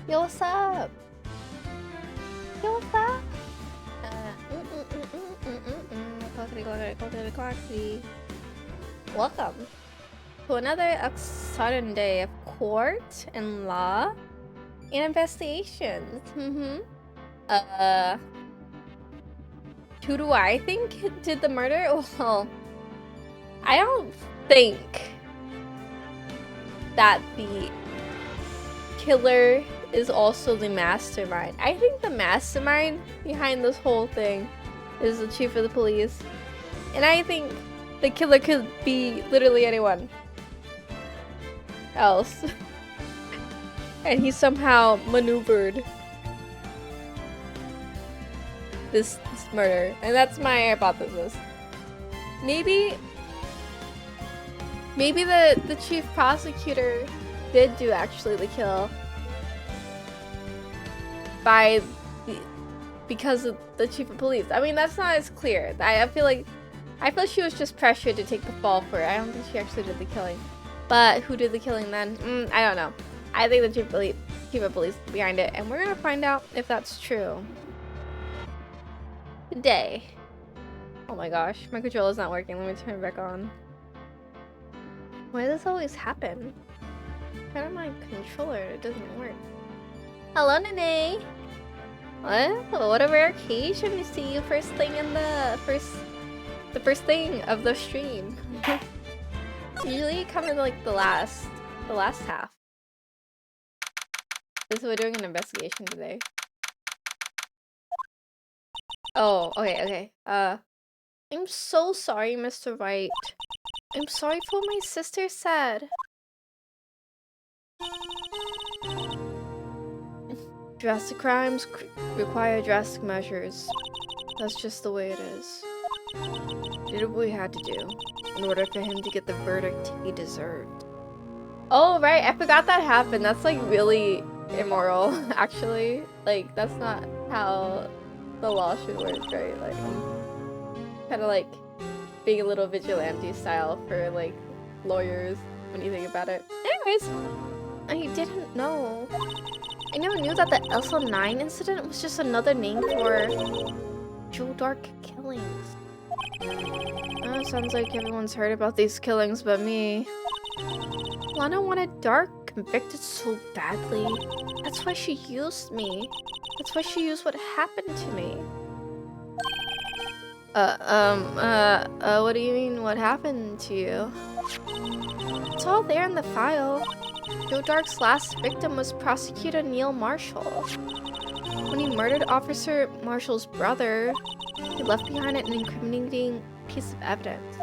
Yo, what's up? Yo, what's up? Welcome to another exciting day of court and law and investigations. Who do I think did the murder? Well, I don't think that the killer is also the mastermind. I think the mastermind behind this whole thing is the chief of the police. And I think the killer could be literally anyone else. And he somehow maneuvered this murder. And that's my hypothesis. Maybe the chief prosecutor did do actually the kill because of the chief of police. I mean, that's not as clear. I feel she was just pressured to take the fall for it. I don't think she actually did the killing. But who did the killing then? I don't know. I think the chief of police behind it, and we're gonna find out if that's true today. Oh my gosh, my controller's not working. Let me turn it back on. Why does this always happen? Kind of my controller, it doesn't work. Hello, Nene. What a rare occasion to see you first thing in the first thing of the stream. Usually you come in like the last half. We're doing an investigation today. Oh, okay. I'm so sorry, Mr. Wright. I'm sorry for what my sister said. Drastic crimes require drastic measures. That's just the way it is. We did what we had to do in order for him to get the verdict he deserved. Oh, right, I forgot that happened. That's like really immoral, actually. Like, that's not how the law should work, right? Like, kind of like being a little vigilante style for like lawyers when you think about it. Anyways, I didn't know. I never knew that the Elsa 9 incident was just another name for Joe Dark killings. Sounds like everyone's heard about these killings but me. Lana wanted Dark convicted so badly. That's why she used me. That's why she used what happened to me. What do you mean, what happened to you? It's all there in the file. Joe Dark's last victim was Prosecutor Neil Marshall. When he murdered Officer Marshall's brother, he left behind an incriminating piece of evidence.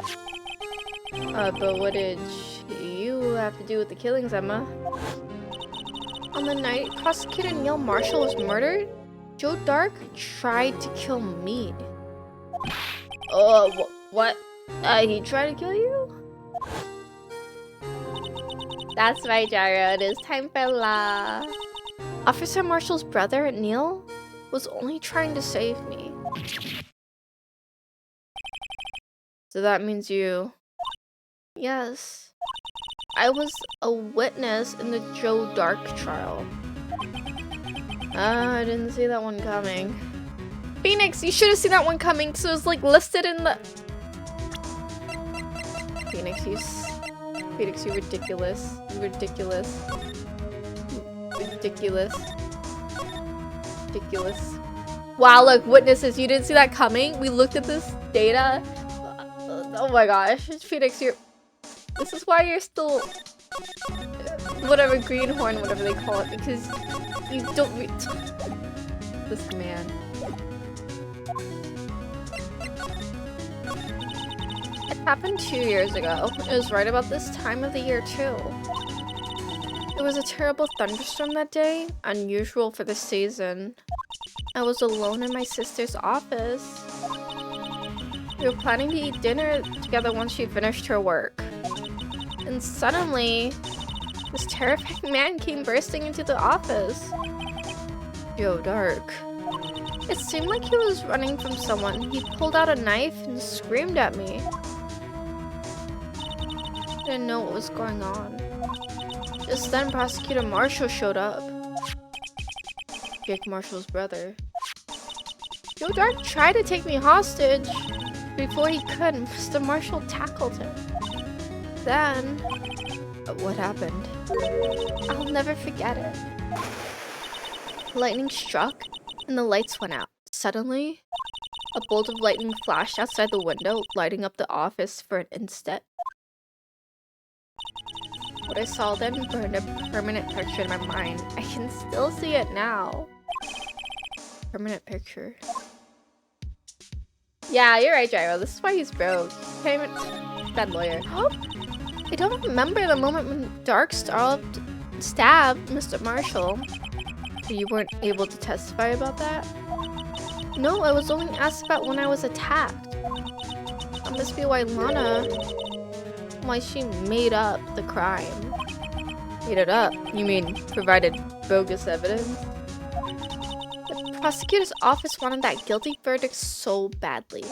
But what did you have to do with the killings, Emma? On the night Prosecutor Neil Marshall was murdered, Joe Dark tried to kill me. What? He tried to kill you? That's right, Gyro. It is time for law. Officer Marshall's brother, Neil, was only trying to save me. So that means you... Yes. I was a witness in the Joe Dark trial. I didn't see that one coming. Phoenix, you should have seen that one coming because it was like listed in the... Phoenix, you ridiculous. You ridiculous. Ridiculous. Ridiculous. Wow, look, witnesses, you didn't see that coming? We looked at this data. Oh my gosh, Phoenix, this is why you're still... whatever, greenhorn, whatever they call it, because you don't read... This man. It happened 2 years ago. It was right about this time of the year, too. It was a terrible thunderstorm that day, unusual for the season. I was alone in my sister's office. We were planning to eat dinner together once she finished her work. And suddenly, this terrifying man came bursting into the office. Joe Dark. It seemed like he was running from someone. He pulled out a knife and screamed at me. I didn't know what was going on. Just then, Prosecutor Marshall showed up. Jake Marshall's brother. Joe Dark tried to take me hostage. Before he could, Mr. Marshall tackled him. Then, what happened? I'll never forget it. Lightning struck, and the lights went out. Suddenly, a bolt of lightning flashed outside the window, lighting up the office for an instant. What I saw then burned a permanent picture in my mind. I can still see it now. Permanent picture. Yeah, you're right, Gyro. This is why he's broke. He can't even... Bad lawyer. I don't remember the moment when Dark stabbed Mr. Marshall. You weren't able to testify about that? No, I was only asked about when I was attacked. That must be why she made up the crime. Made it up? You mean provided bogus evidence? The prosecutor's office wanted that guilty verdict so badly.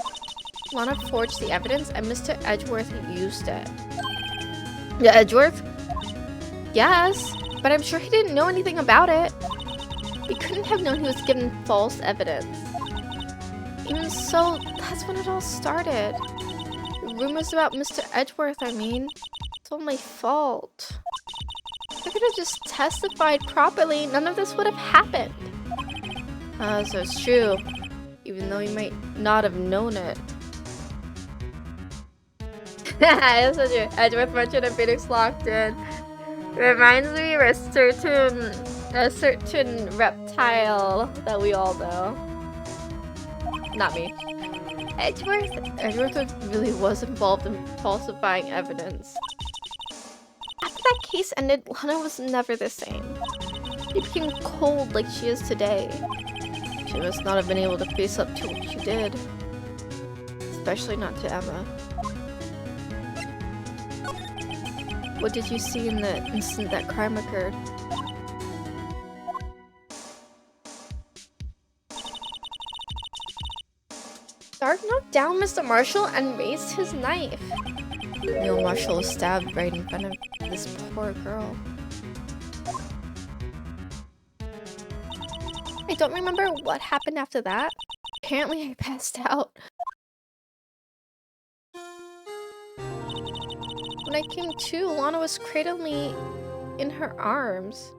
Lana forged the evidence and Mr. Edgeworth used it. Yeah, Edgeworth? Yes, but I'm sure he didn't know anything about it. He couldn't have known he was given false evidence. Even so, that's when it all started. The rumors about Mr. Edgeworth, I mean. It's all my fault. If I could have just testified properly, none of this would have happened. So it's true. Even though you might not have known it. That's so true. Edgeworth mentioned a Phoenix locked in. Reminds me of a certain reptile that we all know. Not me. Edgeworth really was involved in falsifying evidence. After that case ended, Lana was never the same. She became cold like she is today. She must not have been able to face up to what she did. Especially not to Emma. What did you see in the instant that crime occurred? Dark knocked down Mr. Marshall and raised his knife. Neil Marshall was stabbed right in front of this poor girl. I don't remember what happened after that. Apparently I passed out. When I came to, Lana was cradling me in her arms.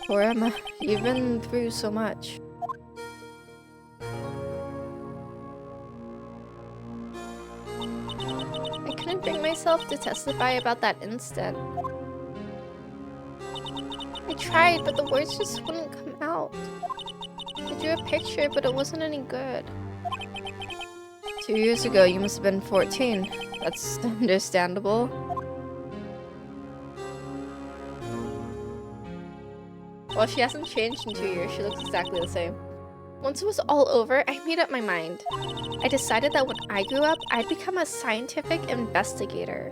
Poor Emma, you've been through so much. I couldn't bring myself to testify about that instant. I tried, but the words just wouldn't come out. I drew a picture, but it wasn't any good. 2 years ago, you must have been 14. That's understandable. Well, she hasn't changed in 2 years. She looks exactly the same. Once it was all over, I made up my mind. I decided that when I grew up, I'd become a scientific investigator.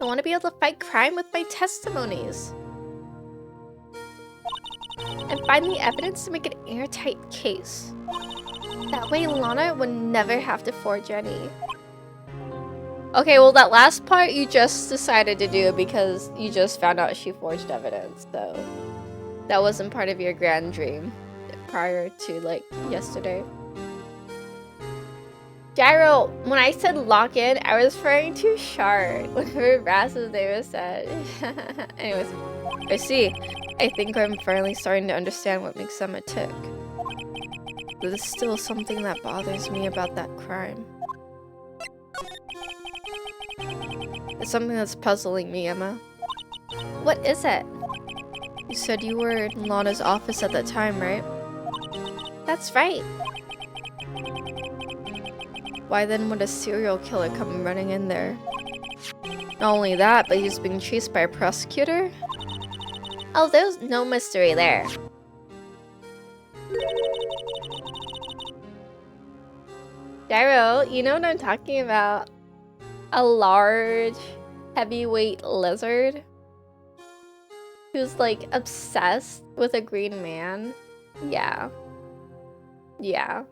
I want to be able to fight crime with my testimonies. And find the evidence to make an airtight case. That way Lana would never have to forge any. Okay, well that last part you just decided to do because you just found out she forged evidence, so that wasn't part of your grand dream prior to like yesterday. Gyro, when I said lock in, I was referring to Shard, whatever Brass's name was said. Anyways, I see. I think I'm finally starting to understand what makes Emma tick. But there's still something that bothers me about that crime. It's something that's puzzling me, Emma. What is it? You said you were in Lana's office at that time, right? That's right. Why then would a serial killer come running in there? Not only that, but he's being chased by a prosecutor? Oh, there's no mystery there. Gyro, you know what I'm talking about? A large, heavyweight lizard who's like obsessed with a green man. Yeah. Yeah.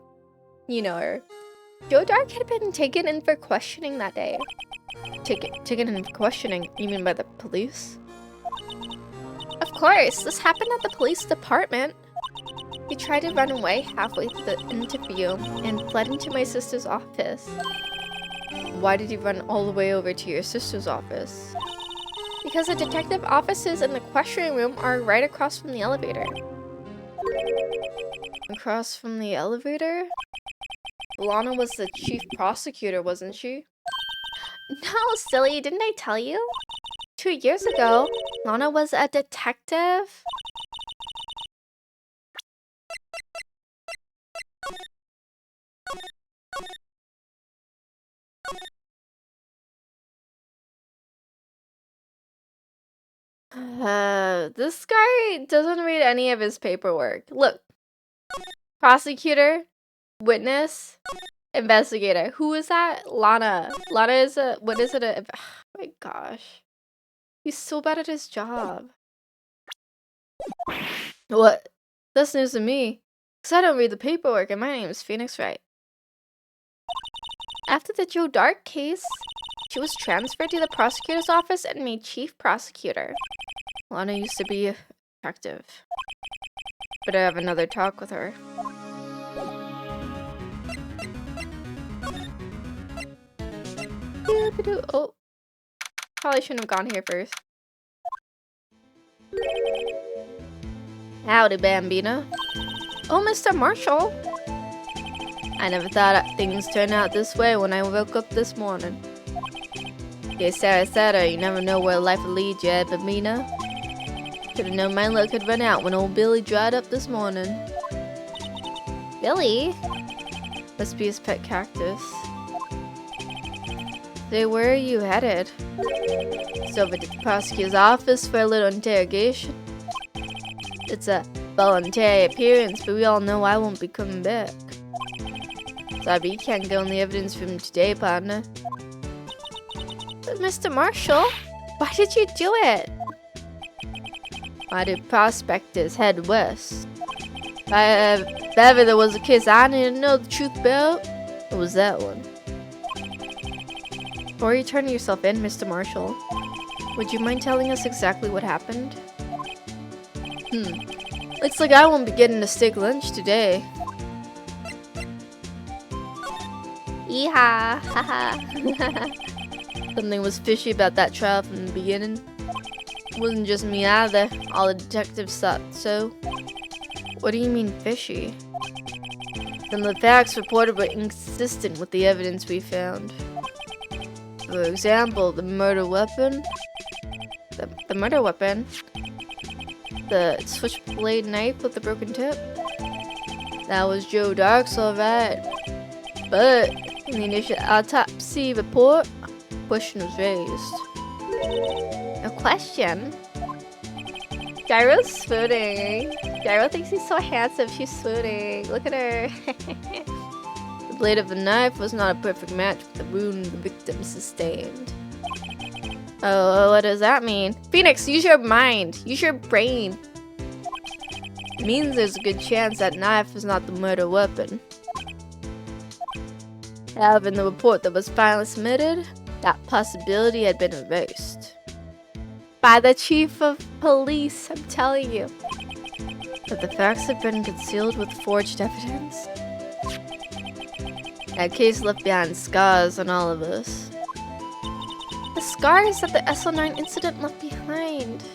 You know her. Joe Dark had been taken in for questioning that day. Taken in for questioning? You mean by the police? Of course, this happened at the police department. He tried to run away halfway through the interview and fled into my sister's office. Why did he run all the way over to your sister's office? Because the detective offices in the questioning room are right across from the elevator. Across from the elevator? Lana was the chief prosecutor, wasn't she? No, silly, didn't I tell you? 2 years ago, Lana was a detective. This guy doesn't read any of his paperwork. Look. Prosecutor, witness, investigator. Who is that? Lana. Lana is a, what is it? Oh my gosh. He's so bad at his job. What? That's news to me. Because I don't read the paperwork and my name is Phoenix Wright. After the Joe Dark case, she was transferred to the prosecutor's office and made chief prosecutor. Lana used to be a detective. Better have another talk with her. Oh, probably shouldn't have gone here first. Howdy, Bambina. Oh, Mr. Marshall. I never thought things turned out this way when I woke up this morning. Yeah, Sarah, you never know where life will lead you, Bambina. Should've known my luck had run out when old Billy dried up this morning. Billy? Must be his pet cactus. Say, where are you headed? It's over to the prosecutor's office for a little interrogation. It's a voluntary appearance, but we all know I won't be coming back. Sorry, but you can't go in the evidence room today, partner. But Mr. Marshall, why did you do it? Why did prospectors head west? If ever there was a case I needed to know the truth about, it was that one. Before you turn yourself in, Mr. Marshall, would you mind telling us exactly what happened? Looks like I won't be getting a steak lunch today. Yeehaw! Haha! Something was fishy about that trial from the beginning. It wasn't just me either. All the detectives thought so. What do you mean fishy? Some of the facts reported were inconsistent with the evidence we found. For example, the murder weapon. The murder weapon? The switchblade knife with the broken tip? That was Joe Dark's alright. But in the initial autopsy report, a question was raised. A question? Gyro's swooning. Gyro thinks he's so handsome, she's swooning. Look at her. The blade of the knife was not a perfect match with the wound the victim sustained. Oh, what does that mean? Phoenix, use your mind. Use your brain. It means there's a good chance that knife is not the murder weapon. However, in the report that was finally submitted, that possibility had been erased. By the chief of police, I'm telling you. But the facts have been concealed with forged evidence. That case left behind scars on all of us. The scars that the SL9 incident left behind.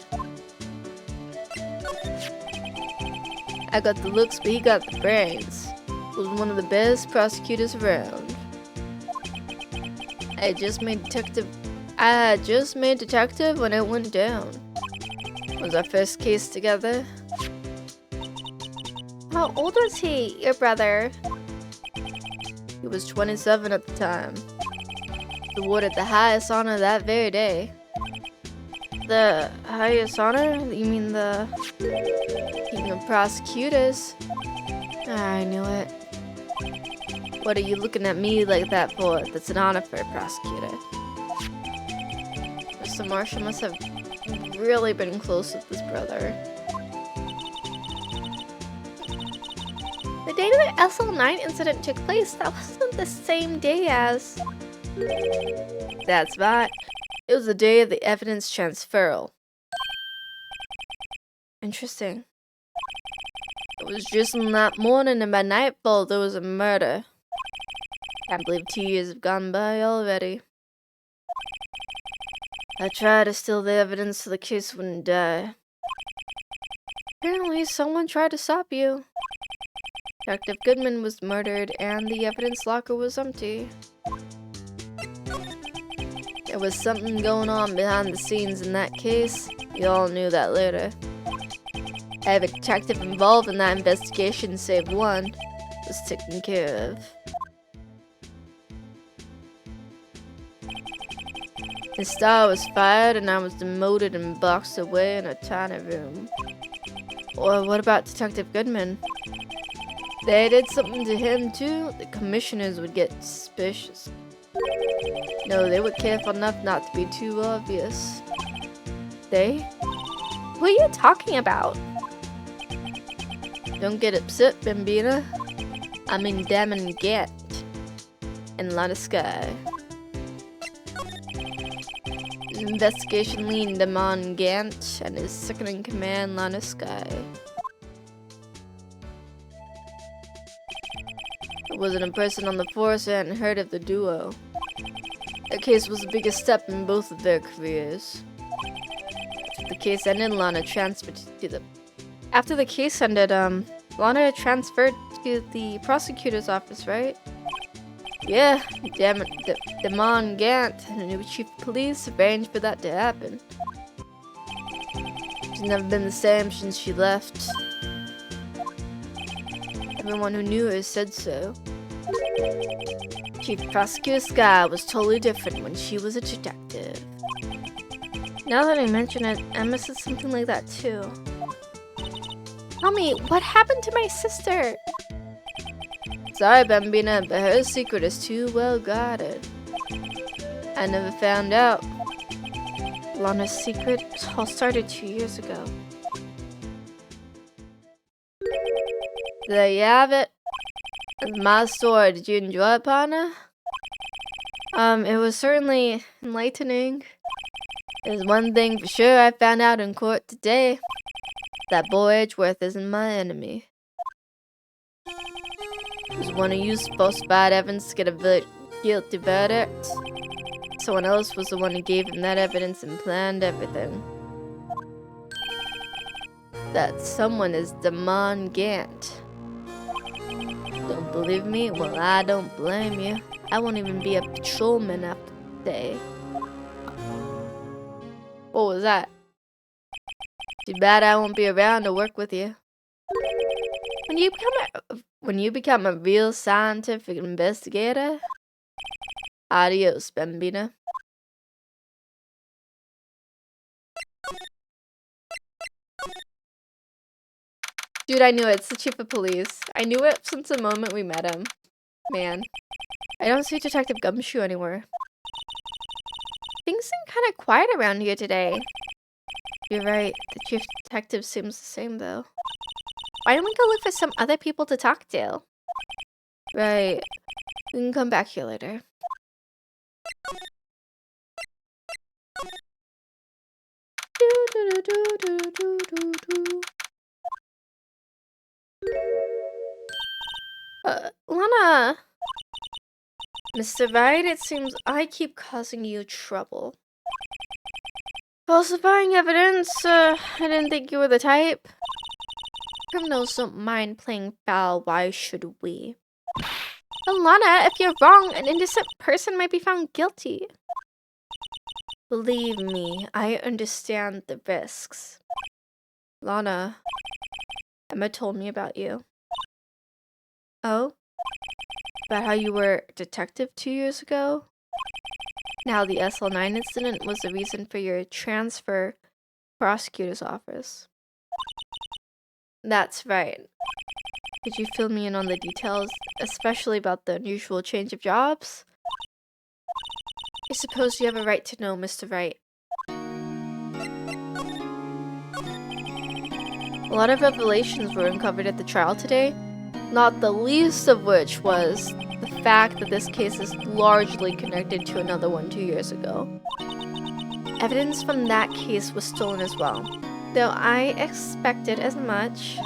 I got the looks, but he got the brains. Was one of the best prosecutors around. I had just made detective when it went down. It was our first case together. How old was he, your brother? He was 27 at the time. Awarded the highest honor that very day. The highest honor? You mean the King of Prosecutors? I knew it. What are you looking at me like that for? That's an honor for a prosecutor. Mr. Marshall must have really been close with his brother. The day the SL9 incident took place, that wasn't the same day as... That's right. It was the day of the evidence transferal. Interesting. It was just on that morning and by nightfall there was a murder. Can't believe 2 years have gone by already. I tried to steal the evidence so the case wouldn't die. Apparently someone tried to stop you. Detective Goodman was murdered and the evidence locker was empty. There was something going on behind the scenes in that case. We all knew that later. Every detective involved in that investigation, save one, was taken care of. His star was fired and I was demoted and boxed away in a tiny room. Or what about Detective Goodman? They did something to him too, the commissioners would get suspicious. No, they were careful enough not to be too obvious. They? What are you talking about? Don't get upset, Bambina. I mean Damon Gant and Lana Sky. Investigation lead Damon Gant and his second-in-command Lana Sky. I wasn't a person on the force and hadn't heard of the duo. That case was the biggest step in both of their careers. After the case ended, Lana transferred to the... After the case ended, Lana transferred to the prosecutor's office, right? Yeah, Damon Gant, the new chief of police, arranged for that to happen. She's never been the same since she left. Everyone who knew her said so. Chief Prosecutor Sky was totally different when she was a detective. Now that I mention it, Emma said something like that too. Tell me, what happened to my sister? Sorry, Bambina, but her secret is too well guarded. I never found out. Lana's secret all started 2 years ago. There you have it. That's my story. Did you enjoy it, partner? It was certainly enlightening. There's one thing for sure I found out in court today. That boy Edgeworth isn't my enemy. It was one of you falsified evidence to get a guilty verdict. Someone else was the one who gave him that evidence and planned everything. That someone is Damon Gant. Don't believe me? Well, I don't blame you. I won't even be a patrolman after today. What was that? Too bad I won't be around to work with you. When you become a real scientific investigator, adios, Bambina. Dude, I knew it. It's the chief of police. I knew it since the moment we met him. Man, I don't see Detective Gumshoe anywhere. Things seem kind of quiet around here today. You're right. The chief detective seems the same, though. Why don't we go look for some other people to talk to? Right. We can come back here later. Lana! Mr. Wright, it seems I keep causing you trouble. Falsifying evidence? I didn't think you were the type. Criminals don't mind playing foul, why should we? But Lana, if you're wrong, an innocent person might be found guilty. Believe me, I understand the risks. Lana, Emma told me about you. Oh? About how you were a detective 2 years ago? Now the SL9 incident was the reason for your transfer to prosecutor's office. That's right. Could you fill me in on the details, especially about the unusual change of jobs? I suppose you have a right to know, Mr. Wright. A lot of revelations were uncovered at the trial today, not the least of which was the fact that this case is largely connected to another one 2 years ago. Evidence from that case was stolen as well, though I expected as much.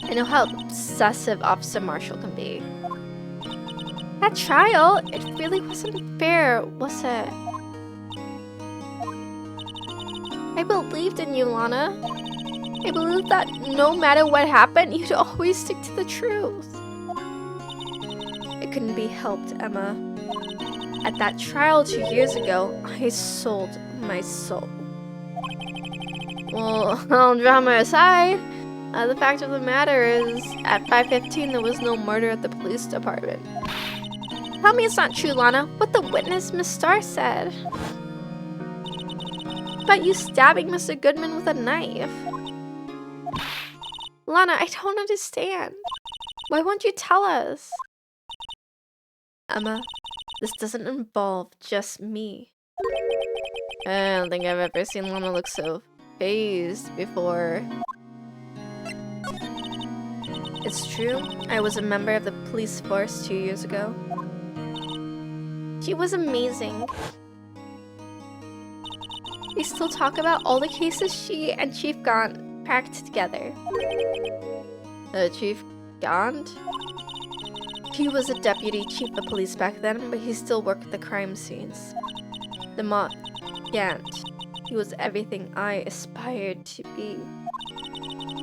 I know how obsessive Officer Marshall can be. That trial, it really wasn't fair, was it? I believed in you, Lana. I believed that no matter what happened, you'd always stick to the truth. It couldn't be helped, Emma. At that trial 2 years ago, I sold my soul. Well, drama aside, the fact of the matter is, at 5:15 there was no murder at the police department. Tell me it's not true, Lana. What the witness, Miss Starr, said. About you stabbing Mr. Goodman with a knife. Lana, I don't understand. Why won't you tell us? Emma, this doesn't involve just me. I don't think I've ever seen Lana look so phased before. It's true, I was a member of the police force 2 years ago. She was amazing. We still talk about all the cases she and Chief Gaunt cracked together. Chief Gaunt? He was a deputy chief of police back then, but he still worked the crime scenes. The Mott Gant. He was everything I aspired to be.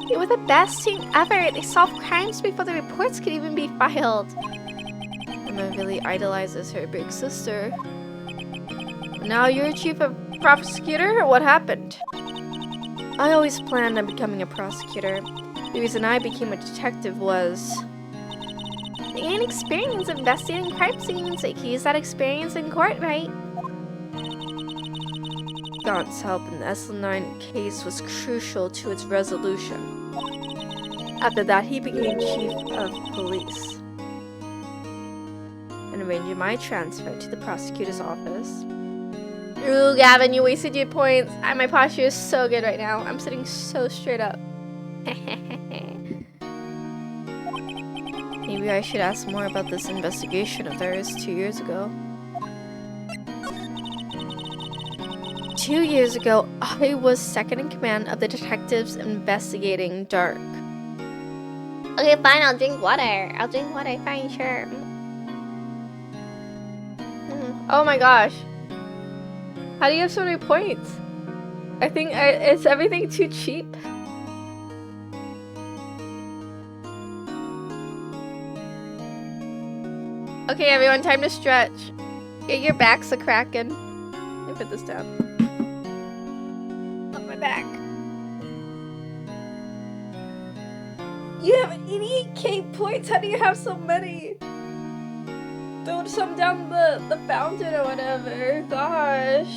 They were the best team ever. They solved crimes before the reports could even be filed. Emma really idolizes her big sister. Now you're a chief of prosecutor? What happened? I always planned on becoming a prosecutor. The reason I became a detective was... I gained experience investigating crime scenes. I could use that experience in court, right? Gaunt's help in the SL9 case was crucial to its resolution. After that, he became chief of police and arranged my transfer to the prosecutor's office. Ooh, Gavin, you wasted your points. My posture is so good right now. I'm sitting so straight up. Maybe I should ask more about this investigation of theirs 2 years ago. 2 years ago, I was second in command of the detectives investigating Dark. Okay, fine, I'll drink water. Fine, sure. Oh my gosh. How do you have so many points? I think is everything too cheap? Okay, everyone, time to stretch. Get your backs a-crackin'. Let me put this down. On my back. You have 88k points? How do you have so many? Throw some down the fountain or whatever. Gosh.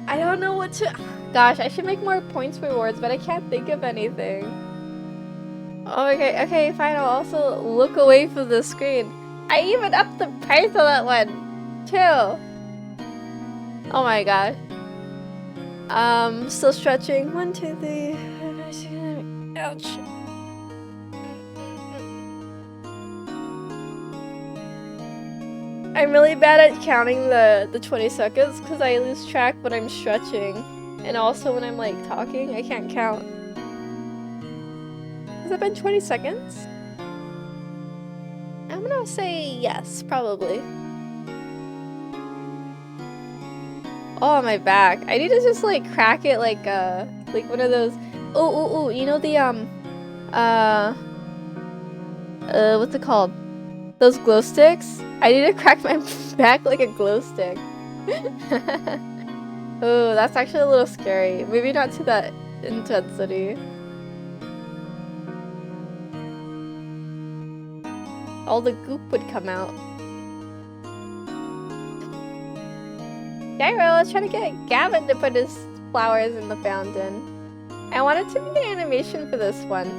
I don't know what to... Gosh, I should make more points rewards, but I can't think of anything. Oh, okay, fine. I'll also look away from the screen. I even upped the price of that one. Chill. Oh my god. Still stretching. 1, 2, 3. Ouch. I'm really bad at counting the 20 seconds because I lose track when I'm stretching. And also when I'm like talking, I can't count. Has it been 20 seconds? I'm gonna say yes, probably. Oh, my back. I need to just like crack it like one of those. Oh, you know the what's it called? Those glow sticks? I need to crack my back like a glow stick. Oh, that's actually a little scary. Maybe not to that intensity. All the goop would come out. Gyro, I was trying to get Gavin to put his flowers in the fountain. I wanted to make an animation for this one.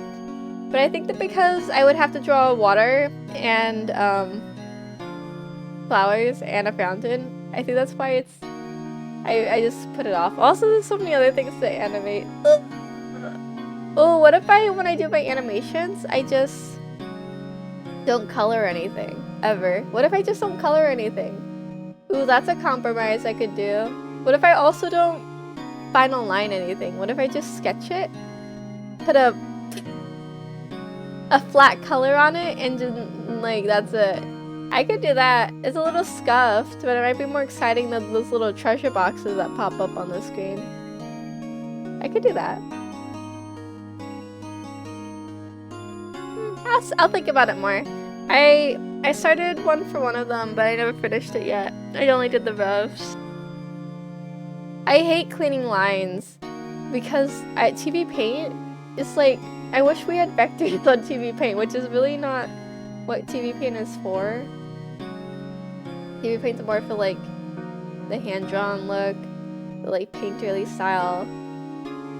But I think that because I would have to draw water and flowers and a fountain, I think that's why it's... I just put it off. Also, there's so many other things to animate. Oh, what if when I do my animations, I just don't color anything, ever? What if I just don't color anything? Ooh, that's a compromise I could do. What if I also don't final line anything? What if I just sketch it? Put a a flat color on it and just, like, that's it. I could do that. It's a little scuffed, but it might be more exciting than those little treasure boxes that pop up on the screen. I could do that. I'll think about it more. I started one for one of them, but I never finished it yet. I only did the rows. I hate cleaning lines because at TV Paint, it's like, I wish we had vectors on TV Paint, which is really not what TV Paint is for. TV Paint's more for like the hand-drawn look, the like painterly style.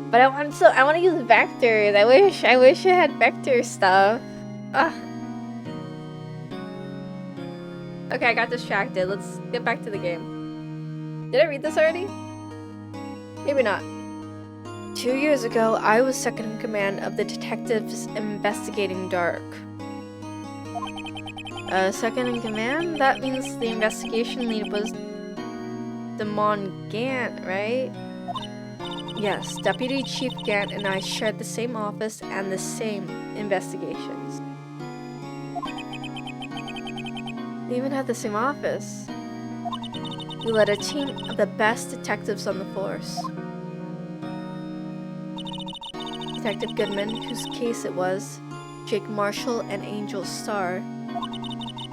But I want to use vectors. I wish it had vector stuff. Ugh. Okay, I got distracted. Let's get back to the game. Did I read this already? Maybe not. 2 years ago, I was second in command of the detectives investigating Dark. Second in command? That means the investigation lead was Damon Gant, right? Yes, Deputy Chief Gant and I shared the same office and the same investigations. We even had the same office. We led a team of the best detectives on the force. Detective Goodman, whose case it was, Jake Marshall and Angel Starr.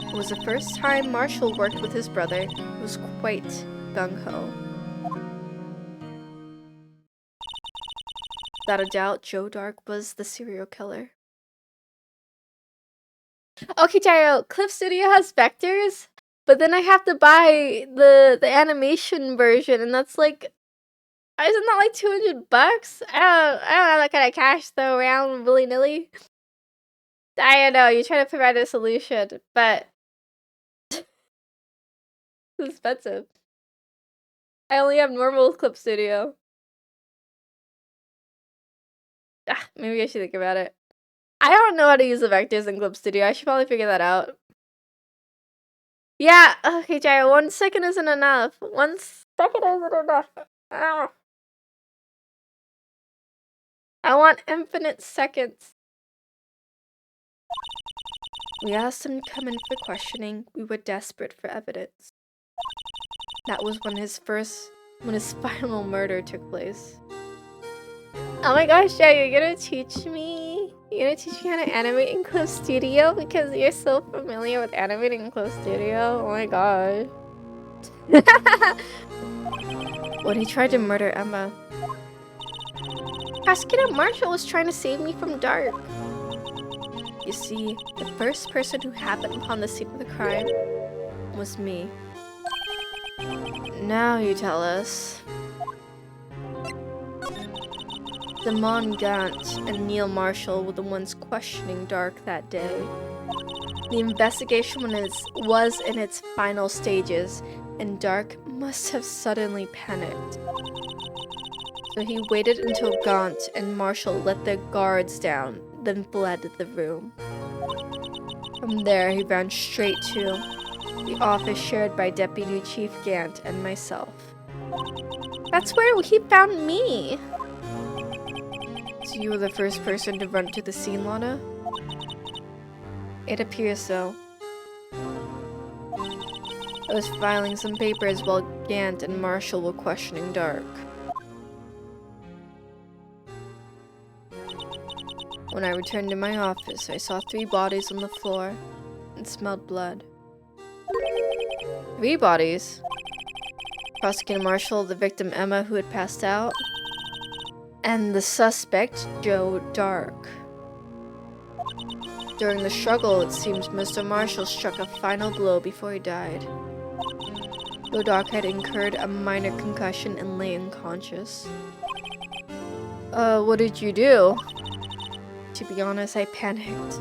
It was the first time Marshall worked with his brother, who was quite gung-ho. Without a doubt, Joe Dark was the serial killer. Okay, Gyro, Clip Studio has vectors, but then I have to buy the animation version, and that's like, isn't that like $200? I don't have that kind of cash throw around willy-nilly. I don't know, you try to provide a solution, but it's expensive. I only have normal Clip Studio. Maybe I should think about it. I don't know how to use the vectors in Clip Studio. I should probably figure that out. Yeah, okay, Gyro, 1 second isn't enough. 1 second isn't enough. Ow. I want infinite seconds. We asked him to come in for questioning. We were desperate for evidence. That was when his final murder took place. Oh my gosh, yeah, you're gonna teach me? You're gonna teach me how to animate in Clip Studio? Because you're so familiar with animating in Clip Studio? Oh my god. When he tried to murder Emma. Prosecutor Marshall was trying to save me from Dark. You see, the first person who happened upon the scene of the crime was me. Now you tell us. Damon Gant and Neil Marshall were the ones questioning Dark that day. The investigation was in its final stages, and Dark must have suddenly panicked. So he waited until Gant and Marshall let their guards down, then fled the room. From there, he ran straight to the office shared by Deputy Chief Gant and myself. That's where he found me! So you were the first person to run to the scene, Lana? It appears so. I was filing some papers while Gant and Marshall were questioning Dark. When I returned to my office, I saw 3 bodies on the floor and smelled blood. 3 bodies? Prosecutor Marshall, the victim Emma who had passed out, and the suspect, Joe Dark. During the struggle, it seems Mr. Marshall struck a final blow before he died. Joe Dark had incurred a minor concussion and lay unconscious. What did you do? To be honest, I panicked.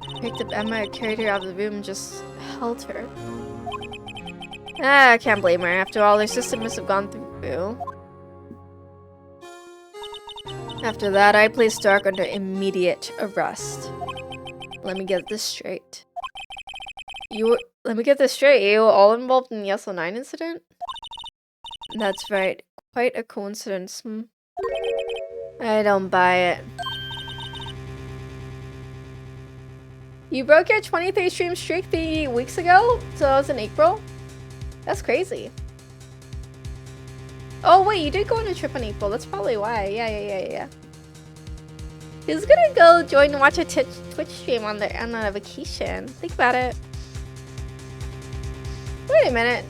I picked up Emma, carried her out of the room, and just held her. I can't blame her. After all, her sister must have gone through. After that, I placed Dark under immediate arrest. Let me get this straight. You were all involved in the SO9 incident? That's right. Quite a coincidence, I don't buy it. You broke your 23 stream streak 3 weeks ago? So that was in April? That's crazy. Oh wait, you did go on a trip in April. That's probably why. Yeah. Who's gonna go join and watch a Twitch stream on a vacation? Think about it. Wait a minute.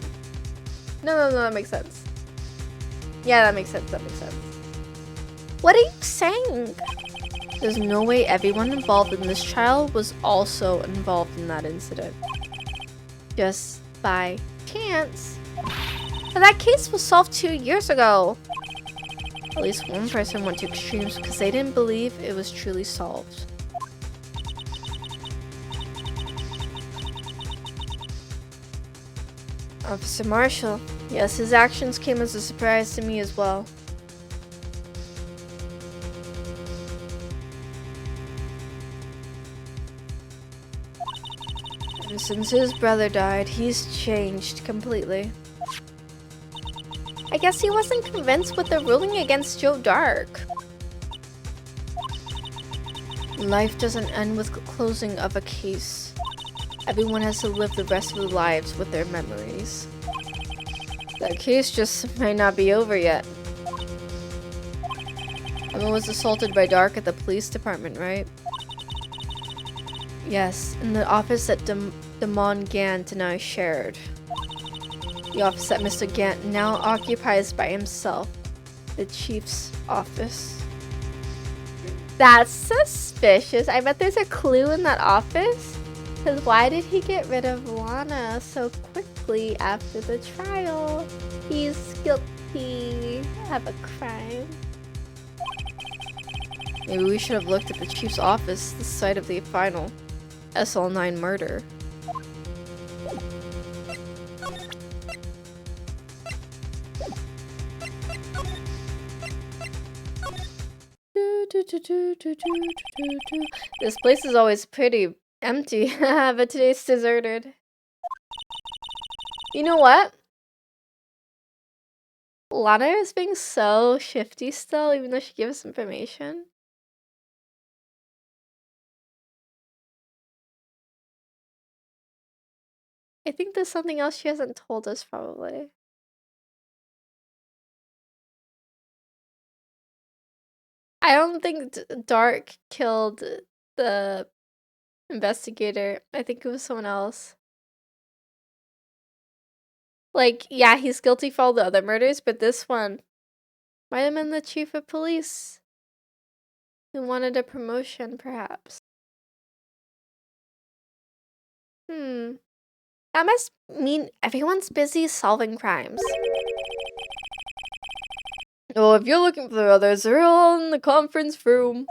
No, that makes sense. Yeah, that makes sense. What are you saying? There's no way everyone involved in this trial was also involved in that incident. Just by chance. But that case was solved 2 years ago. At least one person went to extremes because they didn't believe it was truly solved. Officer Marshall. Yes, his actions came as a surprise to me as well. Ever since his brother died, he's changed completely. I guess he wasn't convinced with the ruling against Joe Dark. Life doesn't end with the closing of a case. Everyone has to live the rest of their lives with their memories. That case just might not be over yet. Emma was assaulted by Dark at the police department, right? Yes, in the office that Damon Gant and I shared. The office that Mr. Gant now occupies by himself. The chief's office. That's suspicious. I bet there's a clue in that office. Because why did he get rid of Lana so quickly after the trial? He's guilty of a crime. Maybe we should have looked at the chief's office, the site of the final SL9 murder. This place is always pretty empty, but today's deserted. You know what? Lana is being so shifty still, even though she gave us information. I think there's something else she hasn't told us, probably. I don't think Dark killed the investigator. I think it was someone else. Like, yeah, he's guilty for all the other murders, but this one might have been the chief of police who wanted a promotion, perhaps. That must mean everyone's busy solving crimes. Oh, if you're looking for the others, they're all in the conference room.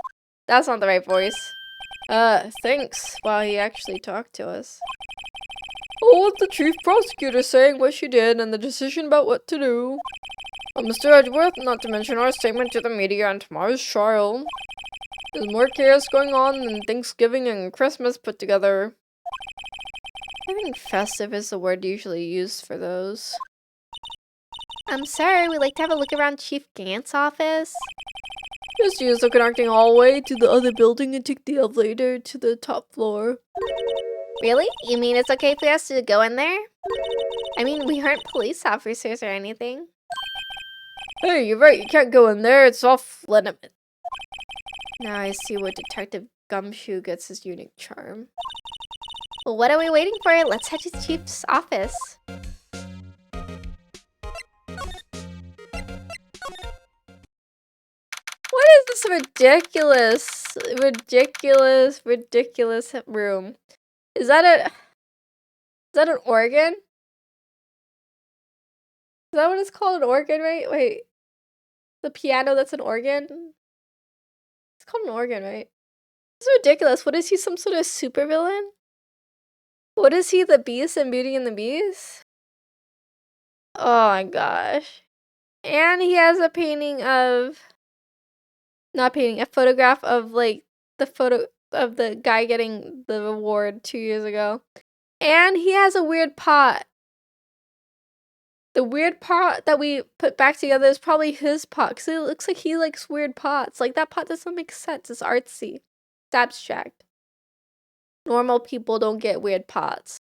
That's not the right voice. Thanks. While he actually talked to us. Oh, the chief prosecutor saying what she did and the decision about what to do. Mr. Edgeworth, not to mention our statement to the media on tomorrow's trial. There's more chaos going on than Thanksgiving and Christmas put together. I think festive is the word usually used for those. Sir, we'd like to have a look around Chief Gant's office. Just use the connecting hallway to the other building and take the elevator to the top floor. Really? You mean it's okay for us to go in there? I mean, we aren't police officers or anything. Hey, you're right, you can't go in there, it's off limit. Now I see where Detective Gumshoe gets his unique charm. Well, what are we waiting for? Let's head to the chief's office. What is this ridiculous room? Is that an organ? Is that what it's called? An organ, right? Wait. The piano that's an organ? It's called an organ, right? It's ridiculous. What is he, some sort of supervillain? What is he, the Beast in Beauty and the Beast? Oh my gosh. And he has a painting of... Not painting, a photograph of, like, the photo of the guy getting the award 2 years ago. And he has a weird pot. The weird pot that we put back together is probably his pot, because it looks like he likes weird pots. Like, that pot doesn't make sense. It's artsy. It's abstract. Normal people don't get weird pots.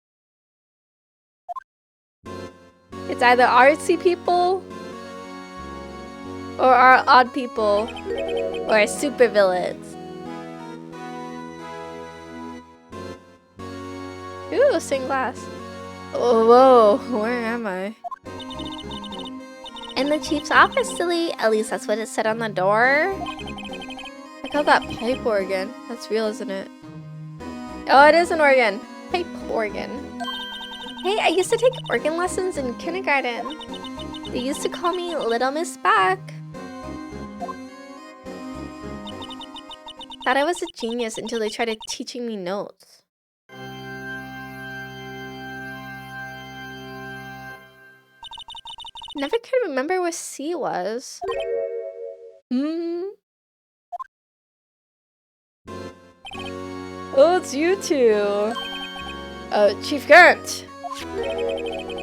It's either artsy people or our odd people or super villains. Ooh, stained glass. Oh, whoa, where am I? In the chief's office, silly. At least that's what it said on the door. I call that pipe organ. That's real, isn't it? Oh, it is an organ. Pipe organ. Hey, I used to take organ lessons in kindergarten. They used to call me Little Miss Back. Thought I was a genius until they tried teaching me notes. Never could remember where C was. Oh, it's you two. Chief Gant.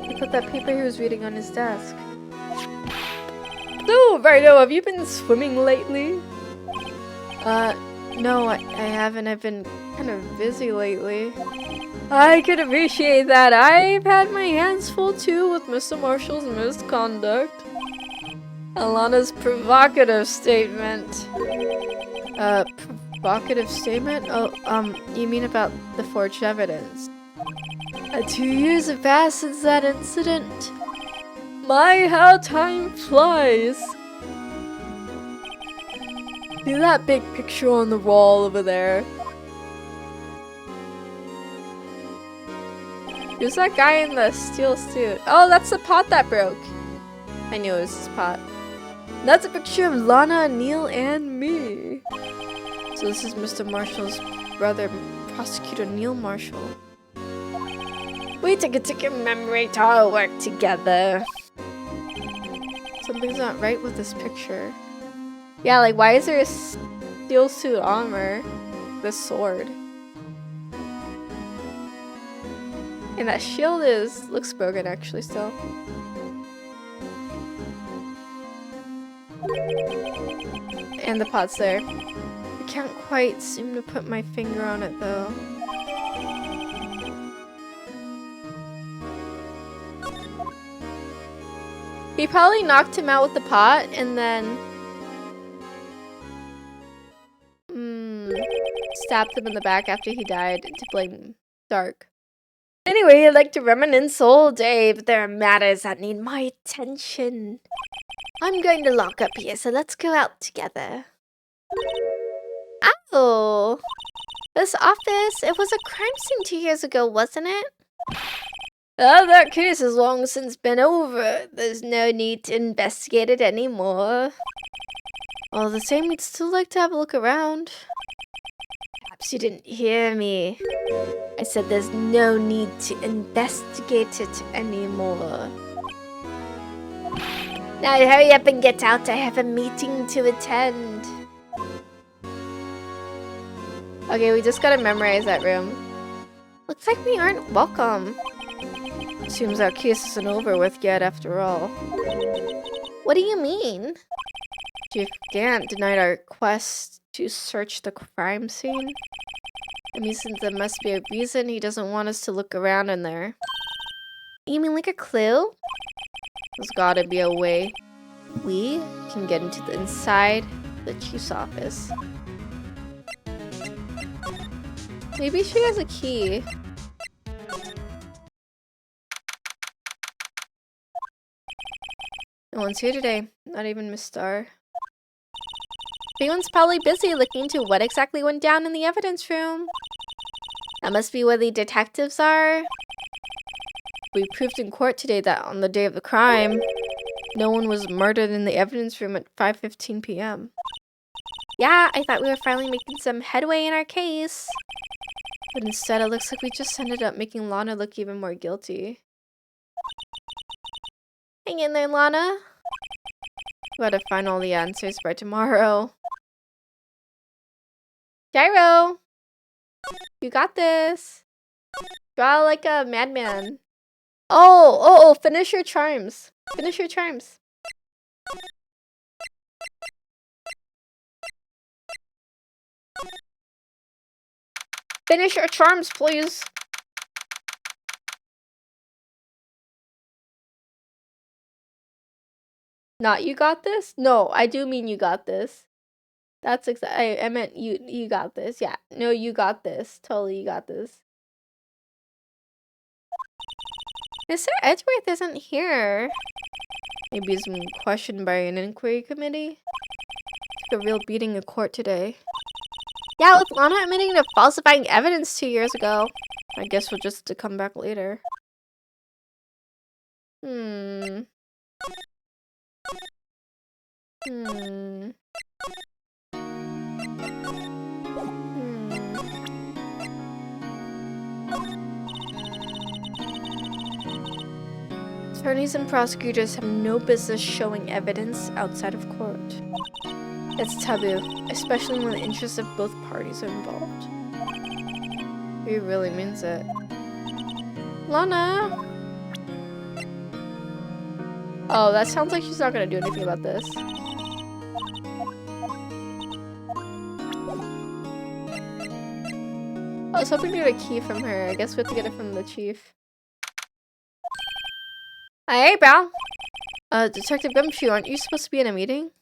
He put that paper he was reading on his desk. So, Righto, have you been swimming lately? No, I haven't. I've been kind of busy lately. I could appreciate that. I've had my hands full too with Mr. Marshall's misconduct. Alana's provocative statement. Provocative statement? Oh, you mean about the forged evidence? 2 years have passed since that incident. My, how time flies! See that big picture on the wall over there? Who's that guy in the steel suit? Oh, that's the pot that broke. I knew it was this pot. That's a picture of Lana, Neil, and me. So this is Mr. Marshall's brother, Prosecutor Neil Marshall. We took a commemorate our work together. Something's not right with this picture. Yeah, like why is there a steel suit armor? This sword. And that shield looks broken actually still. And the pot's there. I can't quite seem to put my finger on it though. He probably knocked him out with the pot and then stabbed him in the back after he died to blame Dark. Anyway, I'd like to reminisce all day, but there are matters that need my attention. I'm going to lock up here, so let's go out together. Oh, this office, it was a crime scene 2 years ago, wasn't it? That case has long since been over. There's no need to investigate it anymore. All the same, we'd still like to have a look around. Perhaps you didn't hear me. I said there's no need to investigate it anymore. Now hurry up and get out. I have a meeting to attend. Okay, we just gotta memorize that room. Looks like we aren't welcome. Seems our case isn't over with yet after all. What do you mean? Chief Gant denied our request to search the crime scene. I mean, since there must be a reason he doesn't want us to look around in there. You mean like a clue? There's gotta be a way we can get into the inside the chief's office. Maybe she has a key. No one's here today. Not even Miss Star. Everyone's probably busy looking into what exactly went down in the evidence room. That must be where the detectives are. We proved in court today that on the day of the crime, no one was murdered in the evidence room at 5:15 p.m. Yeah, I thought we were finally making some headway in our case. But instead, it looks like we just ended up making Lana look even more guilty. Hang in there, Lana. We gotta find all the answers by tomorrow. Gyro! You got this. Draw like a madman. Oh, finish your charms. Finish your charms. Finish your charms, please. Not you got this? No, I do mean you got this. That's I meant you got this. Yeah. No, you got this. Totally you got this. Mr. Edgeworth isn't here. Maybe he's been questioned by an inquiry committee. Took a real beating in court today. Yeah, with Lana admitting to falsifying evidence 2 years ago. I guess we'll just to come back later. Hmm. Attorneys and prosecutors have no business showing evidence outside of court. It's taboo, especially when the interests of both parties are involved. He really means it. Lana! Oh, that sounds like she's not gonna do anything about this. I was hoping to get a key from her. I guess we have to get it from the chief. Hey, pal. Detective Gumshoe, aren't you supposed to be in a meeting?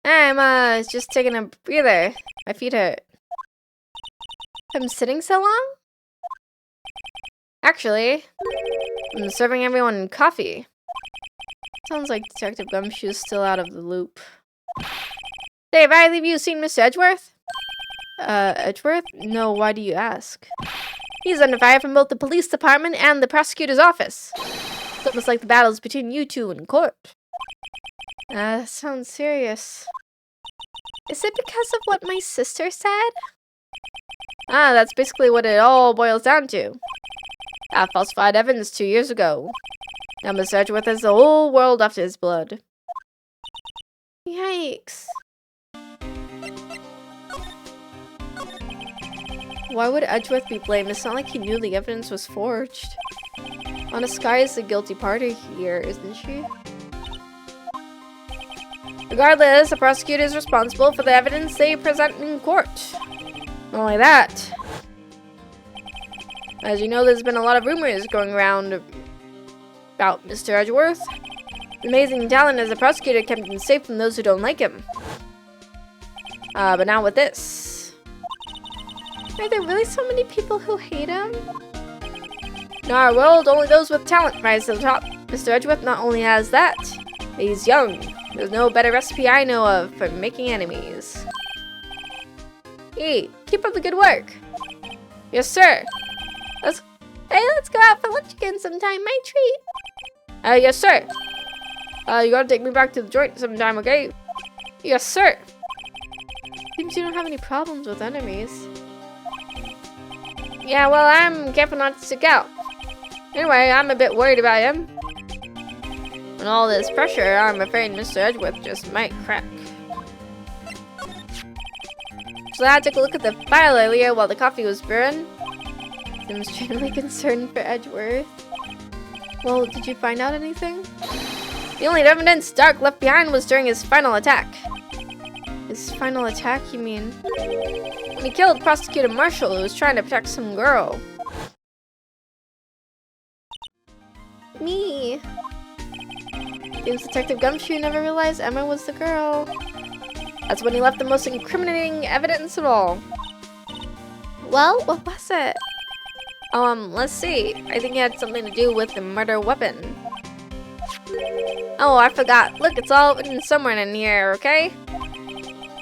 I'm, just taking a breather. My feet hurt. I'm sitting so long? Actually, I'm serving everyone coffee. Sounds like Detective Gumshoe's still out of the loop. Dave, I believe you've seen Mr. Edgeworth? Edgeworth? No, why do you ask? He's under fire from both the police department and the prosecutor's office. It's almost like the battle's between you two in court. That sounds serious. Is it because of what my sister said? That's basically what it all boils down to. I falsified evidence 2 years ago. Now Mr. Edgeworth has the whole world after his blood. Yikes. Why would Edgeworth be blamed? It's not like he knew the evidence was forged. Anna Sky is the guilty party here, isn't she? Regardless, the prosecutor is responsible for the evidence they present in court. Not only that, as you know, there's been a lot of rumors going around about Mr. Edgeworth. His amazing talent as a prosecutor kept him safe from those who don't like him. But now with this. Are there really so many people who hate him? In our world, only those with talent rise to the top. Mr. Edgeworth not only has that, but he's young. There's no better recipe I know of for making enemies. Hey, keep up the good work. Yes, sir. Let's go out for lunch again sometime. My treat. Yes, sir. You gotta take me back to the joint sometime, okay? Yes, sir. Seems you don't have any problems with enemies. Yeah, well, I'm careful not to stick out. Anyway, I'm a bit worried about him. And all this pressure, I'm afraid Mr. Edgeworth just might crack. So I took a look at the file earlier while the coffee was brewing. I was genuinely concerned for Edgeworth. Well, did you find out anything? The only evidence Dark left behind was during his final attack. His final attack, you mean? When he killed Prosecutor Marshall, who was trying to protect some girl. Me. James Detective Gumshoe never realized Emma was the girl. That's when he left the most incriminating evidence of all. Well, what was it? Let's see. I think it had something to do with the murder weapon. Oh, I forgot. Look, it's all written somewhere in here, okay?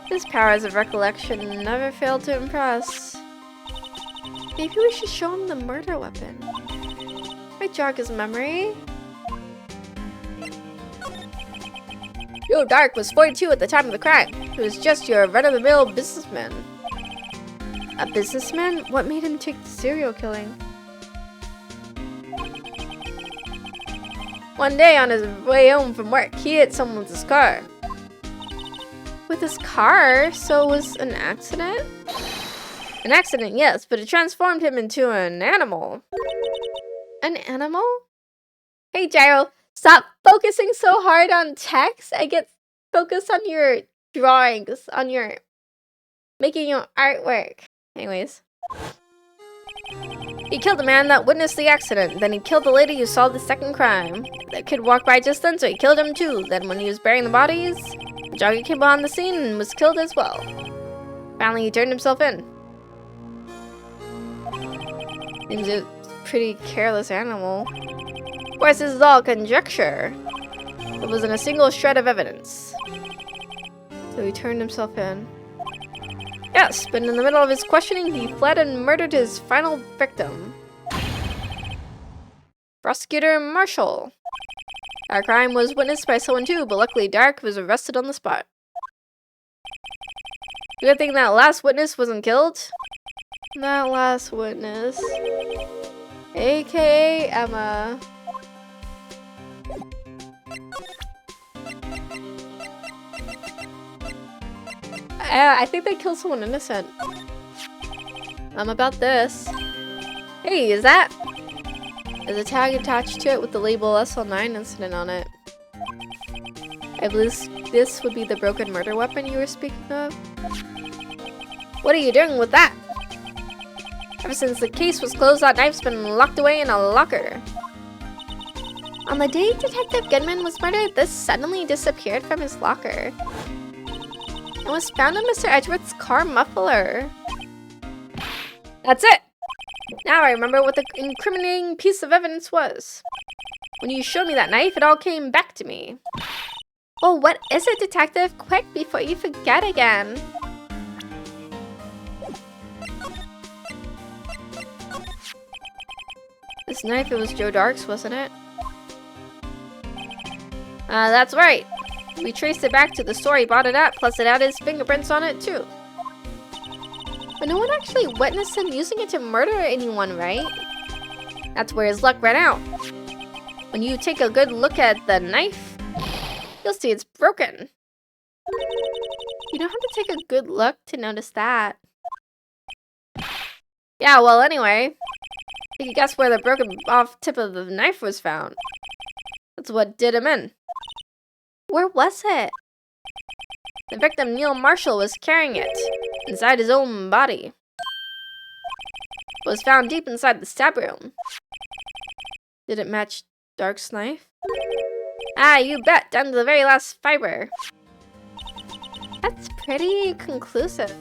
His powers of recollection never failed to impress. Maybe we should show him the murder weapon. Might jog his memory. Joe Dark was 42 at the time of the crime. He was just your run-of-the-mill businessman. A businessman? What made him take the serial killing? One day on his way home from work, he hit someone with his car. With his car? So it was an accident? An accident, yes, but it transformed him into an animal. An animal? Hey, Gyro, stop focusing so hard on text. I get focused on your drawings, on your making your artwork. Anyways, He killed the man that witnessed the accident. Then he killed the lady who saw the second crime. The kid walked by just then, so he killed him too. Then when he was burying the bodies, the jockey came behind the scene and was killed as well. Finally, he turned himself in. Seems a pretty careless animal. Of course, this is all conjecture. There wasn't a single shred of evidence. So he turned himself in. Yes, but in the middle of his questioning, he fled and murdered his final victim. Prosecutor Marshall. Our crime was witnessed by someone too, but luckily Dark was arrested on the spot. Good thing that last witness wasn't killed. That last witness. AKA Emma. I think they killed someone innocent. About this. Hey, is that? There's a tag attached to it with the label SL9 incident on it. I believe this would be the broken murder weapon you were speaking of. What are you doing with that? Ever since the case was closed, that knife's been locked away in a locker. On the day Detective Goodman was murdered, this suddenly disappeared from his locker. It was found in Mr. Edgeworth's car muffler. That's it! Now I remember what the incriminating piece of evidence was. When you showed me that knife, it all came back to me. Oh, what is it, Detective? Quick, before you forget again. This knife, it was Joe Dark's, wasn't it? That's right. We traced it back to the store he bought it at, plus it had his fingerprints on it too. But no one actually witnessed him using it to murder anyone, right? That's where his luck ran out. When you take a good look at the knife, you'll see it's broken. You don't have to take a good look to notice that. Yeah, well anyway, you can guess where the broken off tip of the knife was found. That's what did him in. Where was it? The victim, Neil Marshall, was carrying it inside his own body. It was found deep inside the stab room. Did it match Dark's knife? Ah, you bet, down to the very last fiber. That's pretty conclusive.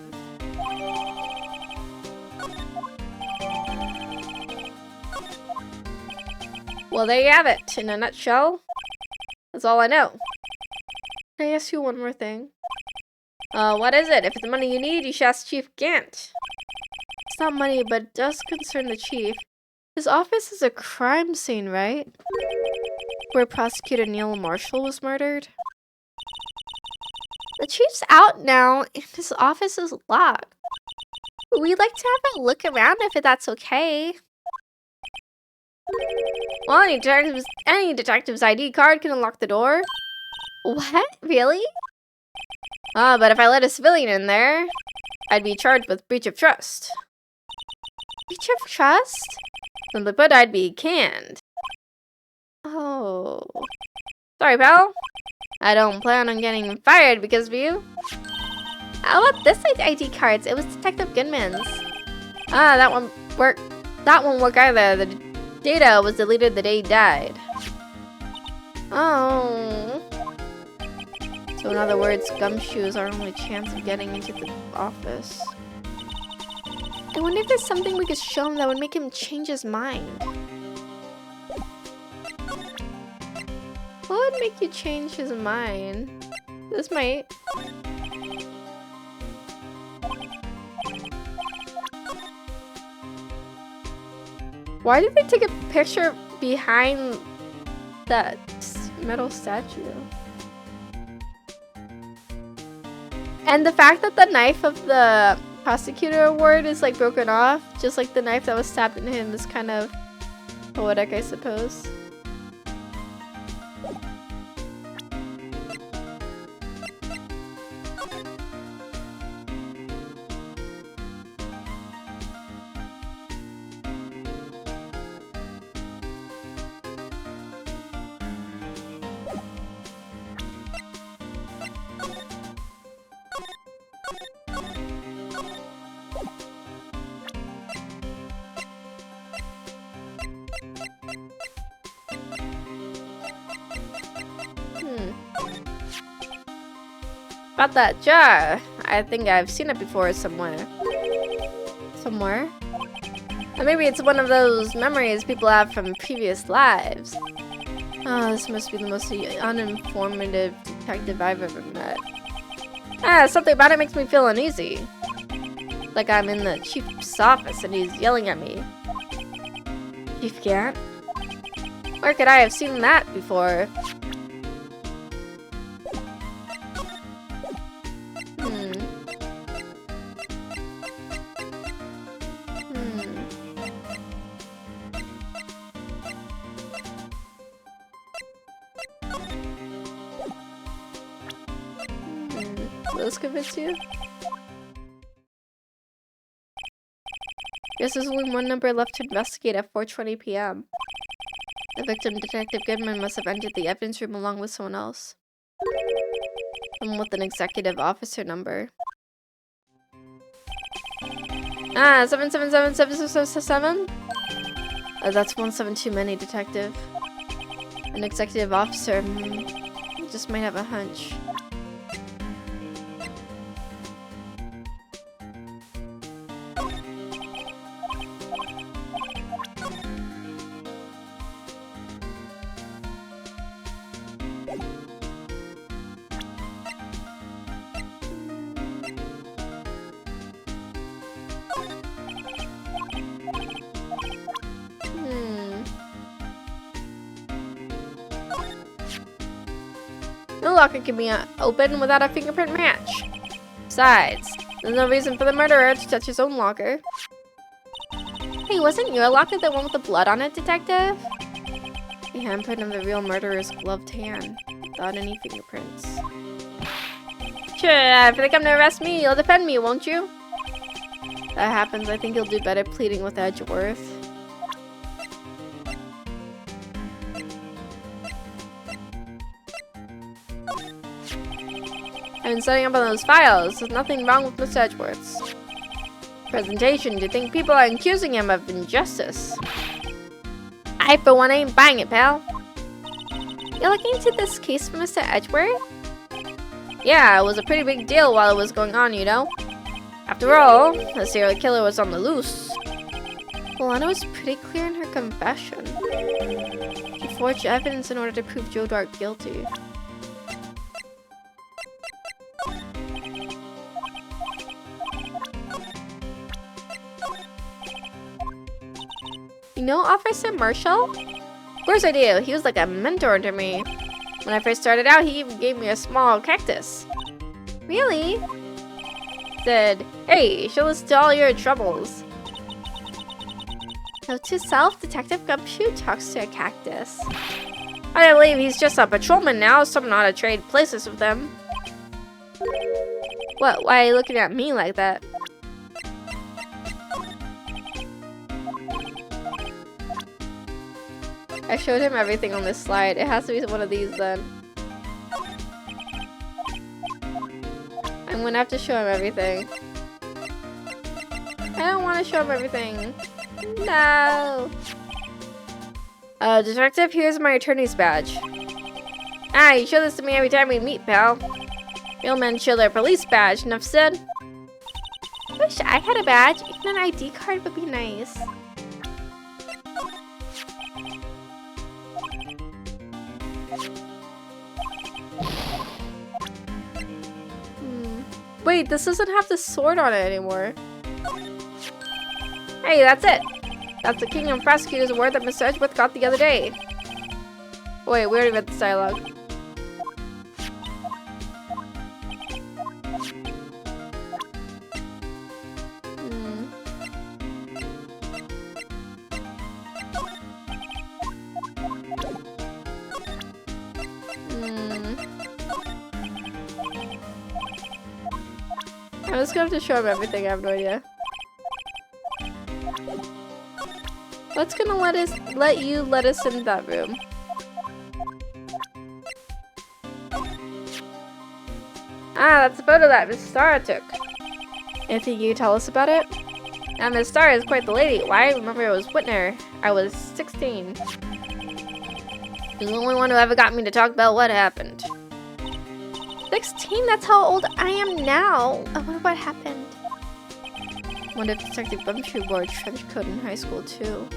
Well, there you have it, in a nutshell. That's all I know. Can I ask you one more thing? What is it? If it's the money you need, you should ask Chief Gant. It's not money, but it does concern the Chief. His office is a crime scene, right? Where Prosecutor Neil Marshall was murdered. The Chief's out now, and his office is locked. We'd like to have a look around if that's okay. Well, any detective's ID card can unlock the door. What? Really? But if I let a civilian in there, I'd be charged with breach of trust. Breach of trust? Simply put, I'd be canned. Oh. Sorry, pal. I don't plan on getting fired because of you. How about this ID cards? It was Detective Goodman's. That won't work either. The data was deleted the day he died. Oh. So in other words, Gumshoe is our only chance of getting into the office. I wonder if there's something we could show him that would make him change his mind. What would make you change his mind? This might. Why did they take a picture behind that metal statue? And the fact that the knife of the prosecutor award is like broken off, just like the knife that was stabbed in him, is kind of poetic, I suppose. About that jar. I think I've seen it before somewhere. Somewhere? Or maybe it's one of those memories people have from previous lives. Oh, this must be the most uninformative detective I've ever met. Something about it makes me feel uneasy. Like I'm in the chief's office and he's yelling at me. Chief Gant? Where could I have seen that before? Will this convince you? Guess there's only one number left to investigate at 4:20 p.m. The victim, Detective Goodman, must have entered the evidence room along with someone else. Someone with an executive officer number. 7777777? That's 17 too many, Detective. An executive officer, just might have a hunch. No locker can be opened without a fingerprint match. Besides, there's no reason for the murderer to touch his own locker. Hey, wasn't your locker the one with the blood on it, Detective? The handprint of the real murderer's gloved hand, without any fingerprints. Sure, if they come to arrest me, you'll defend me, won't you? If that happens, I think you'll do better pleading with Edgeworth. I've been setting up on those files. There's nothing wrong with Mr. Edgeworth's presentation. Do you think people are accusing him of injustice? I, for one, ain't buying it, pal. You're looking into this case for Mr. Edgeworth? Yeah, it was a pretty big deal while it was going on, you know? After all, the serial killer was on the loose. Well, Anna was pretty clear in her confession. She forged evidence in order to prove Joe Dart guilty. You know Officer Marshall? Of course I do. He was like a mentor to me. When I first started out, he even gave me a small cactus. Really? Said, hey, show us to all your troubles. Note to self, Detective Gumshoe talks to a cactus. I believe he's just a patrolman now, so I'm not to trade places with him. What? Why are you looking at me like that? I showed him everything on this slide. It has to be one of these then. I'm gonna have to show him everything. I don't want to show him everything. No. Detective, here's my attorney's badge. You show this to me every time we meet, pal. Real men show their police badge, enough said. I wish I had a badge. Even an ID card would be nice. Wait, this doesn't have the sword on it anymore. Hey, that's it. That's the King and Prosecutor's award that Mr. Edgeworth got the other day. Wait, we already read this dialogue. I'm just gonna have to show him everything, I have no idea. What's gonna let us into that room? That's the photo that Miss Starr took. Anything you can tell us about it? Now Miss Starr is quite the lady. Why? I remember it was Whitner. I was 16. She's the only one who ever got me to talk about what happened. 16? That's how old I am now. I wonder what happened. Wonder if Detective Bumtree wore a trench coat in high school too.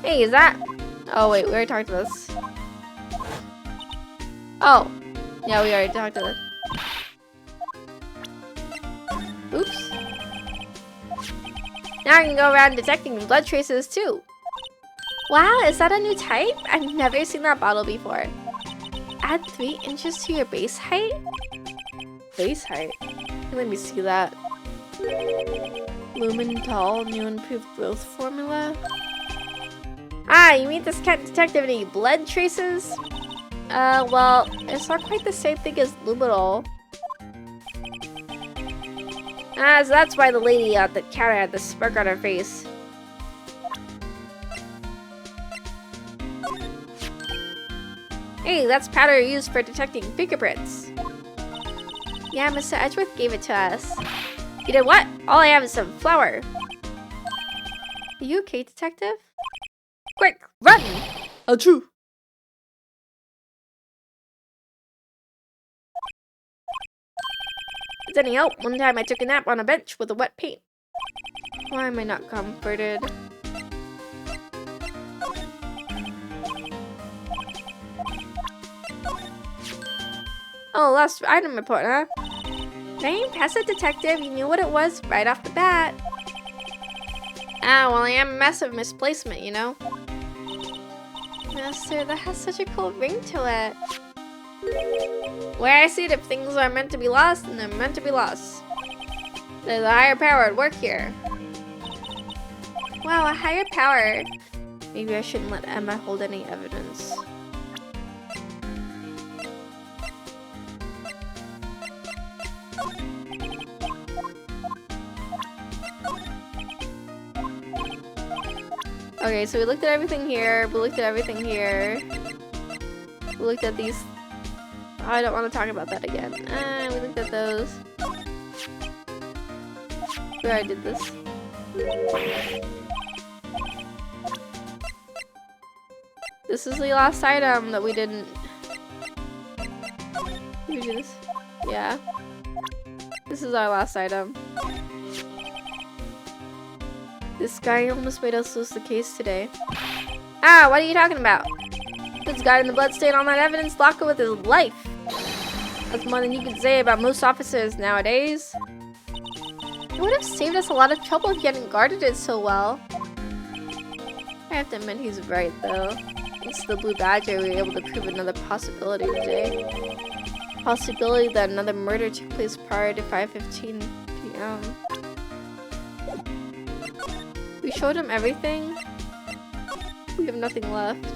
Hey, is that? Oh wait, we already talked to this. Oh, yeah, we already talked to this. Oops. Now I can go around detecting blood traces too. Wow, is that a new type? I've never seen that bottle before. Add 3 inches to your base height? Base height? Let me see that. Lumenthal, new improved growth formula. Ah, you mean this can't detect any blood traces? Well, it's not quite the same thing as luminol. Ah, so that's why the lady at the counter had the smirk on her face. Hey, that's powder used for detecting fingerprints. Yeah, Mr. Edgeworth gave it to us. You did what? All I have is some flour. Are you okay, detective? Quick, run! Achoo! It's any help. One time I took a nap on a bench with a wet paint. Why am I not comforted? Oh, last item report, huh? Dang, pass it, detective. You knew what it was right off the bat. Ah, well, I am a massive misplacement, you know? Master, that has such a cool ring to it. Where I see it, if things are meant to be lost, then they're meant to be lost. There's a higher power at work here. Wow, a higher power. Maybe I shouldn't let Emma hold any evidence. Okay, so we looked at everything here. We looked at everything here. We looked at these. Oh, I don't want to talk about that again. We looked at those. We already did this. This is the last item that we didn't. Did we do this? Yeah. This is our last item. This guy almost made us lose the case today. Ah, what are you talking about? This guy in the bloodstain on that evidence locker with his life. That's more than you can say about most officers nowadays. It would have saved us a lot of trouble if he hadn't guarded it so well. I have to admit he's right though. Thanks to the Blue Badger, we were able to prove another possibility today. Possibility that another murder took place prior to 5:15 p.m. We showed him everything. We have nothing left.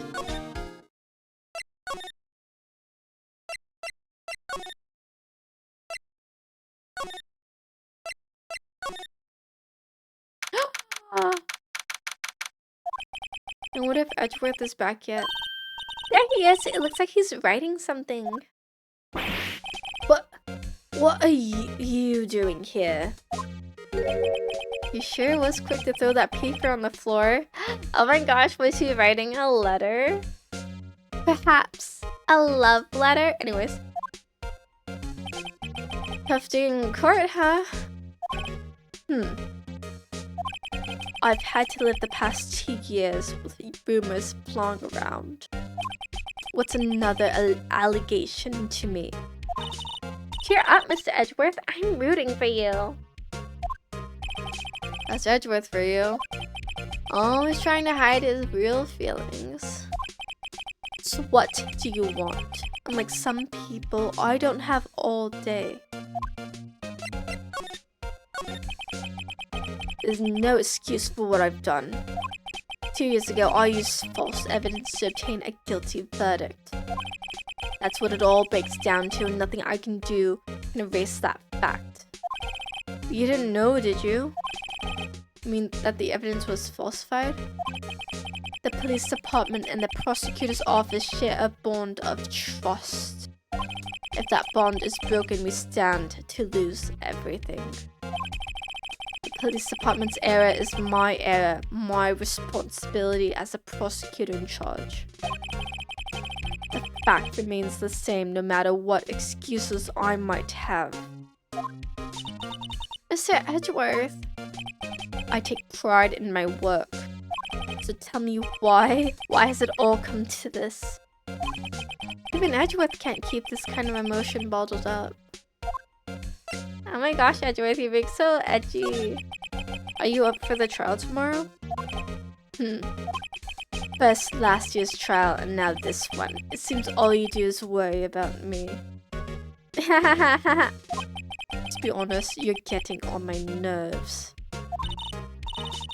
And what if Edgeworth is back yet? There he is! It looks like he's writing something. What are you doing here? He sure was quick to throw that paper on the floor. Oh my gosh, was he writing a letter? Perhaps a love letter? Anyways. Tough day in court, huh? I've had to live the past 2 years with rumors flying around. What's another allegation to me? Cheer up, Mr. Edgeworth. I'm rooting for you. That's Edgeworth for you. Always trying to hide his real feelings. So what do you want? Unlike some people, I don't have all day. There's no excuse for what I've done. 2 years ago, I used false evidence to obtain a guilty verdict. That's what it all breaks down to, and nothing I can do can erase that fact. You didn't know, did you? I mean, that the evidence was falsified? The police department and the prosecutor's office share a bond of trust. If that bond is broken, we stand to lose everything. The police department's error is my error, my responsibility as a prosecutor in charge. The fact remains the same no matter what excuses I might have. Mr. Edgeworth, I take pride in my work. So tell me why? Why has it all come to this? Even Edgeworth can't keep this kind of emotion bottled up. Oh my gosh, Edgeworth, you're being so edgy. Are you up for the trial tomorrow? First last year's trial and now this one. It seems all you do is worry about me. To be honest, you're getting on my nerves.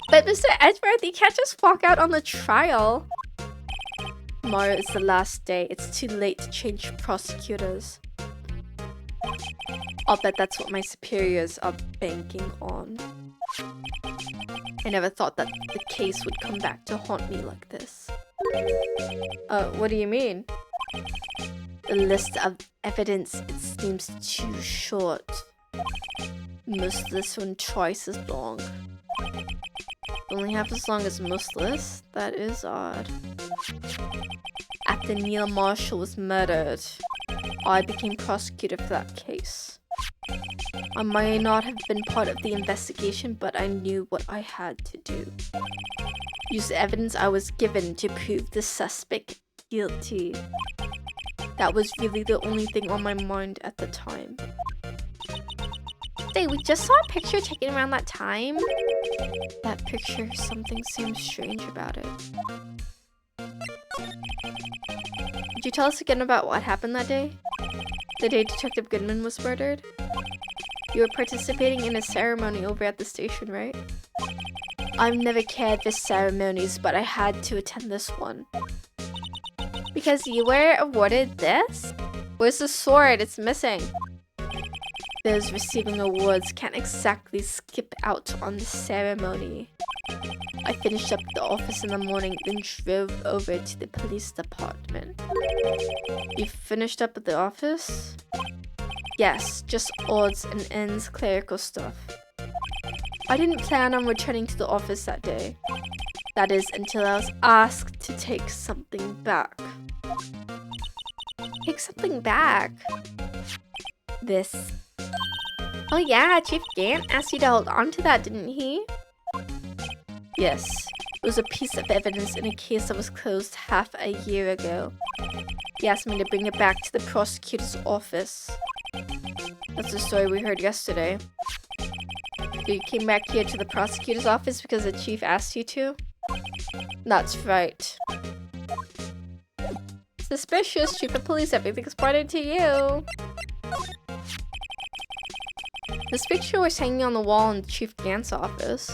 But Mr. Edgeworth, you can't just walk out on the trial. Tomorrow is the last day. It's too late to change prosecutors. I'll bet that's what my superiors are banking on. I never thought that the case would come back to haunt me like this. What do you mean? The list of evidence, it seems too short. Most lists run twice as long. Only half as long as most lists? That is odd. After Neil Marshall was murdered, I became prosecutor for that case. I may not have been part of the investigation, but I knew what I had to do. Use the evidence I was given to prove the suspect guilty. That was really the only thing on my mind at the time. Hey, we just saw a picture taken around that time. That picture, something seems strange about it. Could you tell us again about what happened that day? The day Detective Goodman was murdered? You were participating in a ceremony over at the station, right? I've never cared for ceremonies, but I had to attend this one. Because you were awarded this? Where's the sword? It's missing. Those receiving awards can't exactly skip out on the ceremony. I finished up at the office in the morning, then drove over to the police department. You finished up at the office? Yes, just odds and ends clerical stuff. I didn't plan on returning to the office that day. That is, until I was asked to take something back. Take something back? This. Oh yeah, Chief Gant asked you to hold on to that, didn't he? Yes. It was a piece of evidence in a case that was closed half a year ago. He asked me to bring it back to the prosecutor's office. That's the story we heard yesterday. So you came back here to the prosecutor's office because the chief asked you to? That's right. Suspicious, chief of police, everything's pointed to you. This picture was hanging on the wall in Chief Gant's office.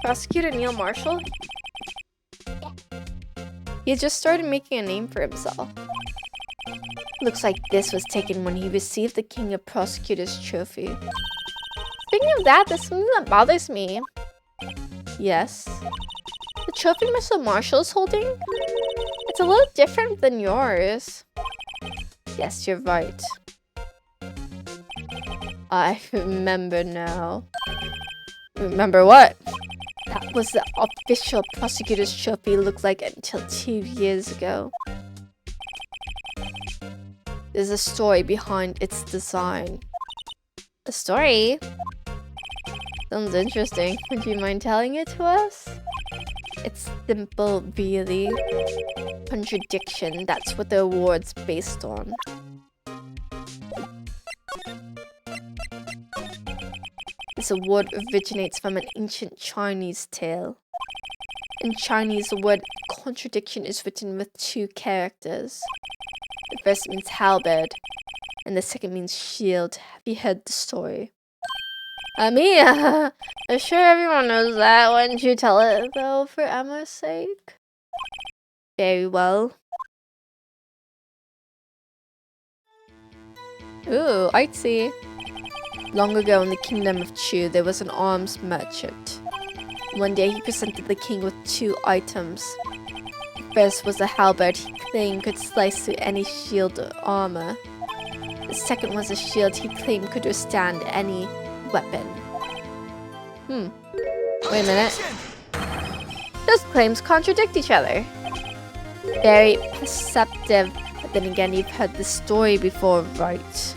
Prosecutor Neil Marshall? He had just started making a name for himself. Looks like this was taken when he received the King of Prosecutors trophy. Speaking of that, there's something that bothers me. Yes? The trophy Mr. Marshall is holding? It's a little different than yours. Yes, you're right. I remember now. Remember what? That was the official prosecutor's trophy looked like until 2 years ago. There's a story behind its design. A story? Sounds interesting. Would you mind telling it to us? It's simple, really. Contradiction, that's what the award's based on. This award originates from an ancient Chinese tale. In Chinese, the word contradiction is written with 2 characters. The first means halberd, and the second means shield. Have you heard the story? I'm sure everyone knows that. Why didn't you tell it, though, for Emma's sake? Very well. Ooh, artsy. Long ago in the kingdom of Chu, there was an arms merchant. One day he presented the king with 2 items. The first was a halberd he claimed could slice through any shield or armor. The second was a shield he claimed could withstand any weapon. Wait a minute. Those claims contradict each other. Very perceptive, but then again, you've heard the story before, right?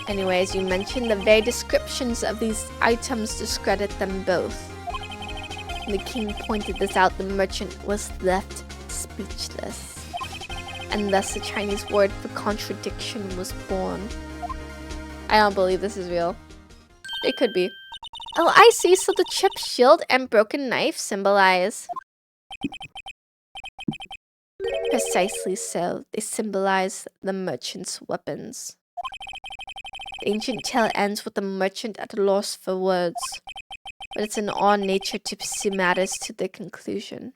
Anyways, you mentioned the very descriptions of these items discredit them both. When the king pointed this out, the merchant was left speechless. And thus the Chinese word for contradiction was born. I don't believe this is real. It could be. Oh, I see. So the chipped shield and broken knife symbolize... Precisely so. They symbolize the merchant's weapons. The ancient tale ends with the merchant at a loss for words. But it's in all nature to pursue matters to their conclusion.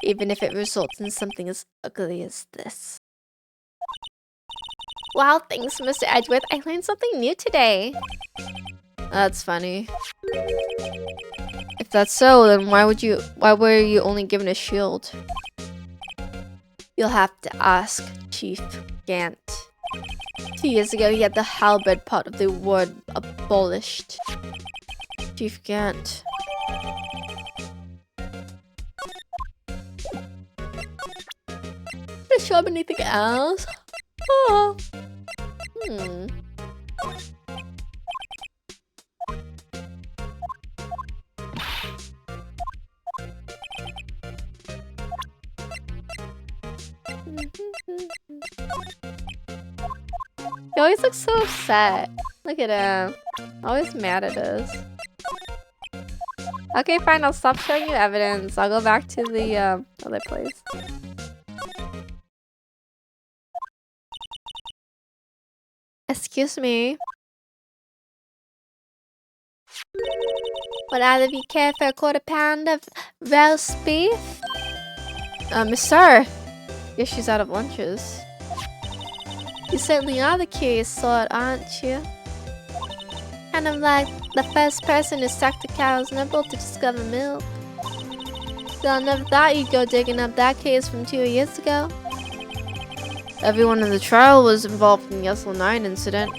Even if it results in something as ugly as this. Wow, thanks, Mr. Edgeworth. I learned something new today. That's funny. If that's so, then why were you only given a shield? You'll have to ask Chief Gant. 2 years ago, he had the halberd part of the word abolished. Chief Gant. Did it show up anything else? Oh. He always looks so upset. Look at him. Always mad at us. Okay, fine. I'll stop showing you evidence. I'll go back to the other place. Excuse me. Would either of you care for a £1/4 of roast beef? Miss Sir. Guess she's out of lunches. You certainly are the curious sort, aren't you? Kind of like the first person who sucked a cow's nipple to discover milk. Still, I never thought you'd go digging up that case from 2 years ago. Everyone in the trial was involved in the SL9 incident.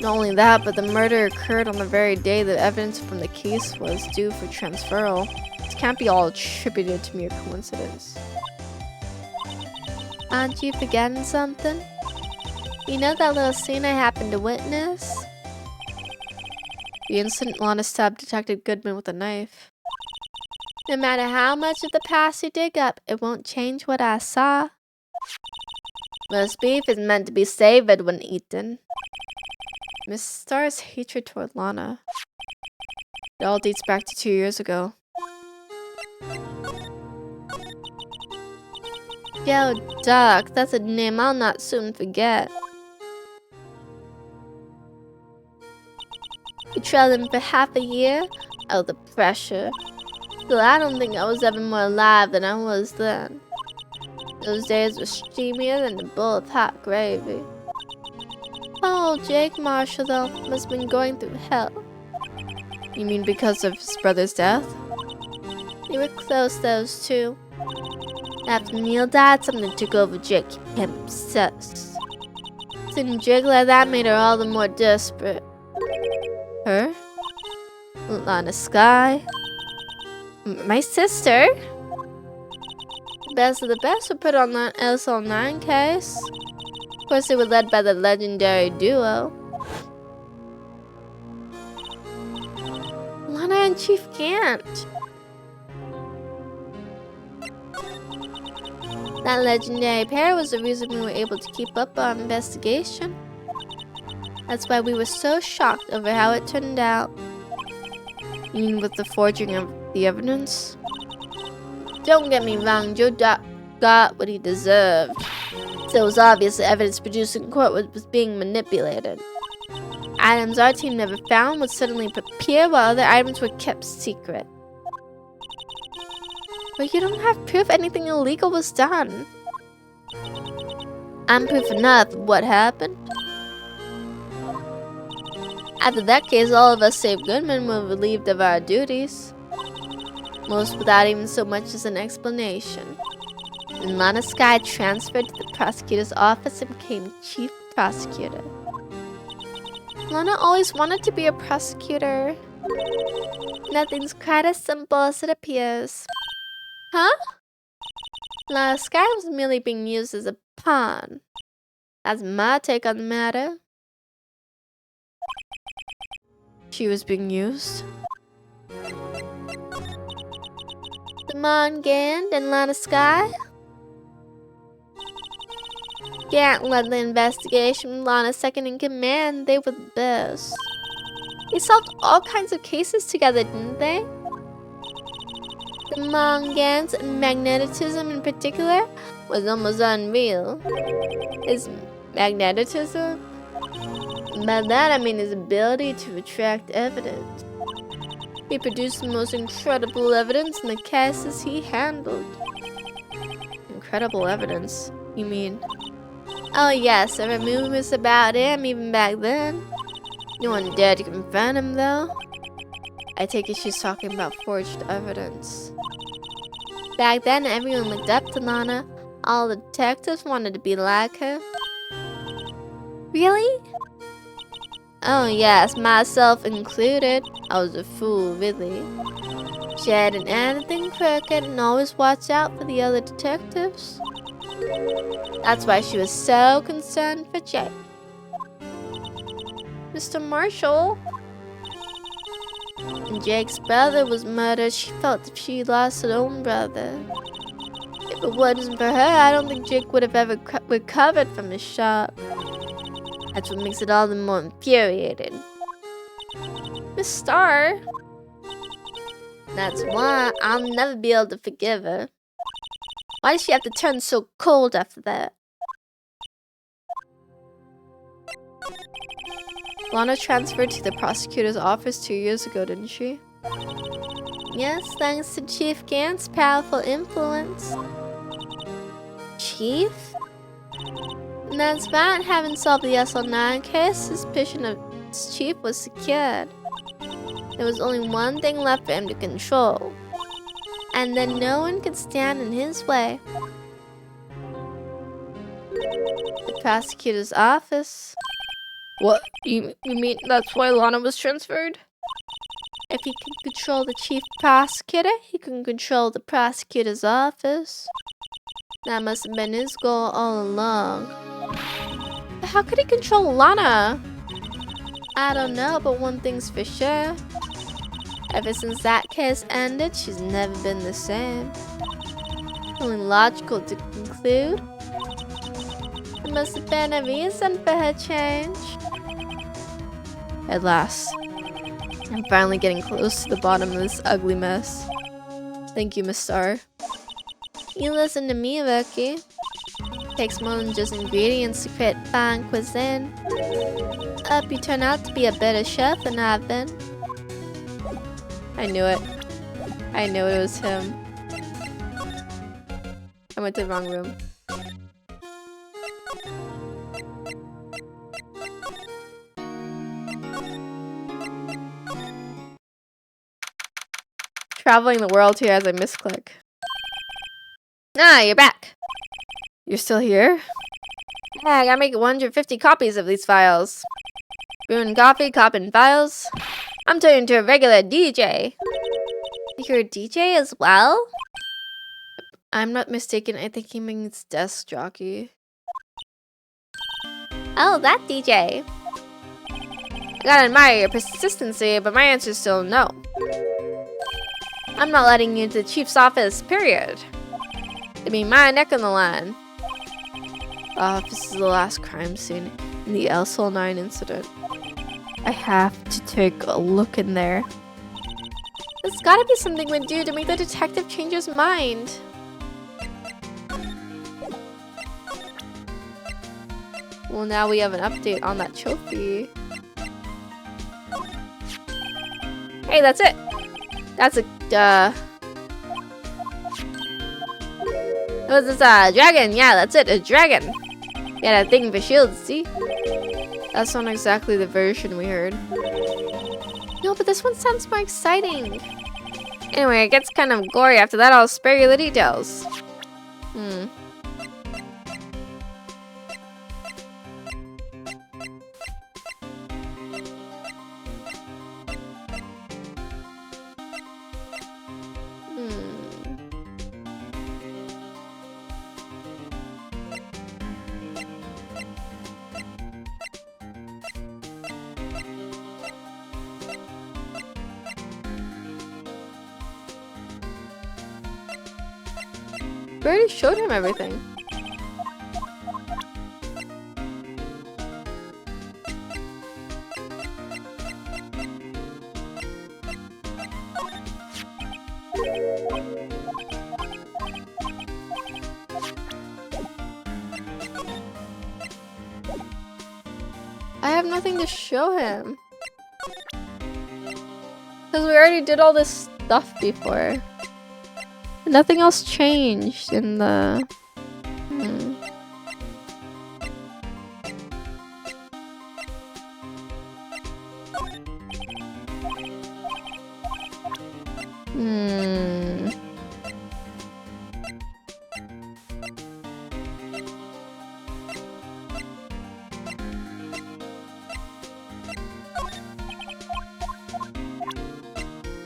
Not only that, but the murder occurred on the very day the evidence from the case was due for transferal. This can't be all attributed to mere coincidence. Aren't you forgetting something? You know that little scene I happened to witness? The incident Lana stabbed Detective Goodman with a knife. No matter how much of the past you dig up, it won't change what I saw. Roast beef is meant to be savored when eaten. Miss Starr's hatred toward Lana. It all dates back to 2 years ago. Yo, Duck, that's a name I'll not soon forget. We trailed him for half a year? Oh, the pressure. Still, I don't think I was ever more alive than I was then. Those days were steamier than a bowl of hot gravy. Oh, Jake Marshall, though, must have been going through hell. You mean because of his brother's death? They were close, those two. After Neil died, something took over Jake. He became obsessed. Seeing Jake like that made her all the more desperate. Her? Lana Sky? My sister? The best of the best were put on that SL9 case. Of course, they were led by the legendary duo. Lana and Chief Gant. That legendary pair was the reason we were able to keep up our investigation. That's why we were so shocked over how it turned out. You mean with the forging of the evidence? Don't get me wrong, Joe got what he deserved. So it was obvious the evidence produced in court was being manipulated. Items our team never found would suddenly appear while other items were kept secret. But you don't have proof anything illegal was done. I'm proof enough of what happened. After that case, all of us save Goodman were relieved of our duties. Most without even so much as an explanation. And Lana Sky transferred to the prosecutor's office and became chief prosecutor. Lana always wanted to be a prosecutor. Nothing's quite as simple as it appears. Huh? Lana Sky was merely being used as a pawn. That's my take on the matter. She was being used? Damon Gand and Lana Sky? Gant led the investigation with Lana second in command. They were the best. They solved all kinds of cases together, didn't they? Damon Gant's magnetism in particular was almost unreal. His magnetism? By that I mean his ability to attract evidence. He produced the most incredible evidence in the cases he handled. Incredible evidence, you mean? Oh yes, every movie was about him even back then. No one dared to confront him though. I take it she's talking about forged evidence. Back then everyone looked up to Lana. All the detectives wanted to be like her. Really? Oh yes, myself included. I was a fool, really. She hadn't anything crooked and always watched out for the other detectives. That's why she was so concerned for Jake. Mr. Marshall? When Jake's brother was murdered, she felt if she lost her own brother. If it wasn't for her, I don't think Jake would have ever recovered from his shock. That's what makes it all the more infuriating. Miss Starr? That's why I'll never be able to forgive her. Why did she have to turn so cold after that? Lana transferred to the prosecutor's office 2 years ago, didn't she? Yes, thanks to Chief Gant's powerful influence. Chief? And that's right, having solved the SL9 case, suspicion of its chief was secured. There was only one thing left for him to control. And then no one could stand in his way. The prosecutor's office. What? You mean that's why Lana was transferred? If he can control the chief prosecutor, he can control the prosecutor's office. That must have been his goal all along. But how could he control Lana? I don't know, but one thing's for sure. Ever since that case ended, she's never been the same. Only logical to conclude. There must have been a reason for her change. At last, I'm finally getting close to the bottom of this ugly mess. Thank you, Miss Starr. You listen to me, Rookie. Takes more than just ingredients to create fine cuisine. Hope you turn out to be a better chef than I've been. I knew it. I knew it was him. I went to the wrong room. Traveling the world here as I misclick. Ah, you're back. You're still here? Yeah, I gotta make 150 copies of these files. Brewing coffee, copying files. I'm turning into a regular DJ. You're a DJ as well? I'm not mistaken, I think he means desk jockey. Oh, that DJ. I gotta admire your persistency, but my answer is still no. I'm not letting you into the chief's office, period. It'd be my neck on the line. The office is the last crime scene in the SL9 incident. I have to take a look in there. There's gotta be something we do to make the detective change his mind. Well, now we have an update on that trophy. Hey, that's it! That's a, oh, this a dragon! Yeah, that's it, a dragon! Yeah, that thing for shields, see? That's not exactly the version we heard. No, but this one sounds more exciting. Anyway, it gets kind of gory after that. I'll spare you the details. Hmm. We already showed him everything. I have nothing to show him. Because we already did all this stuff before. Nothing else changed in the...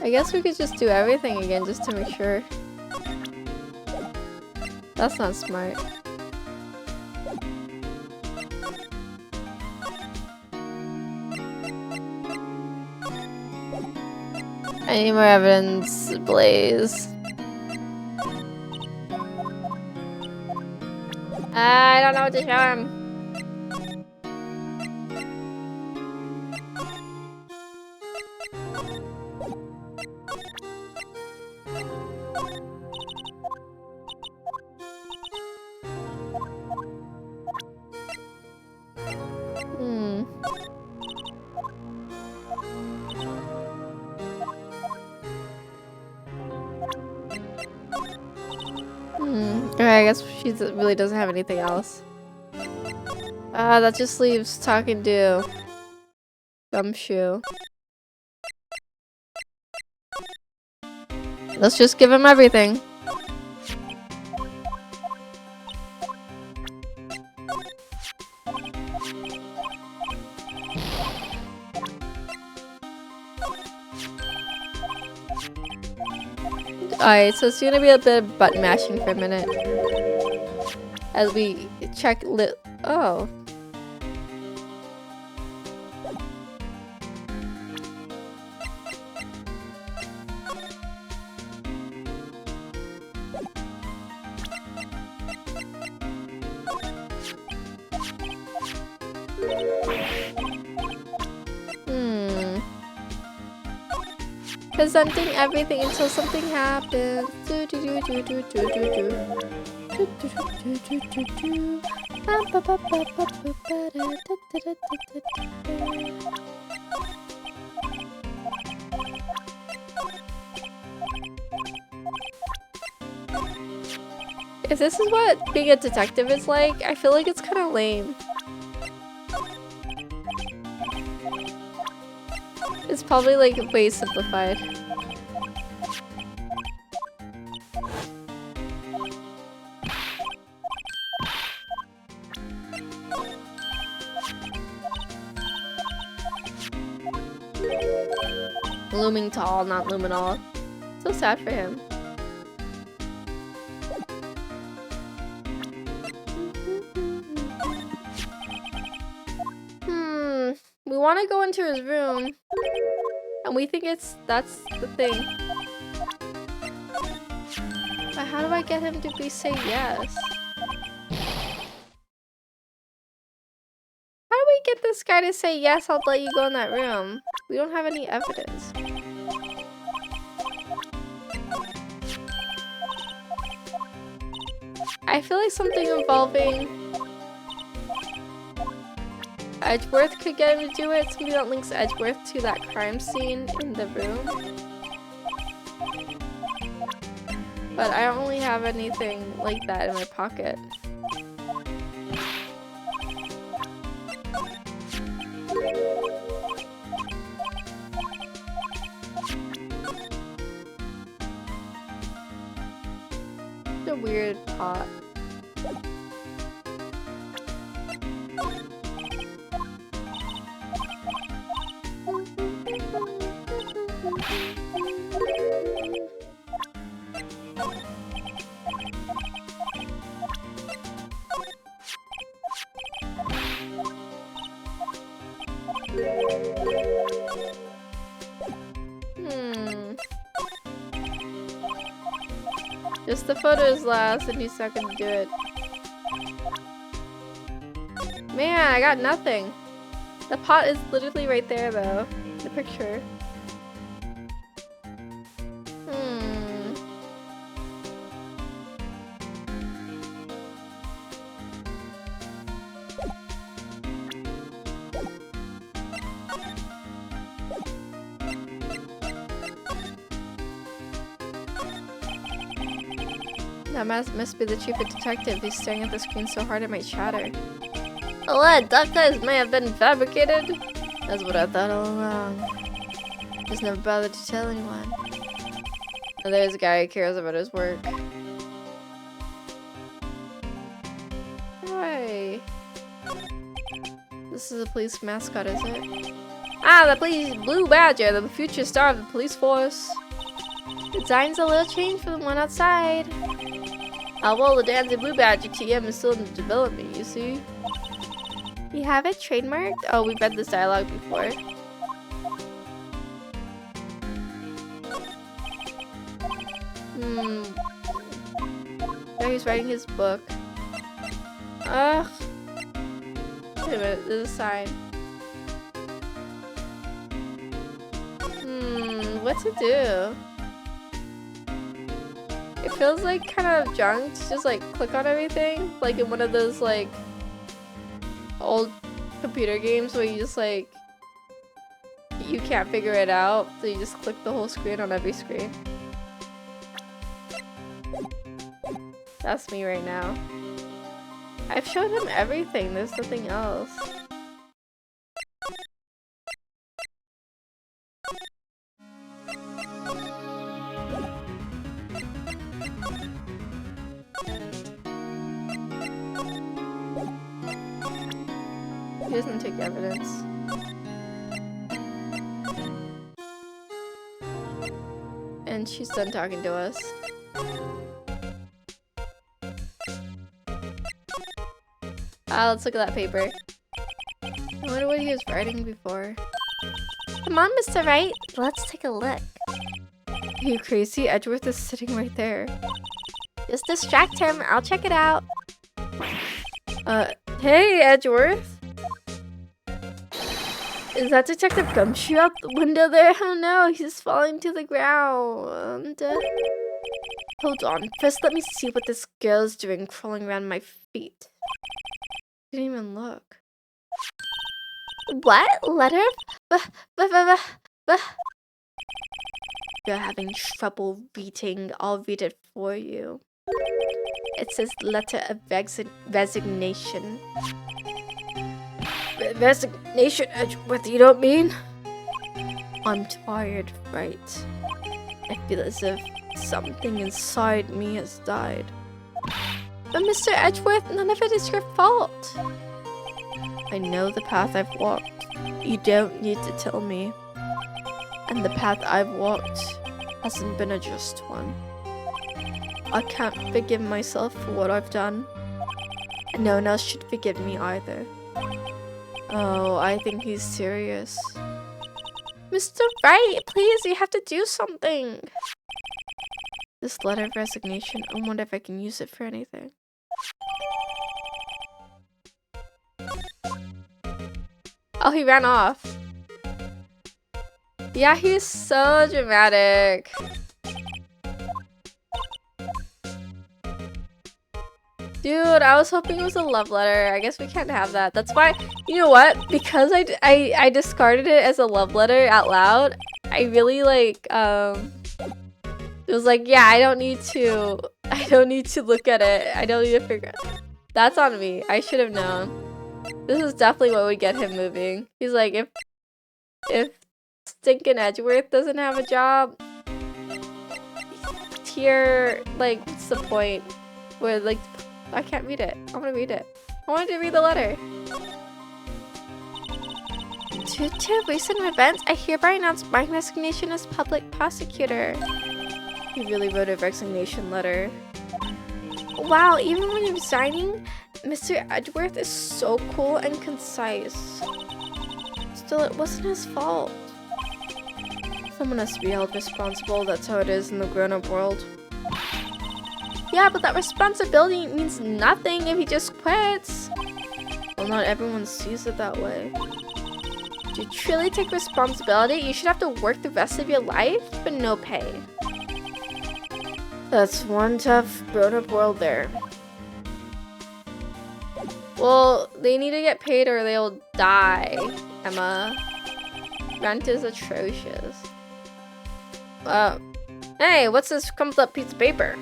I guess we could just do everything again just to make sure. That's not smart. I need more evidence, Blaze. I don't know what to show him. Okay, I guess she really doesn't have anything else. That just leaves Talking to Gumshoe. Let's just give him everything. Alright, so it's gonna be a bit of button mashing for a minute. As we check oh. Presenting everything until something happens. If this is what being a detective is like, I feel like it's kind of lame. It's probably like way simplified. Looming tall, not luminol. So sad for him. We want to go into his room. And we think that's the thing. But how do I get him to say yes? How do we get this guy to say yes, I'll let you go in that room? We don't have any evidence. I feel like something involving Edgeworth could get him to do it. Something that links Edgeworth to that crime scene in the room. But I don't really have anything like that in my pocket. It's a weird pot. Just the photos last and he's not gonna do it. Man, I got nothing. The pot is literally right there though. The picture. That must be the chief detective. He's staring at the screen so hard it might shatter. What? That guys may have been fabricated? That's what I thought all along. Just never bothered to tell anyone. Oh, there's a guy who cares about his work. Hi. This is a police mascot, is it? Ah, the police Blue Badger, the future star of the police force. The design's a little changed from the one outside. Well, the Dancing Blue Badger TM is still in development, you see. You have it trademarked? Oh, we've read this dialogue before. Now he's writing his book. Ugh. Wait a minute, there's a sign. What to do? It feels like kind of junk to just like click on everything, like in one of those like old computer games where you just like you can't figure it out, so you just click the whole screen on every screen. That's me right now. I've showed him everything, there's nothing else. He doesn't take evidence. And she's done talking to us. Let's look at that paper. I wonder what he was writing before. Come on, Mr. Wright. Let's take a look. Are you crazy? Edgeworth is sitting right there. Just distract him. I'll check it out. Hey, Edgeworth. Is that Detective Gumshoe out the window there? Oh no, he's falling to the ground. Hold on. First, let me see what this girl's doing crawling around my feet. Didn't even look. What? Letter? You're having trouble reading. I'll read it for you. It says letter of resignation. Resignation, Edgeworth, you don't mean? I'm tired, right? I feel as if something inside me has died. But Mr. Edgeworth, none of it is your fault. I know the path I've walked. You don't need to tell me. And the path I've walked hasn't been a just one. I can't forgive myself for what I've done. And no one else should forgive me either. Oh, I think he's serious. Mr. Wright, please, you have to do something. This letter of resignation, I wonder if I can use it for anything. Oh, he ran off. Yeah, he's so dramatic. Dude, I was hoping it was a love letter. I guess we can't have that. That's why, you know what? Because I discarded it as a love letter out loud, I really like, it was like, yeah, I don't need to look at it. I don't need to figure it out. That's on me. I should have known. This is definitely what would get him moving. He's like, if stinking Edgeworth doesn't have a job, here, like, what's the point? Where, like, I can't read it. I want to read it. I wanted to read the letter. Due to recent events, I hereby announce my resignation as public prosecutor. He really wrote a resignation letter. Wow, even when you're resigning, Mr. Edgeworth is so cool and concise. Still, it wasn't his fault. Someone has to be held responsible. That's how it is in the grown-up world. Yeah, but that responsibility means nothing if he just quits. Well, not everyone sees it that way. To truly take responsibility, you should have to work the rest of your life, but no pay. That's one tough, grown-up world there. Well, they need to get paid or they'll die, Emma. Rent is atrocious. Hey, what's this crumpled up piece of paper?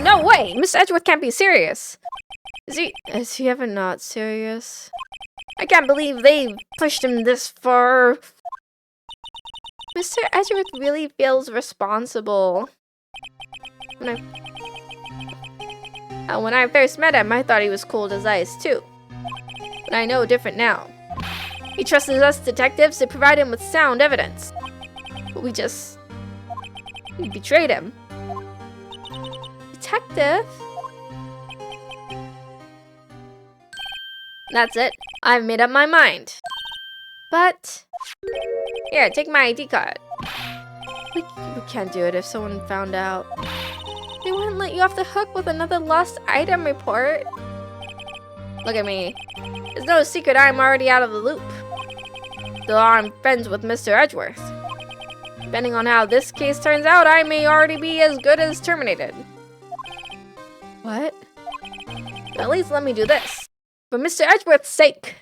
No way! Mr. Edgeworth can't be serious! Is he ever not serious? I can't believe they pushed him this far. Mr. Edgeworth really feels responsible. When I first met him, I thought he was cold as ice too. But I know different now. He trusted us detectives to provide him with sound evidence. But we betrayed him. Detective? That's it. I've made up my mind. But... Here, take my ID card. We can't do it if someone found out. They wouldn't let you off the hook with another lost item report. Look at me. It's no secret I'm already out of the loop. Though I'm friends with Mr. Edgeworth. Depending on how this case turns out, I may already be as good as terminated. What? At least let me do this. For Mr. Edgeworth's sake.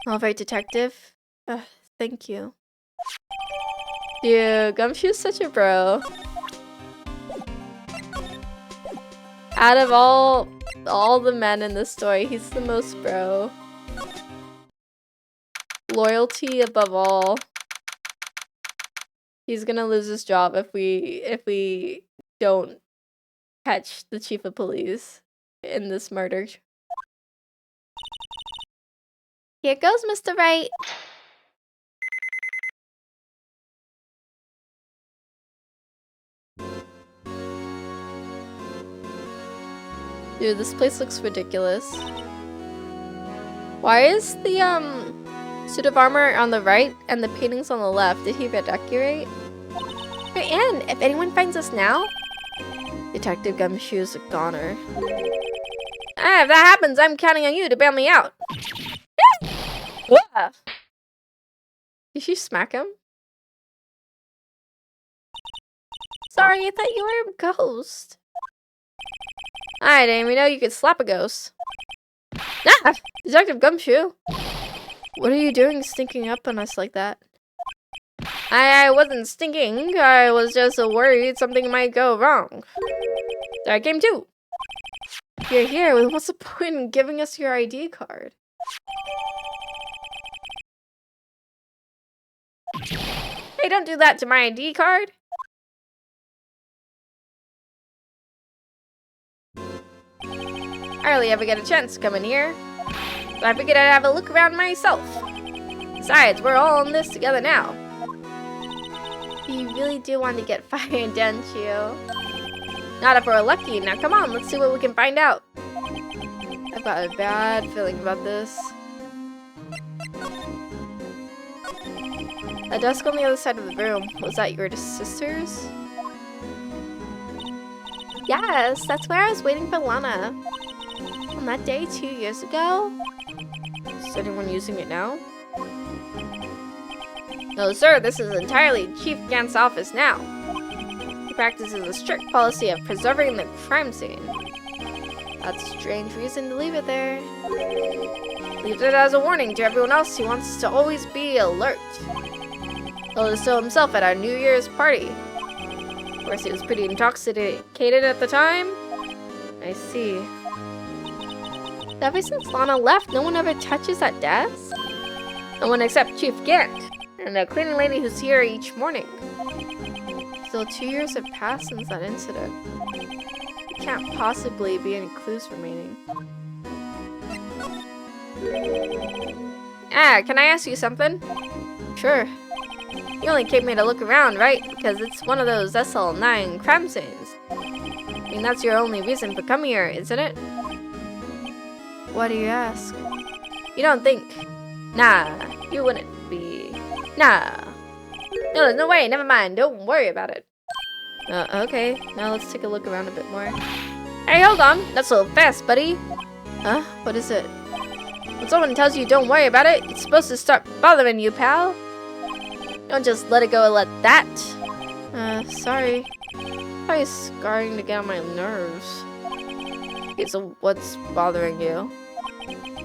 All right, detective. Thank you. Dude, Gumshoe's such a bro. Out of all the men in this story, he's the most bro. Loyalty above all. He's gonna lose his job if we don't catch the chief of police in this murder. Here goes, Mr. Wright. Dude, this place looks ridiculous. Why is the suit of armor on the right and the paintings on the left? Did he redecorate? Hey, and if anyone finds us now, Detective Gumshoe's a goner. If that happens, I'm counting on you to bail me out. Yeah. Did she smack him? Sorry, I thought you were a ghost. I didn't even know you could slap a ghost. Ah! Detective Gumshoe! What are you doing stinking up on us like that? I wasn't stinking. I was just worried something might go wrong. So I came too. If you're here, what's the point in giving us your ID card? Hey, don't do that to my ID card. I hardly ever get a chance to come in here. So I figured I'd have a look around myself. Besides, we're all in this together now. You really do want to get fired, don't you? Not if we're lucky. Now come on, let's see what we can find out. I've got a bad feeling about this. A desk on the other side of the room. Was that your sister's? Yes, that's where I was waiting for Lana. On that day 2 years ago? Is anyone using it now? No, sir, this is entirely Chief Gant's office now. He practices a strict policy of preserving the crime scene. That's a strange reason to leave it there. Leaves it as a warning to everyone else who wants to always be alert. Told us so himself at our New Year's party. Of course, he was pretty intoxicated at the time. I see. Ever since Lana left, no one ever touches that desk? No one except Chief Gant and the cleaning lady who's here each morning. Still 2 years have passed since that incident. There can't possibly be any clues remaining. Can I ask you something? Sure. You only came here to look around, right? Because it's one of those SL9 crime scenes. I mean, that's your only reason for coming here, isn't it? Why do you ask? You don't think? Nah, you wouldn't be. Nah. No, there's no way. Never mind. Don't worry about it. Okay. Now let's take a look around a bit more. Hey, hold on. Not so fast, buddy. Huh? What is it? When someone tells you don't worry about it, it's supposed to start bothering you, pal. Don't just let it go and let that. Sorry. Probably starting to get on my nerves. Okay, so what's bothering you?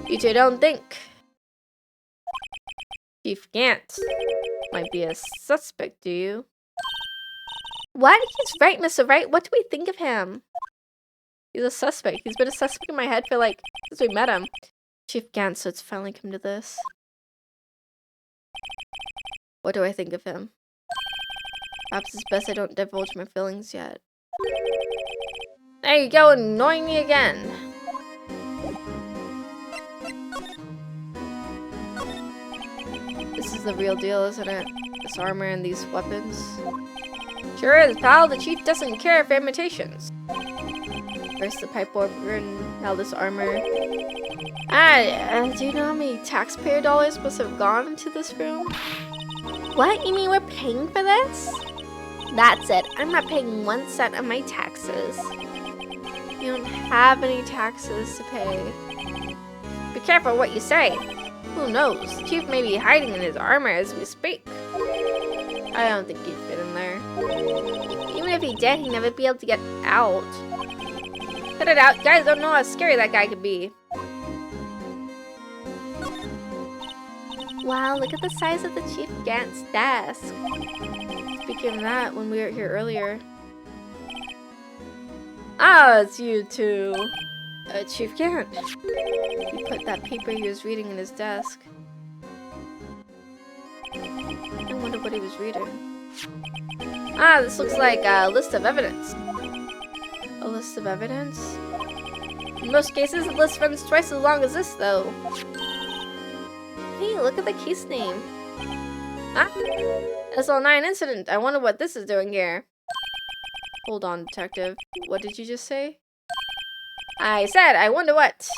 You two don't think. Chief Gant might be a suspect, do you? What? He's right, Mr. Wright. What do we think of him? He's a suspect. He's been a suspect in my head for like, since we met him. Chief Gant, so it's finally come to this. What do I think of him? Perhaps it's best I don't divulge my feelings yet. There you go, annoying me again. This is the real deal, isn't it? This armor and these weapons. Sure is, pal. The chief doesn't care for imitations. First the pipe order and now this armor. Do you know how many taxpayer dollars must have gone into this room? What? You mean we're paying for this? That's it. I'm not paying 1 cent of my taxes. You don't have any taxes to pay. Be careful what you say. Who knows? The chief may be hiding in his armor as we speak. I don't think he'd fit in there. Even if he did, he'd never be able to get out. Cut it out. Guys don't know how scary that guy could be. Wow, look at the size of the Chief Gant's desk. Speaking of that, when we were here earlier. Ah, it's you two. Chief Gant. He put that paper he was reading in his desk. I wonder what he was reading. Ah, this looks like a list of evidence. A list of evidence? In most cases, the list runs twice as long as this, though. Hey, look at the case name. Ah, SL9 incident. I wonder what this is doing here. Hold on, detective. What did you just say? I said, I wonder what.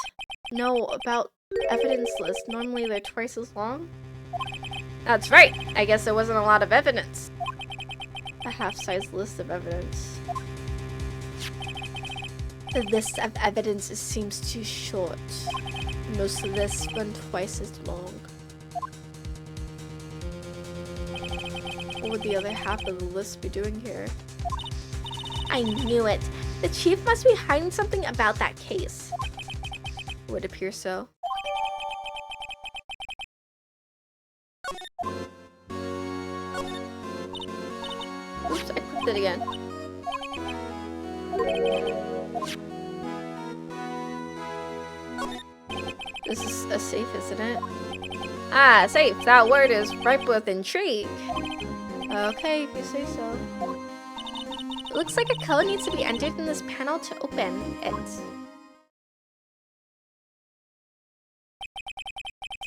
No, about evidence list. Normally they're twice as long. That's right. I guess there wasn't a lot of evidence. A half-size list of evidence. The list of evidence seems too short. Most of this run twice as long. What would the other half of the list be doing here? I knew it. The chief must be hiding something about that case. It would appear so. Oops, I clicked it again. This is a safe, isn't it? Ah, safe. That word is ripe with intrigue. Okay, if you say so. It looks like a code needs to be entered in this panel to open it.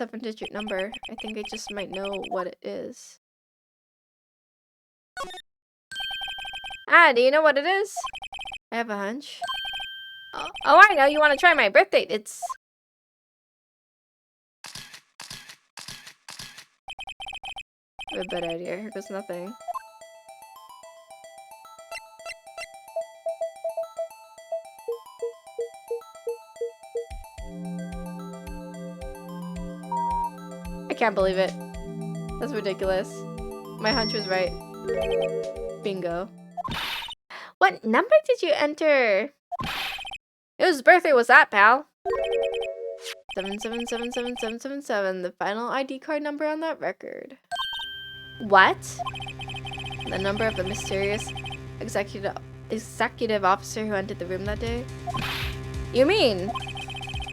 7-digit number. I think I just might know what it is. Ah, do you know what it is? I have a hunch. Oh, I know. You want to try my birth date. It's... I have a bad idea. Here goes nothing. I can't believe it. That's ridiculous. My hunch was right. Bingo. What number did you enter? Whose birthday was that, pal? 7777777, the final ID card number on that record. What? The number of the mysterious executive officer who entered the room that day? You mean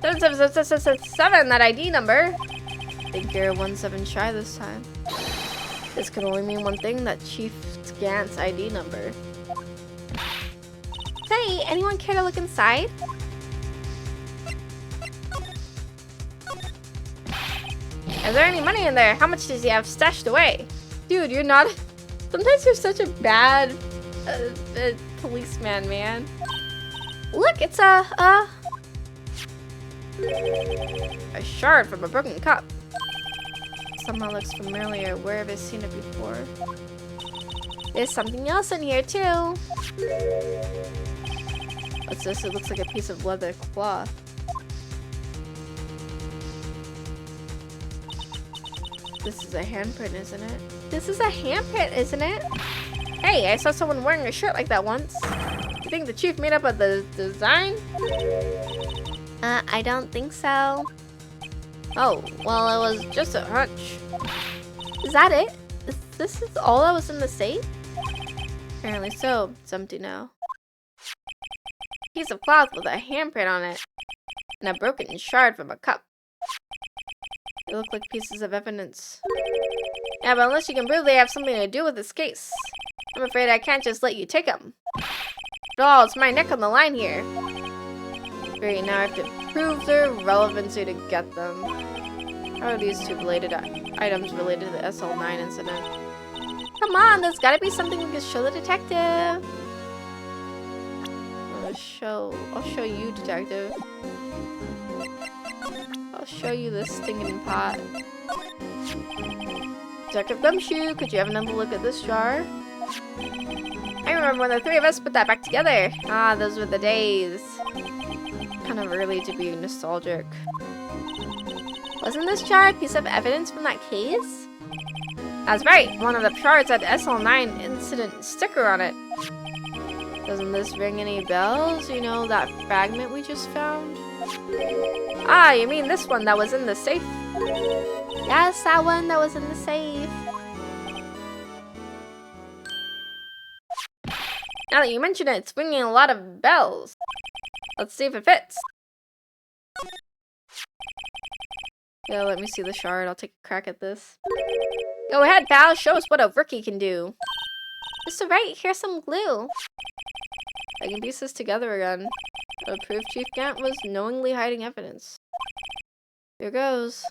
77777, that ID number? I think you're 17 shy this time. This can only mean one thing, that Chief Gant's ID number. Say, anyone care to look inside? Is there any money in there? How much does he have stashed away? Dude, you're not... Sometimes you're such a bad policeman, man. Look, it's a shard from a broken cup. Somehow looks familiar. Where have I seen it before? There's something else in here too. What's this? It looks like a piece of leather cloth. This is a handprint, isn't it? This is a handprint, isn't it? Hey, I saw someone wearing a shirt like that once. You think the chief made up of the design? I don't think so. Oh, well, it was just a hunch. Is that it? This is all that was in the safe? Apparently so. It's empty now. Piece of cloth with a handprint on it. And a broken shard from a cup. They look like pieces of evidence. Yeah, but unless you can prove they have something to do with this case, I'm afraid I can't just let you take them. Oh, it's my neck on the line here. Great, now I have to prove their relevancy to get them. How are these two related items related to the SL9 incident? Come on, there's gotta be something we can show the detective. I'll show you, detective. I'll show you this stinking pot. Detective Gumshoe, could you have another look at this jar? I remember when the three of us put that back together. Ah, those were the days. Kind of early to be nostalgic. Wasn't this jar a piece of evidence from that case? That's right. One of the shards had SL9 incident sticker on it. Doesn't this ring any bells? You know, that fragment we just found? Ah, you mean this one that was in the safe? Yes, that one that was in the safe. Now that you mention it, it's ringing a lot of bells. Let's see if it fits. Yeah, let me see the shard. I'll take a crack at this. Go ahead, pal. Show us what a rookie can do. Mr. Wright, here's some glue. I can piece this together again. It'll prove Chief Gant was knowingly hiding evidence. Here goes.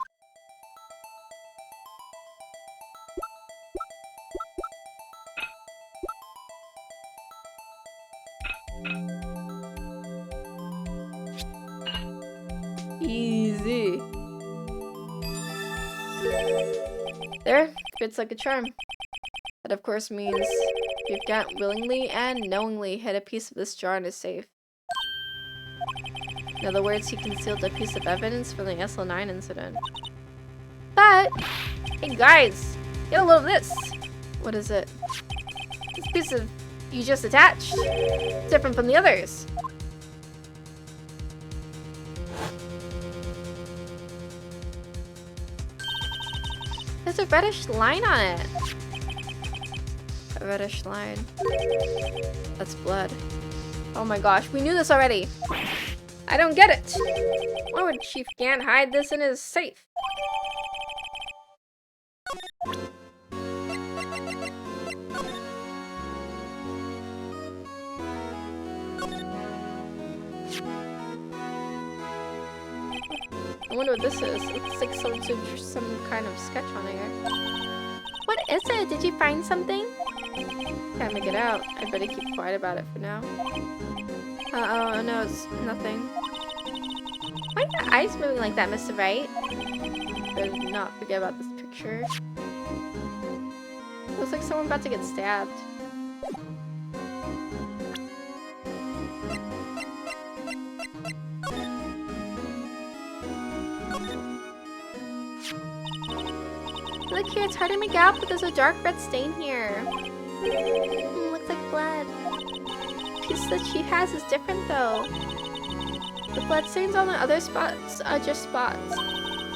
Easy. There, fits like a charm. That of course means Chief Gant willingly and knowingly hid a piece of this jar in his safe. In other words, he concealed a piece of evidence from the SL9 incident. But, hey guys, get a load of this. What is it? This piece of you just attached. It's different from the others. There's a reddish line on it. A reddish line. That's blood. Oh my gosh, we knew this already. I don't get it. Why would Chief Gant hide this in his safe? I wonder what this is. It looks like some kind of sketch on here. What is it? Did you find something? Can't make it out. I better keep quiet about it for now. Oh no, it's nothing. Why are your eyes moving like that, Mr. Wright? Better not forget about this picture. Looks like someone about to get stabbed. Look here, it's hard to make out, but there's a dark red stain here. Looks like blood. The piece that she has is different though. The blood stains on the other spots are just spots.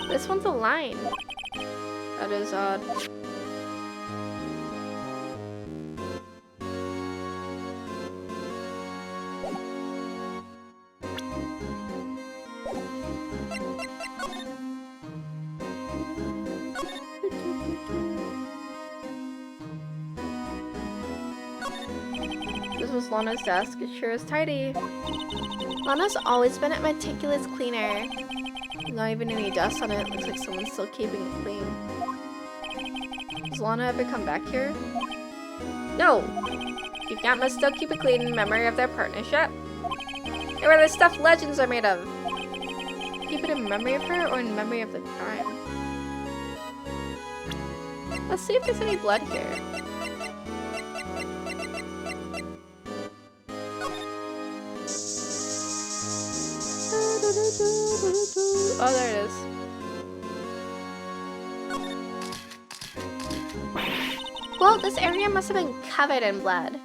This one's a line. That is odd. This was Lana's desk. It sure is tidy. Lana's always been a meticulous cleaner. Not even any dust on it. Looks like someone's still keeping it clean. Does Lana ever come back here? No! Chief Gant must still keep it clean in memory of their partnership. And where the stuffed legends are made of. Keep it in memory of her or in memory of the crime? Let's see if there's any blood here. Oh, there it is. Well, this area must have been covered in blood.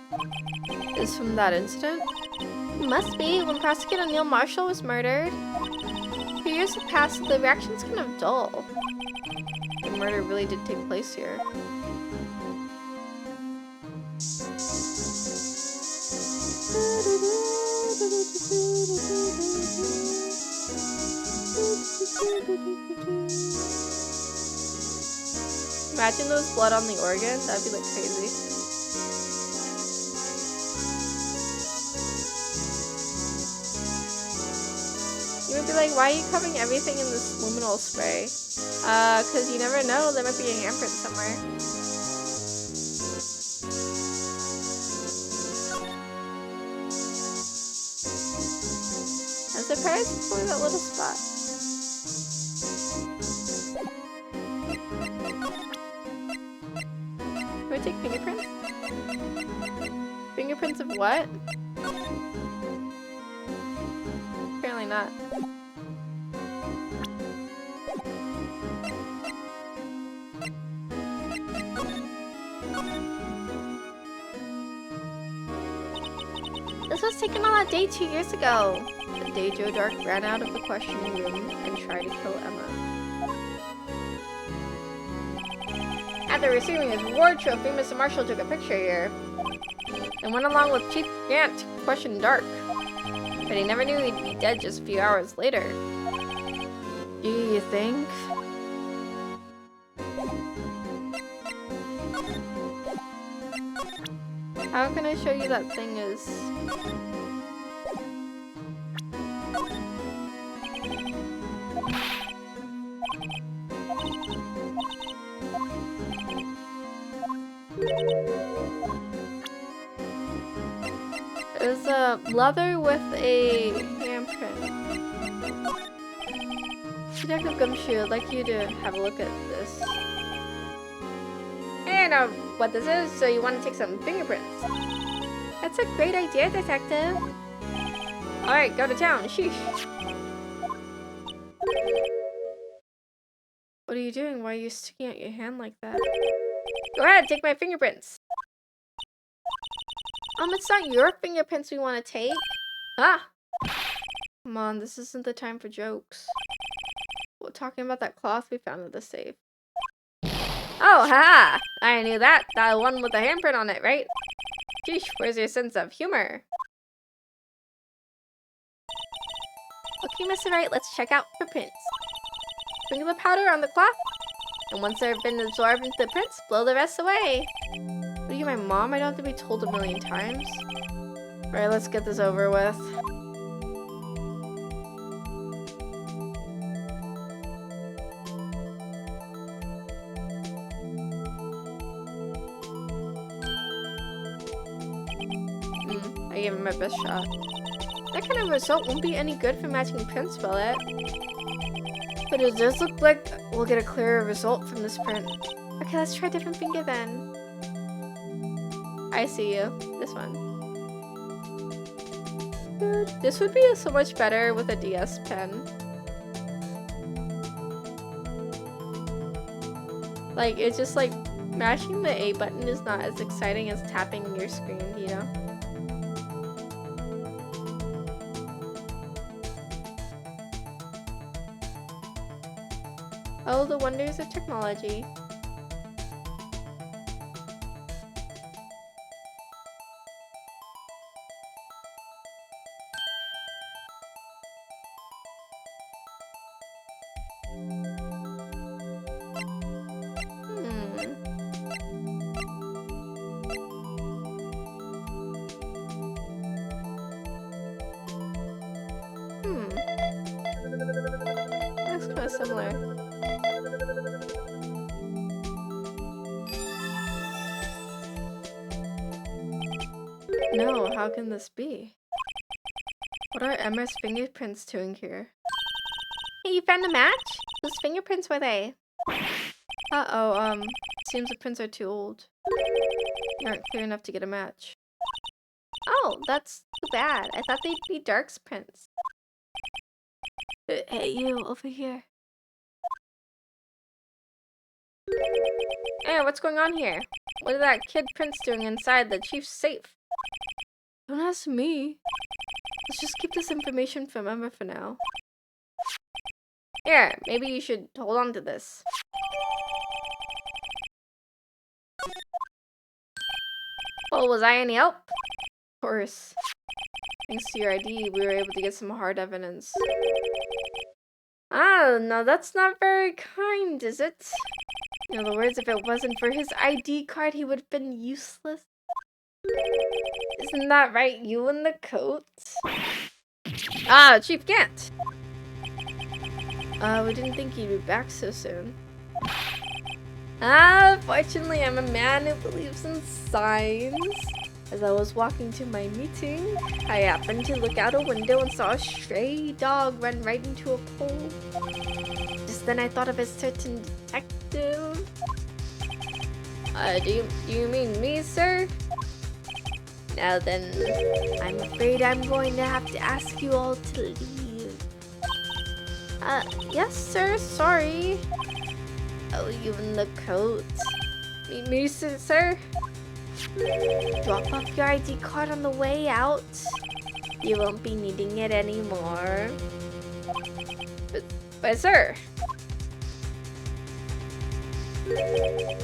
Is from that incident? Must be. When Prosecutor Neil Marshall was murdered. A few years have passed, so the reaction's kind of dull. The murder really did take place here. Imagine those blood on the organ. That'd be like crazy. You would be like, why are you covering everything in this luminol spray? Cause you never know, there might be a handprint somewhere. I'm surprised it's only that little spot. Can we take fingerprints? Fingerprints of what? Apparently not. This was taken on that day 2 years ago. The day Joe Dark ran out of the questioning room and tried to kill Emma. After receiving his award trophy, Mr. Marshall took a picture here and went along with Chief Gant to question Dark. But he never knew he'd be dead just a few hours later. Do you think? How can I show you that thing is? It's a leather with a handprint. Detective Gumshoe, I'd like you to have a look at this. I know what this is, so you want to take some fingerprints. That's a great idea, Detective. Alright, go to town. Sheesh. What are you doing? Why are you sticking out your hand like that? Go ahead, take my fingerprints. It's not your fingerprints we want to take. Ah! Come on, this isn't the time for jokes. We're talking about that cloth we found in the safe. Oh, ha! I knew that. That one with the handprint on it, right? Geesh, where's your sense of humor? Okay, Mr. Wright, let's check out for prints. Sprinkle the powder on the cloth, and once they've been absorbed into the prints, blow the rest away. What are you, my mom? I don't have to be told a million times. Alright, let's get this over with. I gave it my best shot. That kind of result won't be any good for matching prints, will it? But it does look like we'll get a clearer result from this print. Okay, let's try a different finger then. I see you. This one. This would be so much better with a DS pen. Like, it's just like mashing the A button is not as exciting as tapping your screen, you know? Oh, the wonders of technology. That's kind of similar. No, how can this be? What are Emma's fingerprints doing here? Hey, you found a match? Whose fingerprints were they? Seems the prints are too old. They aren't clear enough to get a match. Oh, that's too bad. I thought they'd be Dark's prints. Hey, you, over here. Hey, what's going on here? What is that kid Prince doing inside the chief's safe? Don't ask me. Let's just keep this information from Emma for now. Here, maybe you should hold on to this. Well, was I any help? Of course. Thanks to your ID, we were able to get some hard evidence. Ah, no, that's not very kind, is it? In other words, if it wasn't for his ID card, he would have been useless. Isn't that right, you in the coat? Ah, Chief Gant! We didn't think you'd be back so soon. Ah, fortunately, I'm a man who believes in signs. As I was walking to my meeting, I happened to look out a window and saw a stray dog run right into a pole. Just then I thought of a certain detective. Do you mean me, sir? Now then, I'm afraid I'm going to have to ask you all to leave. Yes, sir, sorry. Oh, you in the coat. Me, sir? Drop off your ID card on the way out. You won't be needing it anymore. But sir.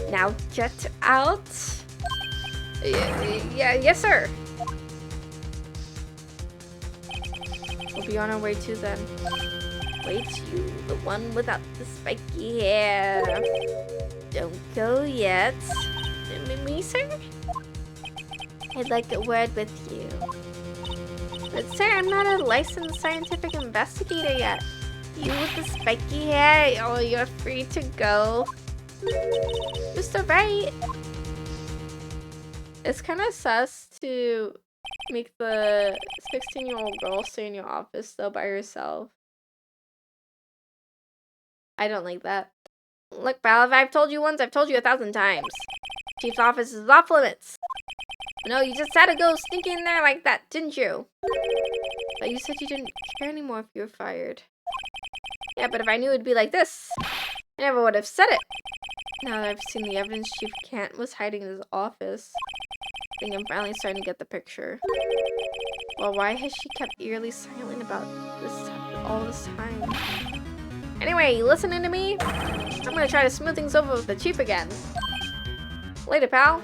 Now get out. Yeah, yes, sir. We'll be on our way too then. Wait, you, the one without the spiky hair. Don't go yet. Me, sir? I'd like a word with you. But sir, I'm not a licensed scientific investigator yet. You with the spiky hair, oh, you're free to go. Mr. Wright. It's kind of sus to make the 16-year-old girl stay in your office though by herself. I don't like that. Look, pal, if I've told you once, I've told you 1,000 times. Chief's office is off limits. No, you just had to go sneaking in there like that, didn't you? But you said you didn't care anymore if you were fired. Yeah, but if I knew it'd be like this, I never would have said it. Now that I've seen the evidence Chief Kent was hiding in his office, I think I'm finally starting to get the picture. Well, why has she kept eerily silent about this all this time? Anyway, you listening to me? I'm gonna try to smooth things over with the Chief again. Later, pal.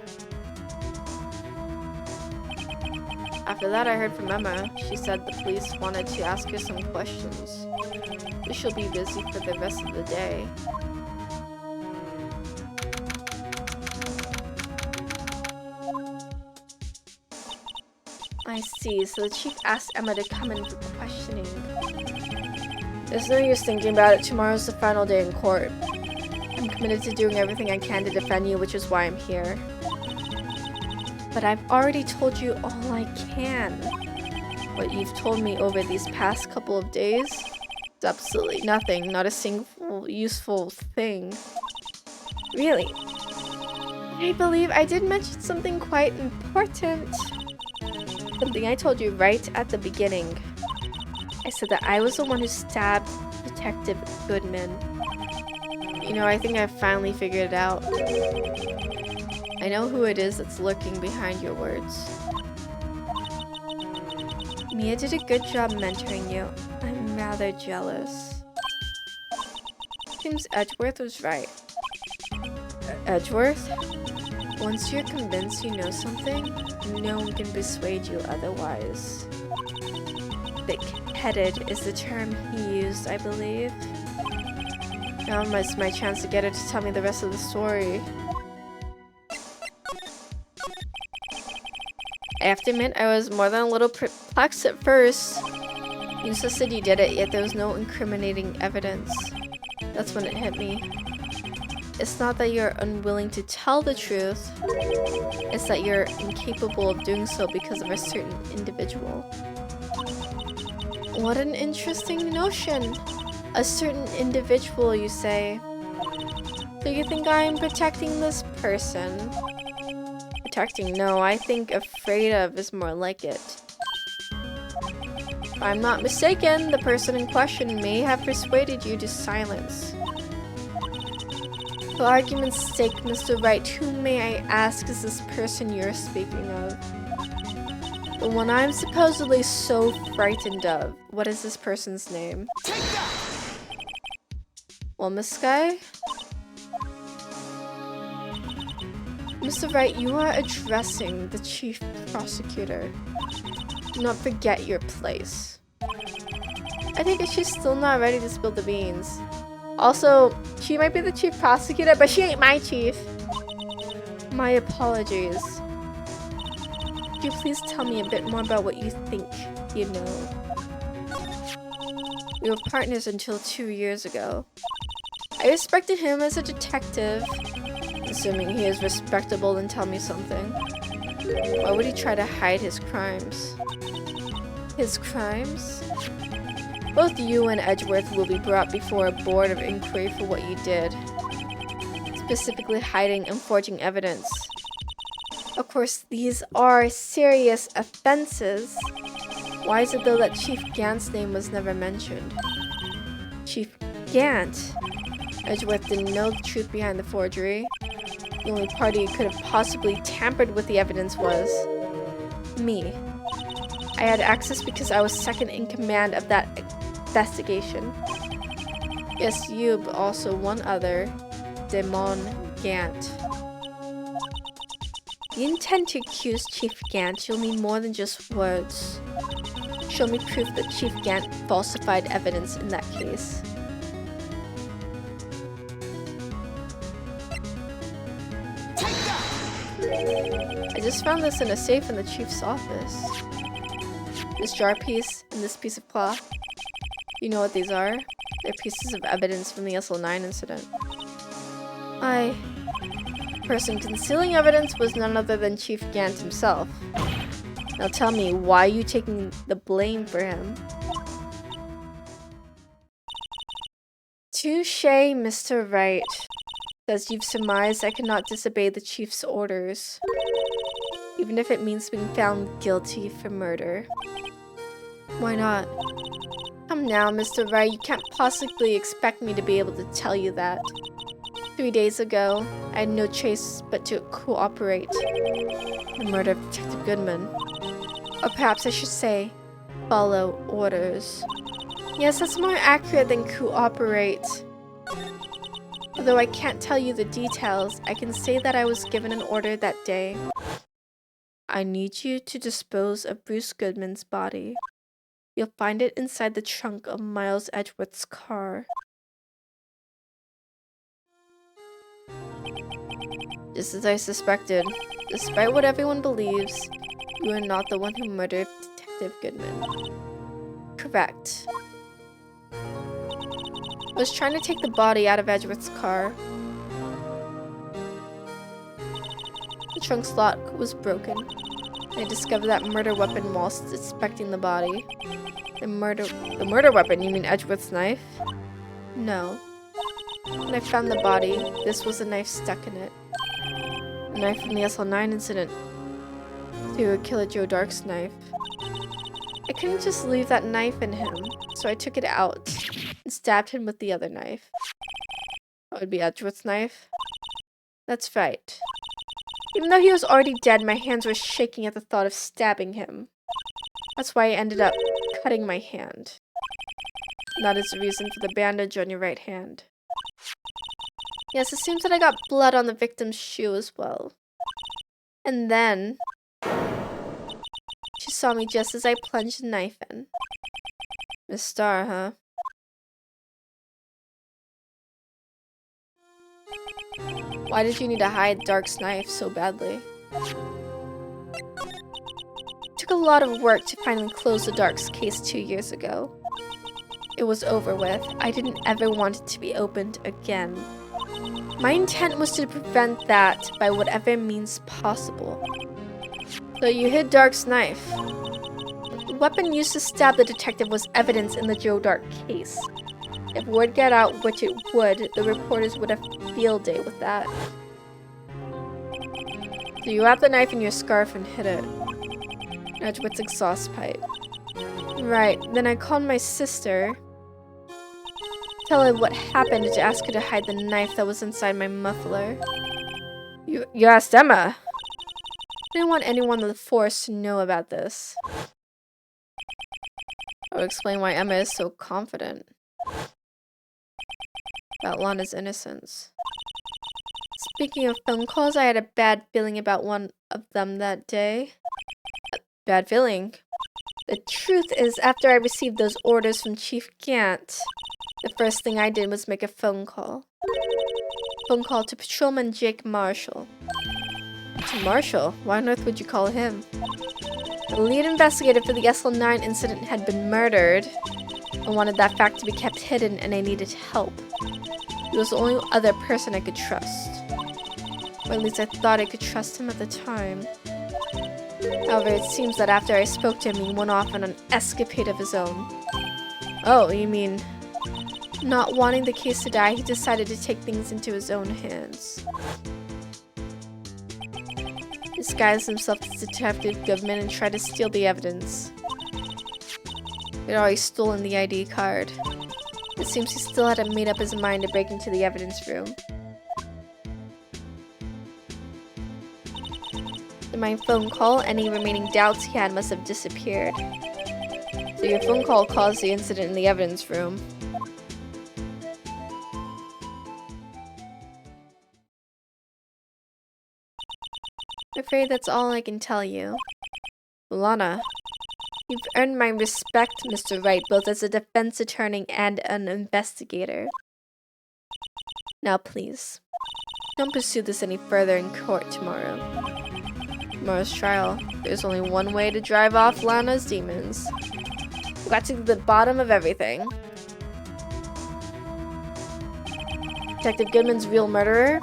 After that, I heard from Emma. She said the police wanted to ask her some questions. We shall be busy for the rest of the day. I see, so the chief asked Emma to come in for questioning. There's no use thinking about it. Tomorrow's the final day in court. I'm committed to doing everything I can to defend you, which is why I'm here. But I've already told you all I can. What you've told me over these past couple of days is absolutely nothing, not a single useful thing. Really? I believe I did mention something quite important. Something I told you right at the beginning. I said that I was the one who stabbed Detective Goodman. You know, I think I've finally figured it out. I know who it is that's lurking behind your words. Mia did a good job mentoring you. I'm rather jealous. Seems Edgeworth was right. Edgeworth? Once you're convinced you know something, no one can persuade you otherwise. Thick-headed is the term he used, I believe. Now is my chance to get her to tell me the rest of the story. I have to admit, I was more than a little perplexed at first. You insisted you did it, yet there was no incriminating evidence. That's when it hit me. It's not that you're unwilling to tell the truth. It's that you're incapable of doing so because of a certain individual. What an interesting notion. A certain individual, you say. Do you think I'm protecting this person? Protecting? No, I think afraid of is more like it. If I'm not mistaken, the person in question may have persuaded you to silence. For argument's sake, Mr. Wright, who may I ask is this person you're speaking of? The one I'm supposedly so frightened of. What is this person's name? Well, Miss Sky? Mr. Wright, you are addressing the chief prosecutor. Do not forget your place. I think she's still not ready to spill the beans. Also, she might be the chief prosecutor, but she ain't my chief. My apologies. Could you please tell me a bit more about what you think you know? We were partners until 2 years ago. I respected him as a detective, assuming he is respectable and tell me something. Why would he try to hide his crimes? His crimes? Both you and Edgeworth will be brought before a board of inquiry for what you did, specifically hiding and forging evidence. Of course, these are serious offenses. Why is it though that Chief Gant's name was never mentioned? Chief Gant? Edgeworth didn't know the truth behind the forgery. The only party who could have possibly tampered with the evidence was me. I had access because I was second in command of that investigation. Yes, you, but also one other, Damon Gant. You intend to accuse Chief Gant, you'll need more than just words. Show me proof that Chief Gant falsified evidence in that case. I just found this in a safe in the chief's office. This jar piece and this piece of cloth. You know what these are? They're pieces of evidence from the SL9 incident. The person concealing evidence was none other than Chief Gant himself. Now tell me, why are you taking the blame for him? Touché, Mr. Wright. As you've surmised, I cannot disobey the chief's orders, even if it means being found guilty for murder. Why not? Come now, Mr. Wright, you can't possibly expect me to be able to tell you that. 3 days ago, I had no choice but to cooperate. The murder of Detective Goodman. Or perhaps I should say, follow orders. Yes, that's more accurate than cooperate. Although I can't tell you the details, I can say that I was given an order that day. I need you to dispose of Bruce Goodman's body. You'll find it inside the trunk of Miles Edgeworth's car. Just as I suspected, despite what everyone believes, you are not the one who murdered Detective Goodman. Correct. I was trying to take the body out of Edgeworth's car. The trunk's lock was broken. I discovered that murder weapon whilst inspecting the body. The murder weapon? You mean Edgeworth's knife? No. When I found the body, this was a knife stuck in it. A knife from the SL9 incident. Serial killer Joe Dark's knife. I couldn't just leave that knife in him, so I took it out and stabbed him with the other knife. That would be Edgeworth's knife. That's right. Even though he was already dead, my hands were shaking at the thought of stabbing him. That's why I ended up cutting my hand. And that is the reason for the bandage on your right hand. Yes, it seems that I got blood on the victim's shoe as well. And then she saw me just as I plunged the knife in. Miss Starr, huh? Why did you need to hide Dark's knife so badly? It took a lot of work to finally close the Dark's case 2 years ago. It was over with. I didn't ever want it to be opened again. My intent was to prevent that by whatever means possible. So you hid Dark's knife. The weapon used to stab the detective was evidence in the Joe Dark case. If word got out, which it would, the reporters would have a field day with that. So you wrapped the knife in your scarf and hid it. In Edgeworth's exhaust pipe. Right, then I called my sister. Tell her what happened to ask her to hide the knife that was inside my muffler. You asked Emma? I didn't want anyone on the force to know about this. I would explain why Emma is so confident about Lana's innocence. Speaking of phone calls, I had a bad feeling about one of them that day. Bad feeling? The truth is, after I received those orders from Chief Gant, the first thing I did was make a phone call. Phone call to Patrolman Jake Marshall. To Marshall? Why on earth would you call him? The lead investigator for the SL9 incident had been murdered. I wanted that fact to be kept hidden and I needed help. He was the only other person I could trust. Or at least I thought I could trust him at the time. However, it seems that after I spoke to him, he went off on an escapade of his own. Oh, you mean... Not wanting the case to die, he decided to take things into his own hands. Disguised himself as Detective Goodman and tried to steal the evidence. He'd already stolen the ID card. It seems he still hadn't made up his mind to break into the evidence room. In my phone call, any remaining doubts he had must have disappeared. So your phone call caused the incident in the evidence room. I'm afraid that's all I can tell you. Lana, you've earned my respect, Mr. Wright, both as a defense attorney and an investigator. Now please, don't pursue this any further in court tomorrow. Tomorrow's trial, there's only one way to drive off Lana's demons. We got to the bottom of everything. Detective Goodman's real murderer?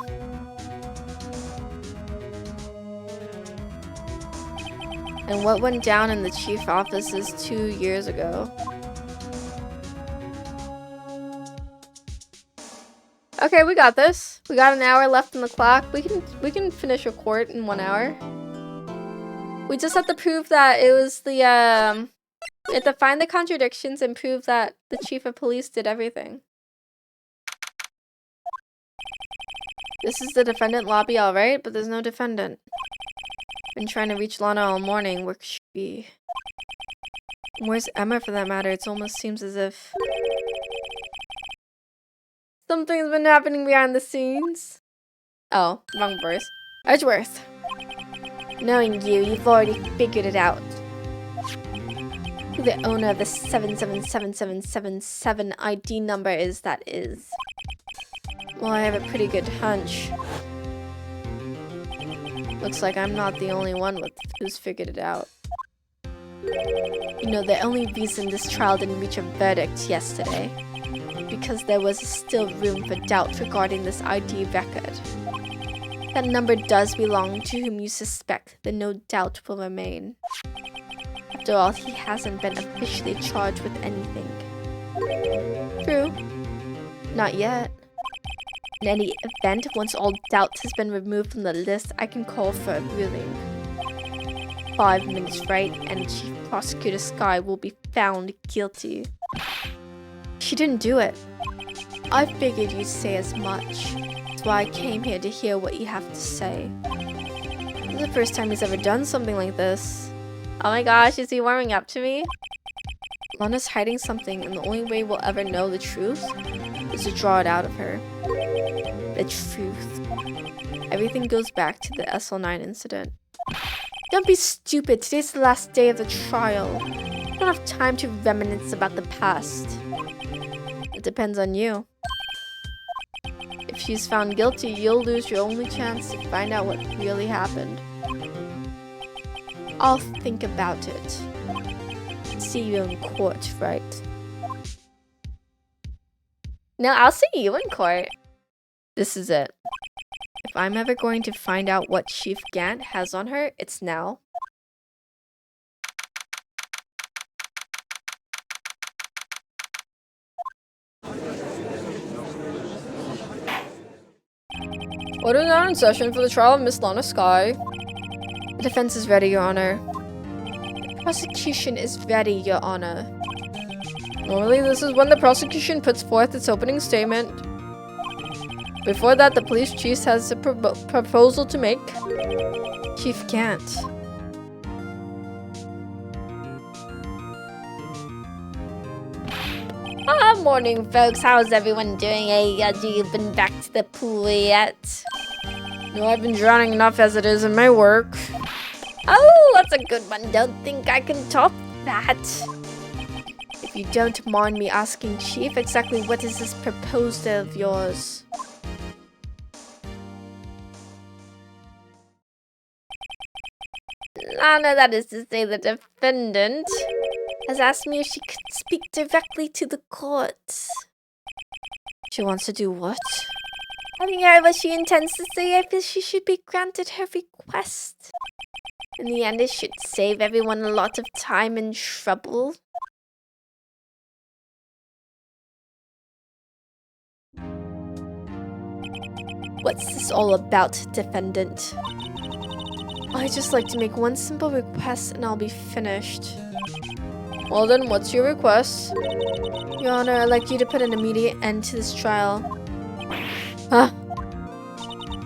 And what went down in the chief offices 2 years ago? Okay, we got this. We got an hour left on the clock. We can finish a court in 1 hour. We just have to prove that it was the we have to find the contradictions and prove that the chief of police did everything. This is the defendant lobby, alright, but there's no defendant. Been trying to reach Lana all morning. Where could she be? Where's Emma for that matter? It almost seems as if something's been happening behind the scenes. Oh, wrong verse. Edgeworth. Knowing you, you've already figured it out. Who the owner of the 777777 ID number is, that is. Well, I have a pretty good hunch. Looks like I'm not the only one who's figured it out. You know, the only reason this trial didn't reach a verdict yesterday, because there was still room for doubt regarding this ID record. That number does belong to whom you suspect, then no doubt will remain. After all, he hasn't been officially charged with anything. True. Not yet. In any event, once all doubt has been removed from the list, I can call for a ruling. 5 minutes, Wright, and Chief Prosecutor Skye will be found guilty. She didn't do it. I figured you'd say as much. That's why I came here to hear what you have to say. This is the first time he's ever done something like this. Oh my gosh, is he warming up to me? Lana's hiding something, and the only way we'll ever know the truth is to draw it out of her. The truth. Everything goes back to the SL9 incident. Don't be stupid. Today's the last day of the trial. I don't have time to reminisce about the past. It depends on you. If she's found guilty, you'll lose your only chance to find out what really happened. I'll think about it. See you in court, right? No, I'll see you in court. This is it. If I'm ever going to find out what Chief Gant has on her, it's now. Order now in session for the trial of Miss Lana Skye. The defense is ready, Your Honor. Prosecution is ready, Your Honor. Normally, this is when the prosecution puts forth its opening statement. Before that, the police chief has a proposal to make. Chief can't. Morning, folks. How's everyone doing? Hey, have you been back to the pool yet? No, I've been drowning enough as it is in my work. Oh, that's a good one. Don't think I can top that. If you don't mind me asking, Chief, exactly what is this proposal of yours? Lana, that is to say the defendant, has asked me if she could speak directly to the court. She wants to do what? Having heard what she intends to say, I feel she should be granted her request. In the end, it should save everyone a lot of time and trouble. What's this all about, defendant? I'd just like to make one simple request and I'll be finished. Well then, what's your request? Your Honor, I'd like you to put an immediate end to this trial. Huh?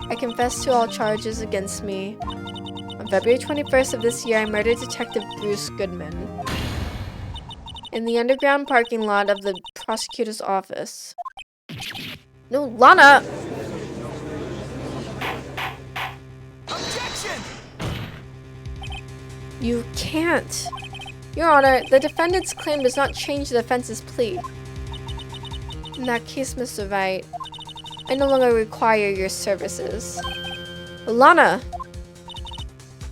I confess to all charges against me. On February 21st of this year, I murdered Detective Bruce Goodman in the underground parking lot of the prosecutor's office. No, Lana! Objection! You can't. Your Honor, the defendant's claim does not change the defense's plea. In that case, Mr. Wright, I no longer require your services. Lana!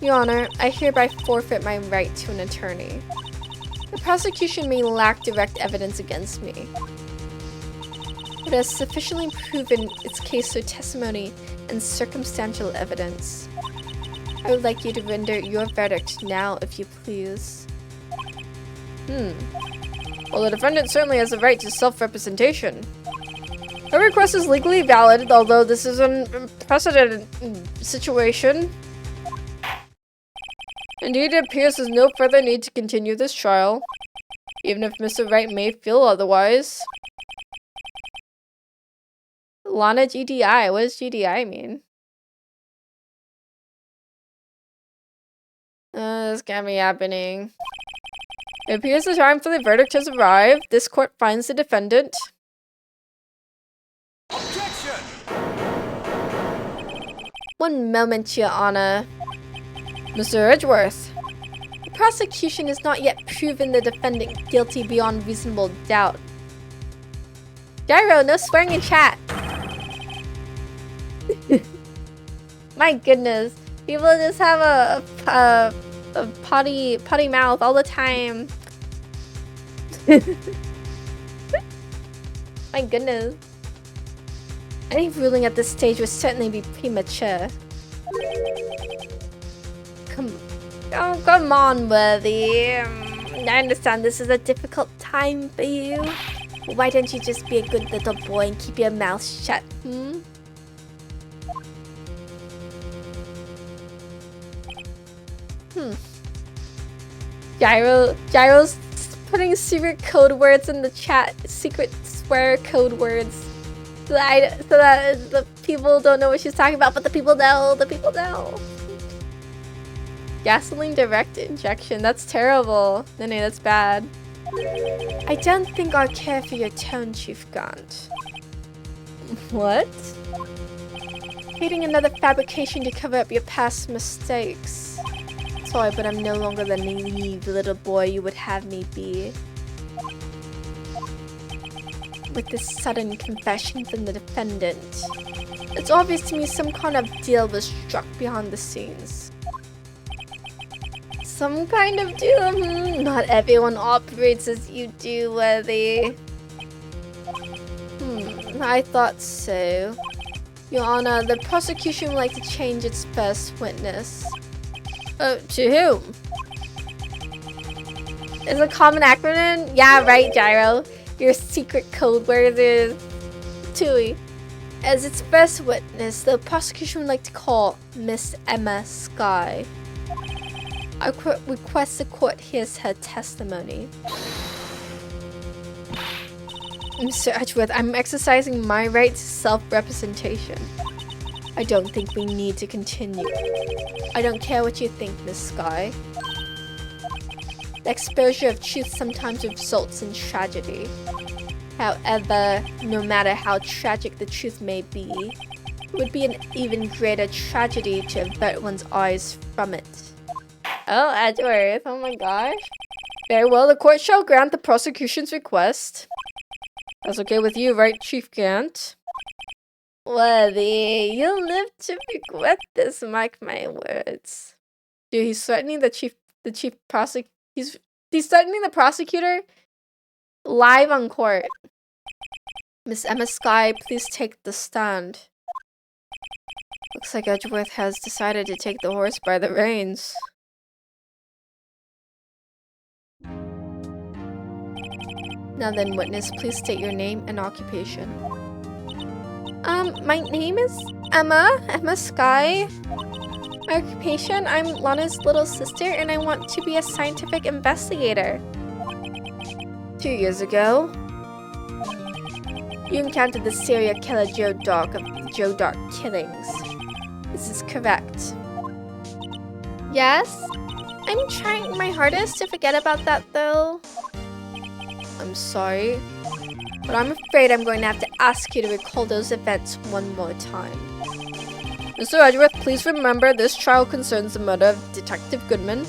Your Honor, I hereby forfeit my right to an attorney. The prosecution may lack direct evidence against me, but has sufficiently proven its case through testimony and circumstantial evidence. I would like you to render your verdict now, if you please. Well, the defendant certainly has the right to self-representation. Her request is legally valid, although this is an unprecedented situation. Indeed, it appears there's no further need to continue this trial, even if Mr. Wright may feel otherwise. Lana GDI, what does GDI mean? This can't be happening. It appears the time for the verdict has arrived. This court finds the defendant. Objection! One moment, Your Honor. Mr. Edgeworth. The prosecution has not yet proven the defendant guilty beyond reasonable doubt. Gyro, no swearing in chat. My goodness. People just have a potty mouth all the time. My goodness. Any ruling at this stage would certainly be premature. Come on, Worthy. I understand this is a difficult time for you. Why don't you just be a good little boy and keep your mouth shut, Gyro's putting secret code words in the chat. Secret swear code words. So that the people don't know what she's talking about, but the people know. The people know. Gasoline direct injection. That's terrible. No, that's bad. I don't think I'll care for your tone, Chief Gaunt. What? Creating another fabrication to cover up your past mistakes. Sorry, but I'm no longer the naive little boy you would have me be. With this sudden confession from the defendant, it's obvious to me some kind of deal was struck behind the scenes. Some kind of deal? Not everyone operates as you do, Worthy. I thought so. Your Honor, the prosecution would like to change its first witness. To whom? Is a common acronym? Yeah, right, Gyro. Your secret code word is TUI. As its first witness, the prosecution would like to call Miss Emma Sky. I request the court hears her testimony. Mr. Edgeworth, I'm exercising my right to self-representation. I don't think we need to continue. I don't care what you think, Miss Sky. The exposure of truth sometimes results in tragedy. However, no matter how tragic the truth may be, it would be an even greater tragedy to avert one's eyes from it. Oh, Edgeworth, oh my gosh. Very well, the court shall grant the prosecution's request. That's okay with you, right, Chief Gant? Worthy, you'll live to regret this, mark my words. Dude, he's threatening the chief prosecutor. He's threatening the prosecutor live on court. Miss Emma Sky, please take the stand. Looks like Edgeworth has decided to take the horse by the reins. Now then, witness, please state your name and occupation. My name is Emma Sky. My occupation, I'm Lana's little sister and I want to be a scientific investigator. 2 years ago, you encountered the serial killer Joe Dark of the Joe Dark killings. This is correct. Yes? I'm trying my hardest to forget about that though. I'm sorry, but I'm afraid I'm going to have to ask you to recall those events one more time. Mr. Edgeworth, please remember this trial concerns the murder of Detective Goodman.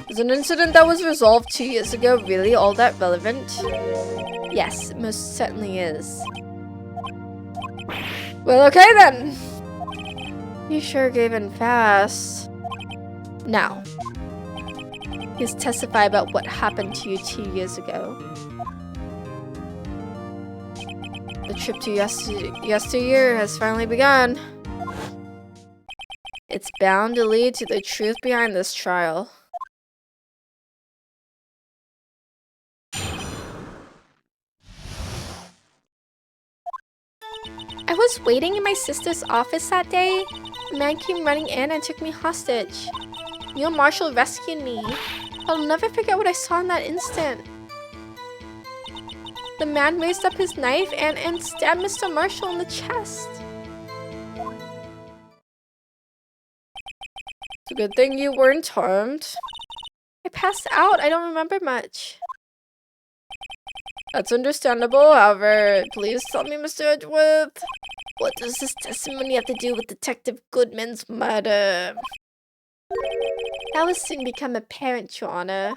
Is an incident that was resolved 2 years ago really all that relevant? Yes, it most certainly is. Well, okay then. You sure gave in fast. Now, please testify about what happened to you 2 years ago. The trip to yesteryear has finally begun. It's bound to lead to the truth behind this trial. I was waiting in my sister's office that day. A man came running in and took me hostage. Neil Marshall rescued me. I'll never forget what I saw in that instant. The man raised up his knife and stabbed Mr. Marshall in the chest. It's a good thing you weren't harmed. I passed out. I don't remember much. That's understandable. However, please tell me, Mr. Edgeworth, what does this testimony have to do with Detective Goodman's murder? That will soon become apparent, Your Honor.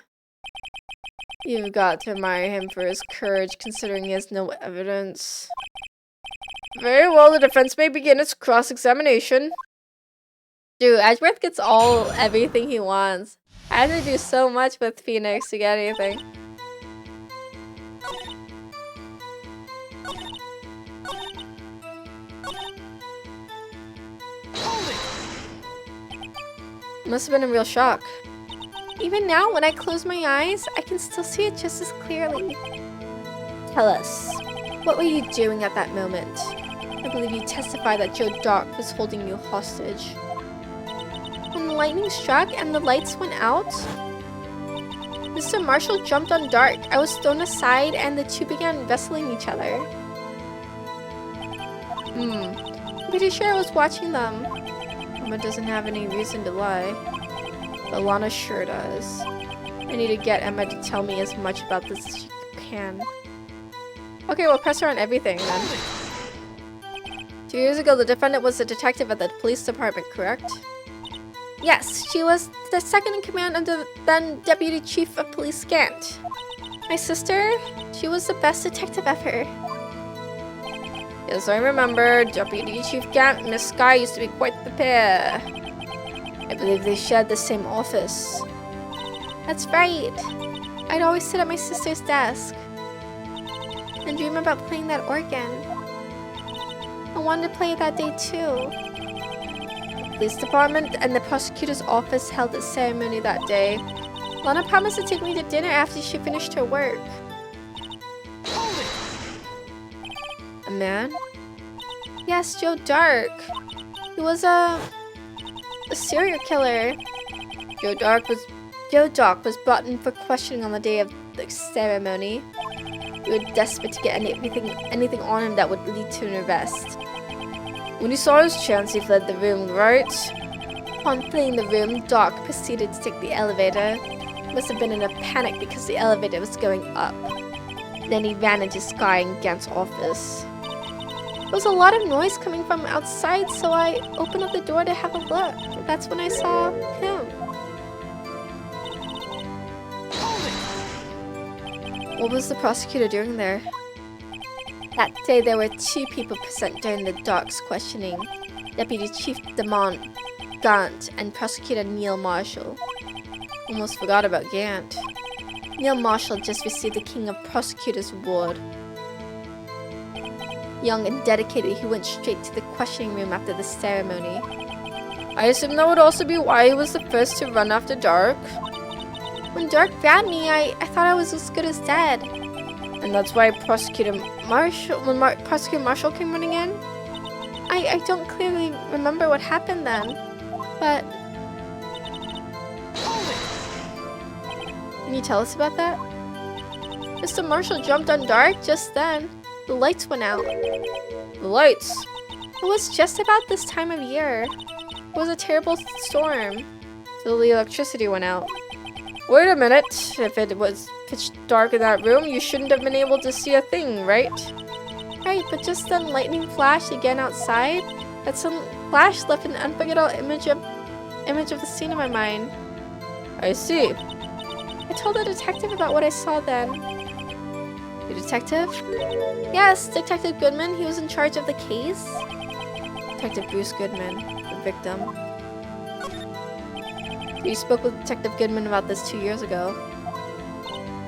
You've got to admire him for his courage, considering he has no evidence. Very well, the defense may begin its cross-examination. Dude, Edgeworth gets everything he wants. I had to do so much with Phoenix to get anything. Must have been a real shock. Even now, when I close my eyes, I can still see it just as clearly. Tell us, what were you doing at that moment? I believe you testified that Joe Dark was holding you hostage. When the lightning struck and the lights went out, Mr. Marshall jumped on Dark. I was thrown aside and the two began wrestling each other. I'm pretty sure I was watching them. Emma doesn't have any reason to lie. But Lana sure does. I need to get Emma to tell me as much about this as she can. Okay, we'll press her on everything then. 2 years ago, the defendant was a detective at the police department, correct? Yes, she was the second in command under the then Deputy Chief of Police Gant. My sister, she was the best detective ever. Yes, I remember. Deputy Chief Gant and Miss Sky used to be quite the pair. I believe they shared the same office. That's right. I'd always sit at my sister's desk and dream about playing that organ. I wanted to play it that day too. The police department and the prosecutor's office held a ceremony that day. Lana promised to take me to dinner after she finished her work. A man? Yes, Joe Dark. He was a serial killer. Joe Dark was brought in for questioning on the day of the ceremony. We were desperate to get anything on him that would lead to an arrest. When he saw his chance, he fled the room, right? Upon fleeing the room, Dark proceeded to take the elevator. He must have been in a panic because the elevator was going up. Then he ran into Sky and Gant's office. There was a lot of noise coming from outside, so I opened up the door to have a look. That's when I saw him. What was the prosecutor doing there? That day there were 2 people present during the Dark's questioning. Deputy Chief Damon Gant and Prosecutor Neil Marshall. Almost forgot about Gant. Neil Marshall just received the King of Prosecutors Award. Young and dedicated, he went straight to the questioning room after the ceremony. I assume that would also be why he was the first to run after Dark. When Dark grabbed me, I thought I was as good as dead. And that's why Prosecutor Marshall came running in? I don't clearly remember what happened then, but... Can you tell us about that? Mr. Marshall jumped on Dark just then. The lights went out. The lights? It was just about this time of year. It was a terrible storm, so the electricity went out. Wait a minute. If it was pitch dark in that room, you shouldn't have been able to see a thing, right? Right, but just then lightning flashed again outside. That sudden flash left an unforgettable image of the scene in my mind. I see. I told the detective about what I saw then. The detective? Yes, Detective Goodman. He was in charge of the case. Detective Bruce Goodman, the victim. You spoke with Detective Goodman about this 2 years ago.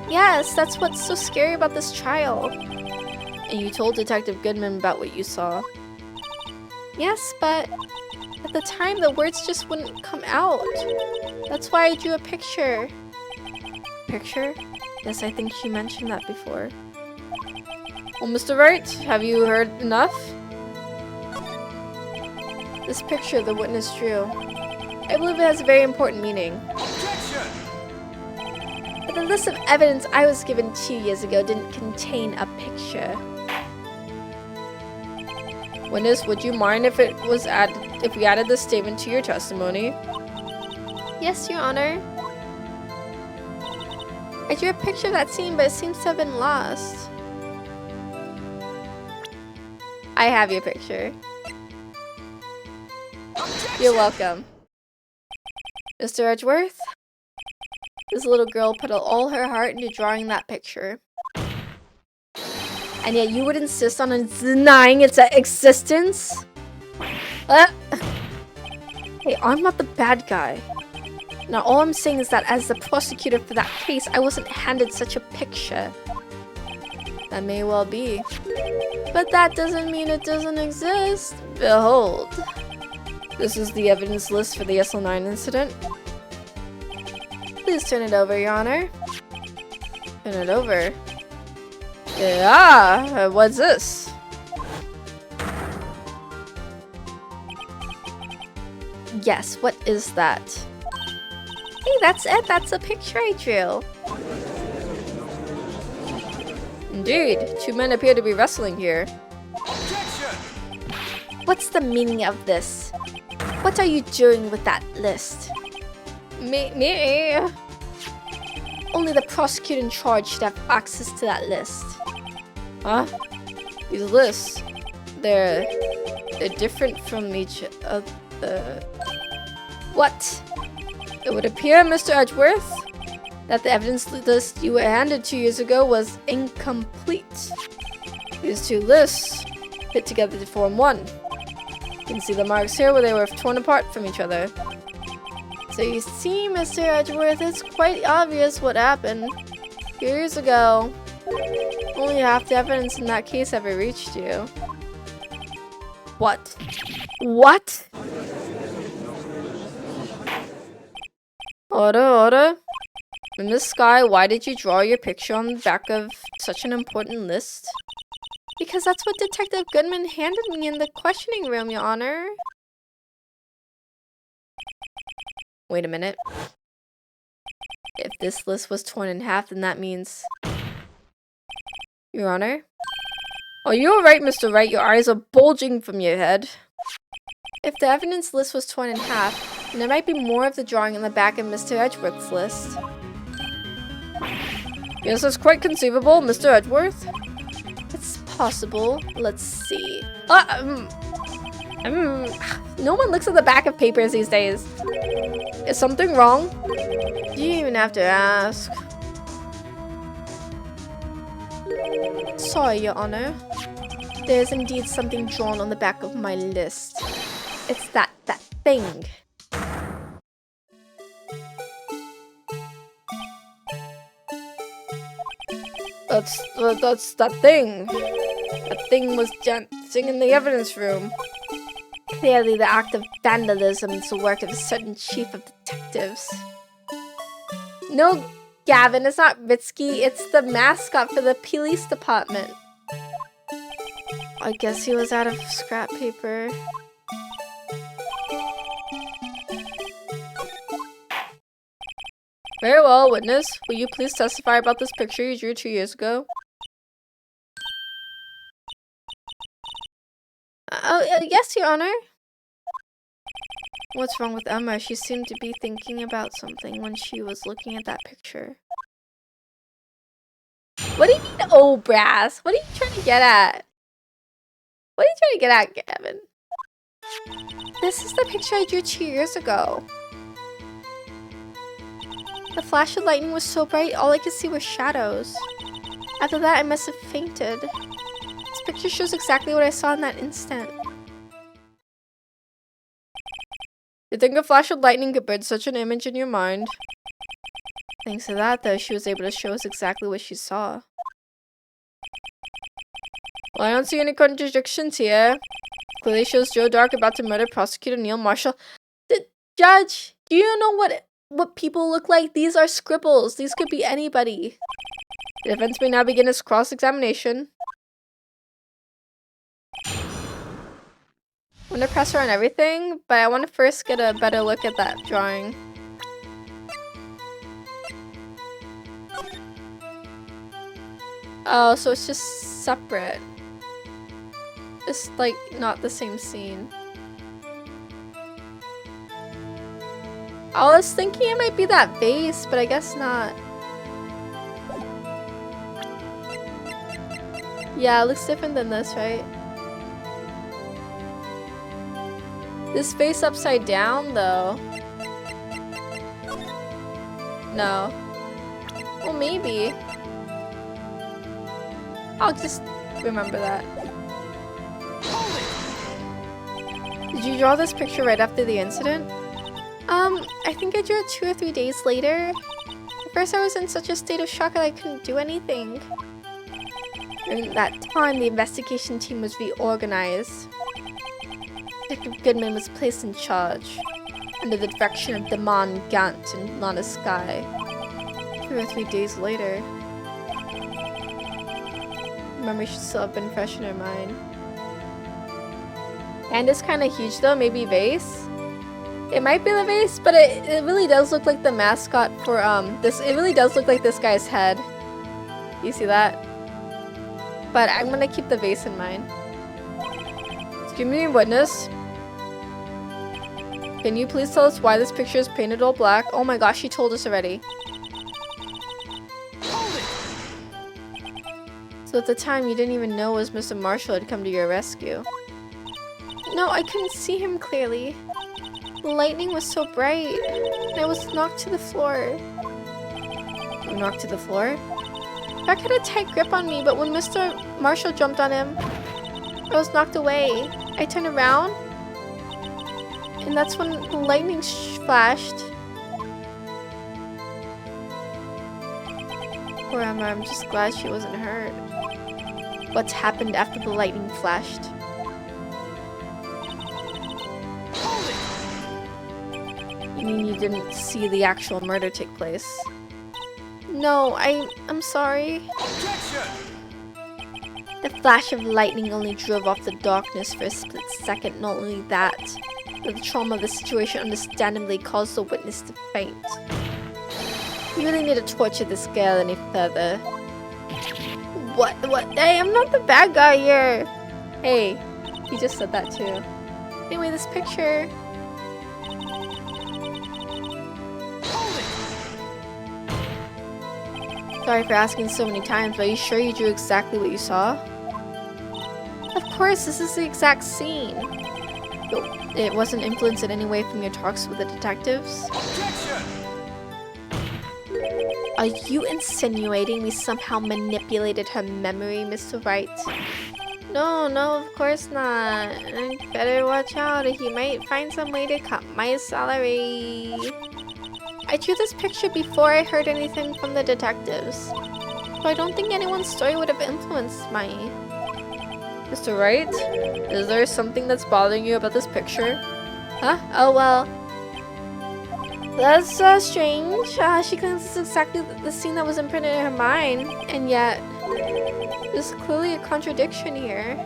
Yes, that's what's so scary about this trial. And you told Detective Goodman about what you saw. Yes, but at the time the words just wouldn't come out. That's why I drew a picture. Picture? Yes, I think she mentioned that before. Well, Mr. Wright, have you heard enough? This picture the witness drew. I believe it has a very important meaning. Objection! But the list of evidence I was given 2 years ago didn't contain a picture. Witness, would you mind if we added this statement to your testimony? Yes, Your Honor. I drew a picture of that scene, but it seems to have been lost. I have your picture. Objection! You're welcome. Mr. Edgeworth? This little girl put all her heart into drawing that picture. And yet you would insist on denying its existence? Hey, I'm not the bad guy. Now all I'm saying is that as the prosecutor for that case, I wasn't handed such a picture. That may well be. But that doesn't mean it doesn't exist. Behold. This is the evidence list for the SL9 incident. Please turn it over, Your Honor. Turn it over. Yeah, what's this? Yes, what is that? Hey, that's it. That's a picture I drew. Indeed, 2 men appear to be wrestling here. Objection! What's the meaning of this? What are you doing with that list? Me? Only the prosecutor in charge should have access to that list. Huh? These lists, they're different from each other. What? It would appear, Mr. Edgeworth, that the evidence list you were handed 2 years ago was incomplete. These 2 lists fit together to form one. You can see the marks here where they were torn apart from each other. So you see, Mr. Edgeworth, it's quite obvious what happened 2 years ago. Only half the evidence in that case ever reached you. What? What? Order. Miss Sky, why did you draw your picture on the back of such an important list? Because that's what Detective Goodman handed me in the questioning room, Your Honor. Wait a minute. If this list was torn in half, then that means... Your Honor? Oh, you're right, Mr. Wright. Your eyes are bulging from your head. If the evidence list was torn in half, then there might be more of the drawing on the back of Mr. Edgeworth's list. Yes, that's quite conceivable, Mr. Edgeworth. It's possible. Let's see. No one looks at the back of papers these days. Is something wrong? You don't even have to ask. Sorry, Your Honor. There is indeed something drawn on the back of my list. It's that thing. That's that thing. That thing was dancing in the evidence room. Clearly, the act of vandalism is the work of a certain chief of detectives. No, Gavin, it's not Ritsky. It's the mascot for the police department. I guess he was out of scrap paper. Very well, witness. Will you please testify about this picture you drew 2 years ago? Yes, Your Honor. What's wrong with Emma? She seemed to be thinking about something when she was looking at that picture. What do you mean, oh, brass? What are you trying to get at? What are you trying to get at, Gavin? This is the picture I drew 2 years ago. The flash of lightning was so bright, all I could see were shadows. After that, I must have fainted. This picture shows exactly what I saw in that instant. You think a flash of lightning could put such an image in your mind? Thanks to that, though, she was able to show us exactly what she saw. Well, I don't see any contradictions here. Clearly shows Joe Dark about to murder prosecutor Neil Marshall. The judge, do you know what people look like? These are scribbles. These could be anybody. The defense may now begin its cross-examination. I'm gonna press her on everything, but I want to first get a better look at that drawing. Oh, so it's just separate. It's like not the same scene. I was thinking it might be that vase, but I guess not. Yeah, it looks different than this, right? This vase upside down, though. No. Well, maybe. I'll just remember that. Did you draw this picture right after the incident? I think I drew it 2 or 3 days later. At first I was in such a state of shock that I couldn't do anything. During that time, the investigation team was reorganized. Detective Goodman was placed in charge, under the direction of Damon Gant and Lana Sky. 2 or 3 days later. Memory should still have been fresh in her mind. And it's kind of huge though, maybe vase? It might be the vase, but it really does look like the mascot for this. It really does look like this guy's head. You see that? But I'm gonna keep the vase in mind. Excuse me, witness. Can you please tell us why this picture is painted all black? Oh my gosh, she told us already. So at the time, you didn't even know it was Mr. Marshall had come to your rescue. No, I couldn't see him clearly. The lightning was so bright, and I was knocked to the floor. You were knocked to the floor? Jack had a tight grip on me, but when Mr. Marshall jumped on him, I was knocked away. I turned around, and that's when the lightning flashed. Poor Emma, I'm just glad she wasn't hurt. What's happened after the lightning flashed? You mean you didn't see the actual murder take place? No, I'm sorry. Objection! The flash of lightning only drove off the darkness for a split second. Not only that, but the trauma of the situation understandably caused the witness to faint. You really need to torture this girl any further. What? Hey, I'm not the bad guy here. Hey, he just said that too. Anyway, this picture. Sorry for asking so many times, but are you sure you drew exactly what you saw? Of course, this is the exact scene. It wasn't influenced in any way from your talks with the detectives? Objection! Are you insinuating we somehow manipulated her memory, Mr. Wright? No, of course not. I better watch out, or he might find some way to cut my salary. I drew this picture before I heard anything from the detectives. So I don't think anyone's story would have influenced my... Mr. Wright? Is there something that's bothering you about this picture? Huh? Oh, well... That's strange. She claims it's exactly the scene that was imprinted in her mind, and yet... There's clearly a contradiction here.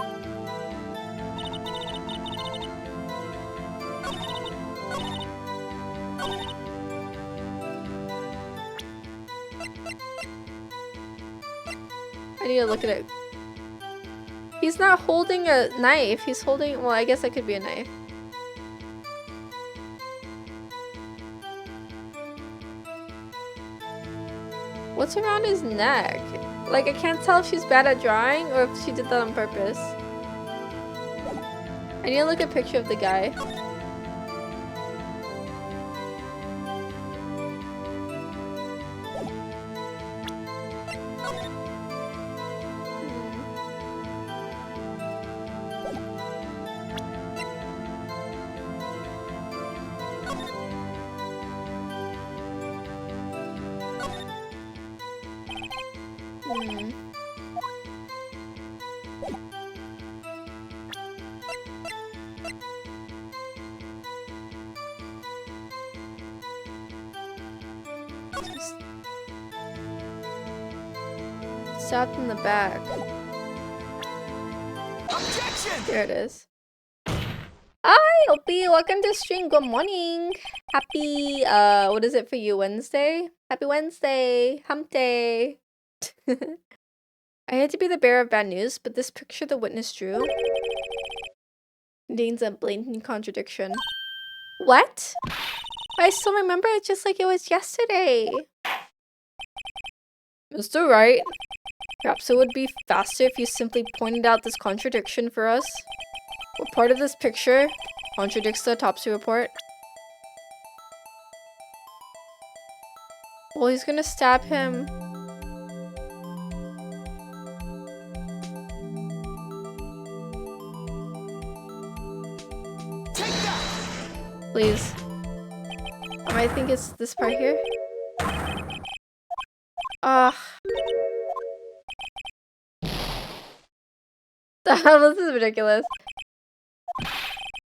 I need to look at it. He's not holding a knife. He's holding... Well, I guess that could be a knife. What's around his neck? Like, I can't tell if she's bad at drawing or if she did that on purpose. I need to look at a picture of the guy. Stabbed in the back. Objection! There it is. Hi, Opie. Welcome to stream. Good morning. Happy, what is it for you? Wednesday? Happy Wednesday. Hump day. I hate to be the bearer of bad news, but this picture the witness drew contains a blatant contradiction. What? I still remember it just like it was yesterday. Mr. Wright, perhaps it would be faster if you simply pointed out this contradiction for us. What part of this picture contradicts the autopsy report? Well, he's gonna stab him. Please. I think it's this part here. This is ridiculous.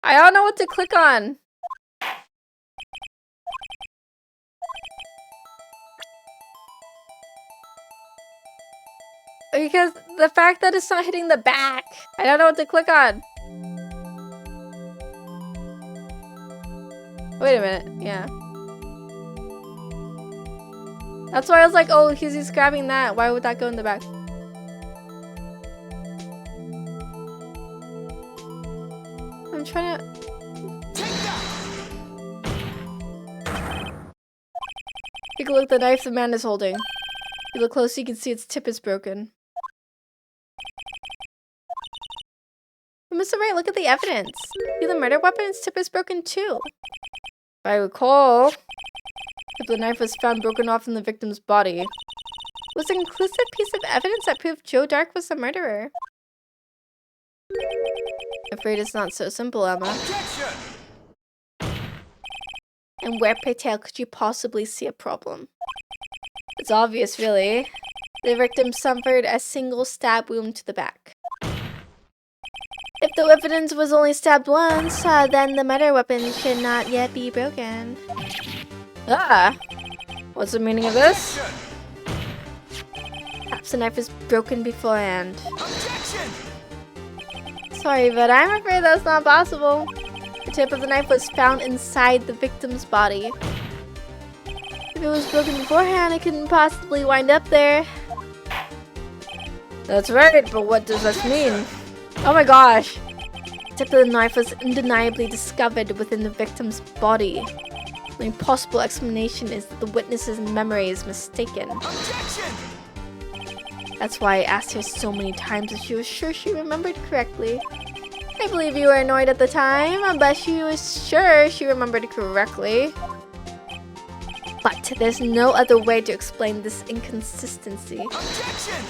I don't know what to click on. Because the fact that it's not hitting the back. I don't know what to click on. Wait a minute. Yeah. That's why I was like, oh, he's grabbing that. Why would that go in the back? I'm trying to... Take a look at the knife the man is holding. If you look close, you can see its tip is broken. But Mr. Wright, look at the evidence. See the murder weapon? Its tip is broken too. If I recall, if the knife was found broken off in the victim's body, it was a conclusive piece of evidence that proved Joe Dark was the murderer. I'm afraid it's not so simple, Emma. Objection! And where, pray tell, could you possibly see a problem? It's obvious, really. The victim suffered a single stab wound to the back. If the evidence was only stabbed once, then the murder weapon should not yet be broken. Ah! What's the meaning of this? Perhaps the knife was broken beforehand. Objection! Sorry, but I'm afraid that's not possible. The tip of the knife was found inside the victim's body. If it was broken beforehand, it couldn't possibly wind up there. That's right, but what does this mean? Oh my gosh! The tip of the knife was undeniably discovered within the victim's body. The only possible explanation is that the witness's memory is mistaken. Objection! That's why I asked her so many times if she was sure she remembered correctly. I believe you were annoyed at the time, but she was sure she remembered correctly. But there's no other way to explain this inconsistency. Objection!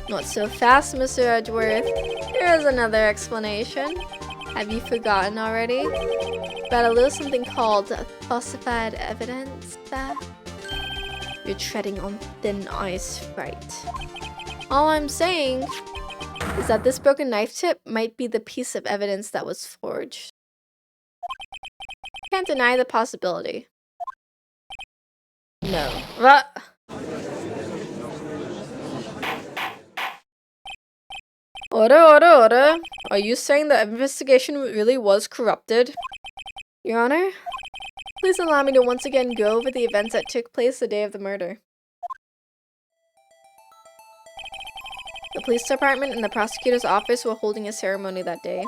Not so fast, Mr. Edgeworth. Here is another explanation. Have you forgotten already? About a little something called falsified evidence? You're treading on thin ice, right? All I'm saying is that this broken knife tip might be the piece of evidence that was forged. Can't deny the possibility. No. What? Order. Are you saying the investigation really was corrupted? Your Honor? Please allow me to once again go over the events that took place the day of the murder. The police department and the prosecutor's office were holding a ceremony that day.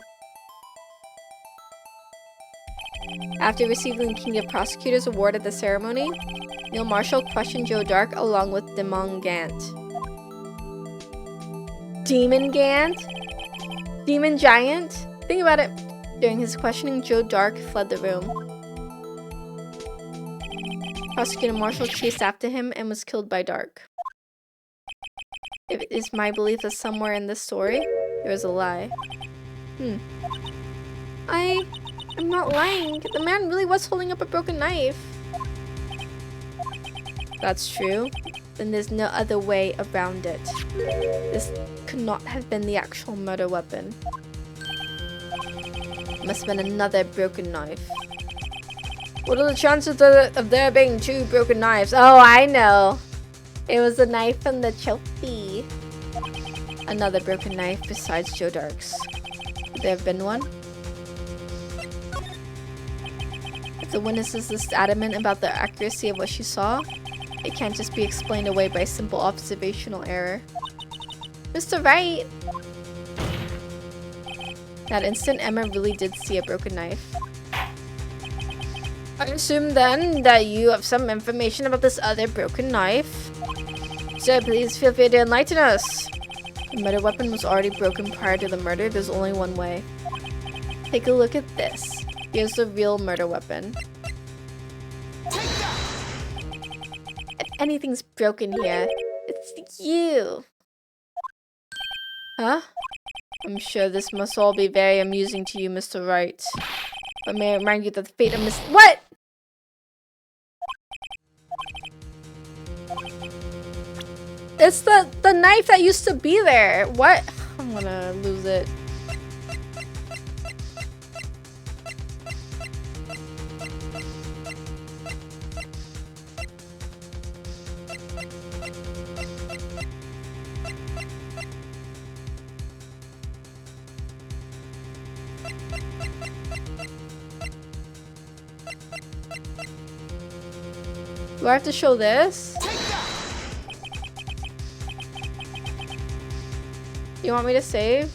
After receiving the King of Prosecutors award at the ceremony, Neil Marshall questioned Joe Dark along with Demon Gant. Demon Gant? Demon Giant? Think about it. During his questioning, Joe Dark fled the room. Prosecutor Marshall chased after him and was killed by Dark. It is my belief that somewhere in this story, there is a lie. I'm not lying. The man really was holding up a broken knife. That's true. Then there's no other way around it. This could not have been the actual murder weapon. It must have been another broken knife. What are the chances of there being two broken knives? Oh, I know. It was the knife from the trophy. Another broken knife besides Joe Dark's. Could there have been one? If the witness is this adamant about the accuracy of what she saw, it can't just be explained away by simple observational error. Mr. Wright! That instant, Emma really did see a broken knife. I assume then that you have some information about this other broken knife. So please feel free to enlighten us. The murder weapon was already broken prior to the murder. There's only one way. Take a look at this. Here's the real murder weapon. If anything's broken here, it's you. Huh? I'm sure this must all be very amusing to you, Mr. Wright. But may I remind you that the fate of What? It's the knife that used to be there. What? I'm gonna lose it. Do I have to show this? You want me to save?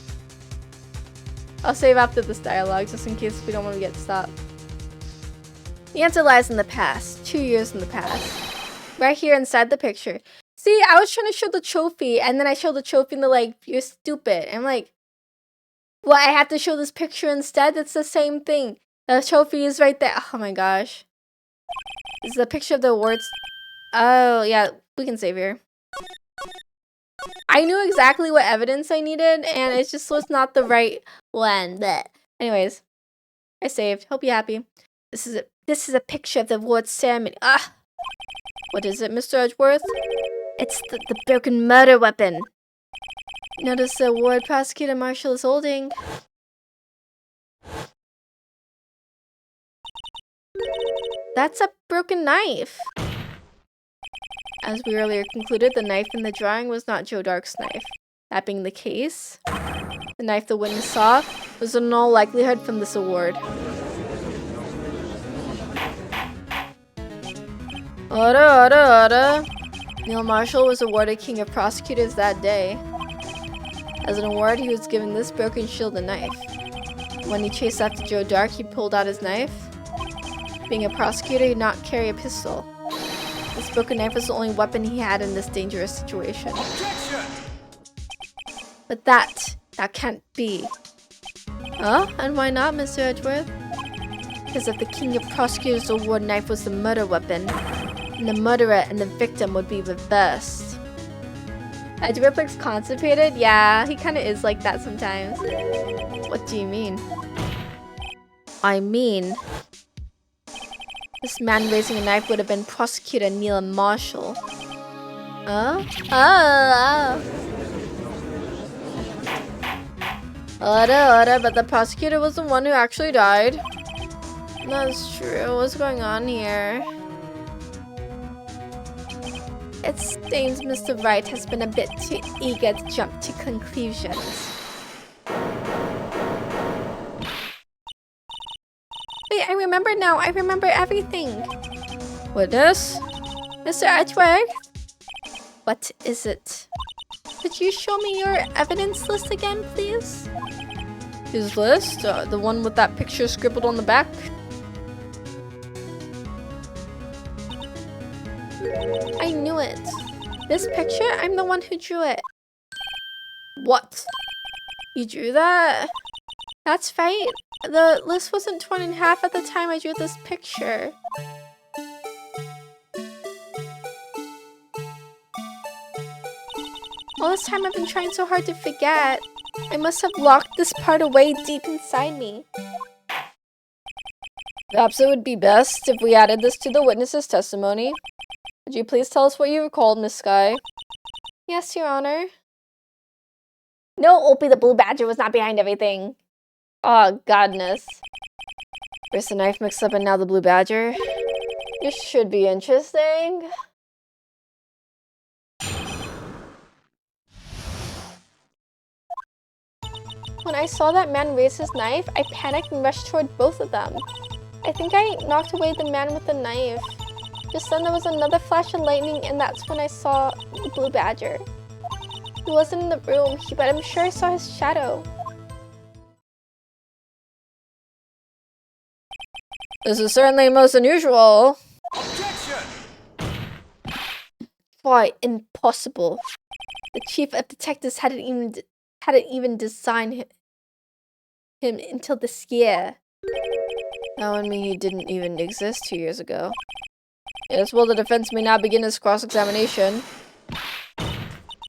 I'll save after this dialogue just in case we don't want to get stopped. The answer lies in the past. 2 years in the past. Right here inside the picture. See, I was trying to show the trophy and then I showed the trophy and they're like, you're stupid. I'm like, well, I have to show this picture instead? It's the same thing. The trophy is right there. Oh my gosh. This is a picture of the awards. Oh, yeah, we can save here. I knew exactly what evidence I needed, and it just was not the right one. But anyways, I saved. Hope you're happy. This is a picture of the awards ceremony. Ah, what is it, Mr. Edgeworth? It's the broken murder weapon. Notice the award Prosecutor Marshall is holding. That's a broken knife. As we earlier concluded, the knife in the drawing was not Joe Dark's knife. That being the case, the knife the witness saw was in all likelihood from this award. Order. Neil Marshall was awarded King of Prosecutors that day. As an award, he was given this broken shield and knife. When he chased after Joe Dark, he pulled out his knife. Being a prosecutor, he did not carry a pistol. This broken knife was the only weapon he had in this dangerous situation. Objection! But that can't be. Huh? And why not, Mr. Edgeworth? Because if the King of Prosecutors award knife was the murder weapon, then the murderer and the victim would be reversed. Edgeworth looks constipated? Yeah, he kind of is like that sometimes. What do you mean? I mean, this man raising a knife would have been Prosecutor Neil Marshall. Huh? Order, but the prosecutor was the one who actually died. That's true. What's going on here? It seems Mr. Wright has been a bit too eager to jump to conclusions. Wait, I remember now. I remember everything. Witness? Mr. Edgeworth? What is it? Could you show me your evidence list again, please? His list? The one with that picture scribbled on the back? I knew it. This picture, I'm the one who drew it. What? You drew that? That's right. The list wasn't torn in half at the time I drew this picture. All this time I've been trying so hard to forget. I must have locked this part away deep inside me. Perhaps it would be best if we added this to the witness's testimony. Would you please tell us what you recalled, Miss Sky? Yes, Your Honor. No, Opie the Blue Badger was not behind everything. Oh, godness. First the knife mixed up and now the Blue Badger. This should be interesting. When I saw that man raise his knife, I panicked and rushed toward both of them. I think I knocked away the man with the knife. Just then there was another flash of lightning and that's when I saw the Blue Badger. He wasn't in the room, but I'm sure I saw his shadow. This is certainly most unusual. Objection! Why, impossible. The chief of detectives hadn't even designed him until this year. That would mean he didn't even exist 2 years ago. Yes, well, the defense may now begin its cross-examination.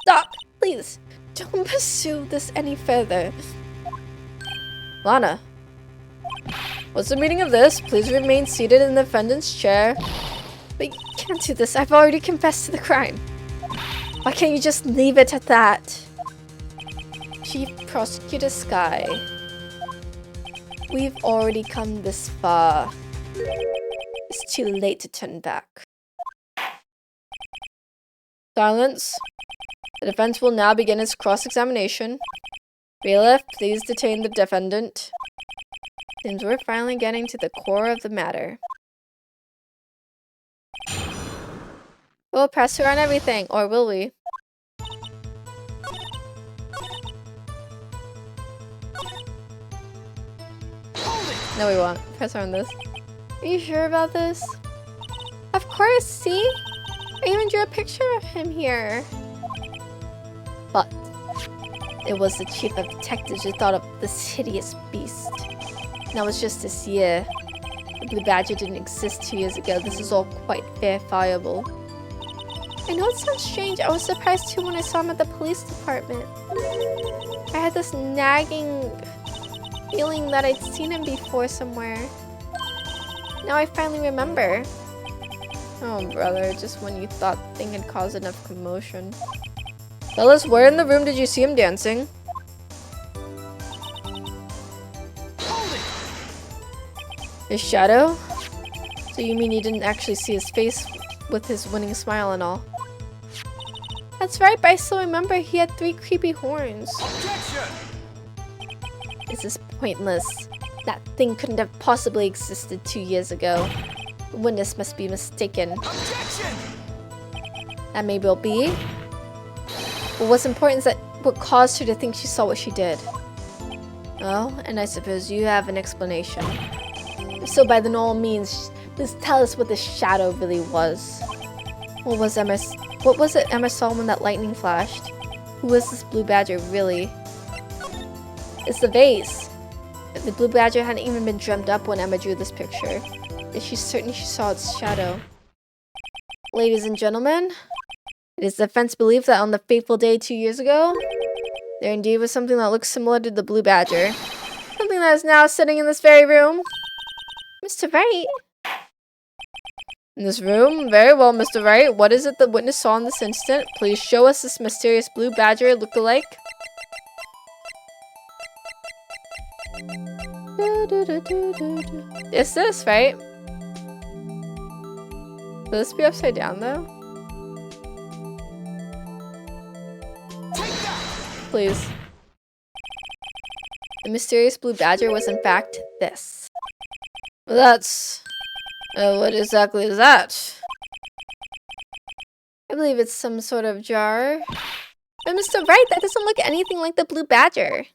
Stop! Please, don't pursue this any further. Lana. What's the meaning of this? Please remain seated in the defendant's chair. But you can't do this. I've already confessed to the crime. Why can't you just leave it at that? Chief Prosecutor Sky. We've already come this far. It's too late to turn back. Silence. The defense will now begin its cross-examination. Bailiff, please detain the defendant. Since we're finally getting to the core of the matter. We'll press her on everything, or will we? No, we won't. Press her on this. Are you sure about this? Of course, see? I even drew a picture of him here. But it was the chief of detectives who thought of this hideous beast. Now it's just this year. The Blue Badger didn't exist 2 years ago. This is all quite verifiable. I know it sounds strange. I was surprised too when I saw him at the police department. I had this nagging feeling that I'd seen him before somewhere. Now I finally remember. Oh, brother, just when you thought the thing had caused enough commotion. Fellas, where in the room did you see him dancing? His shadow? So you mean you didn't actually see his face with his winning smile and all? That's right, but I still remember he had 3 creepy horns. Objection! This is pointless. That thing couldn't have possibly existed 2 years ago. The witness must be mistaken. Objection! That may well be. But what's important is that what caused her to think she saw what she did. Oh, and I suppose you have an explanation. If so, by the normal means, please tell us what this shadow really was. What was it Emma saw when that lightning flashed? Who was this blue badger, really? It's the vase. If the blue badger hadn't even been dreamt up when Emma drew this picture, then she's certain she saw its shadow. Ladies and gentlemen, it is the defense belief that on the fateful day 2 years ago, there indeed was something that looked similar to the blue badger. Something that is now sitting in this very room. Mr. Wright? In this room? Very well, Mr. Wright. What is it the witness saw in this instant? Please show us this mysterious blue badger look-alike. It's this, right? Will this be upside down, though? Please. The mysterious blue badger was in fact this. Well, that's... what exactly is that? I believe it's some sort of jar. But Mr. Wright, that doesn't look anything like the blue badger.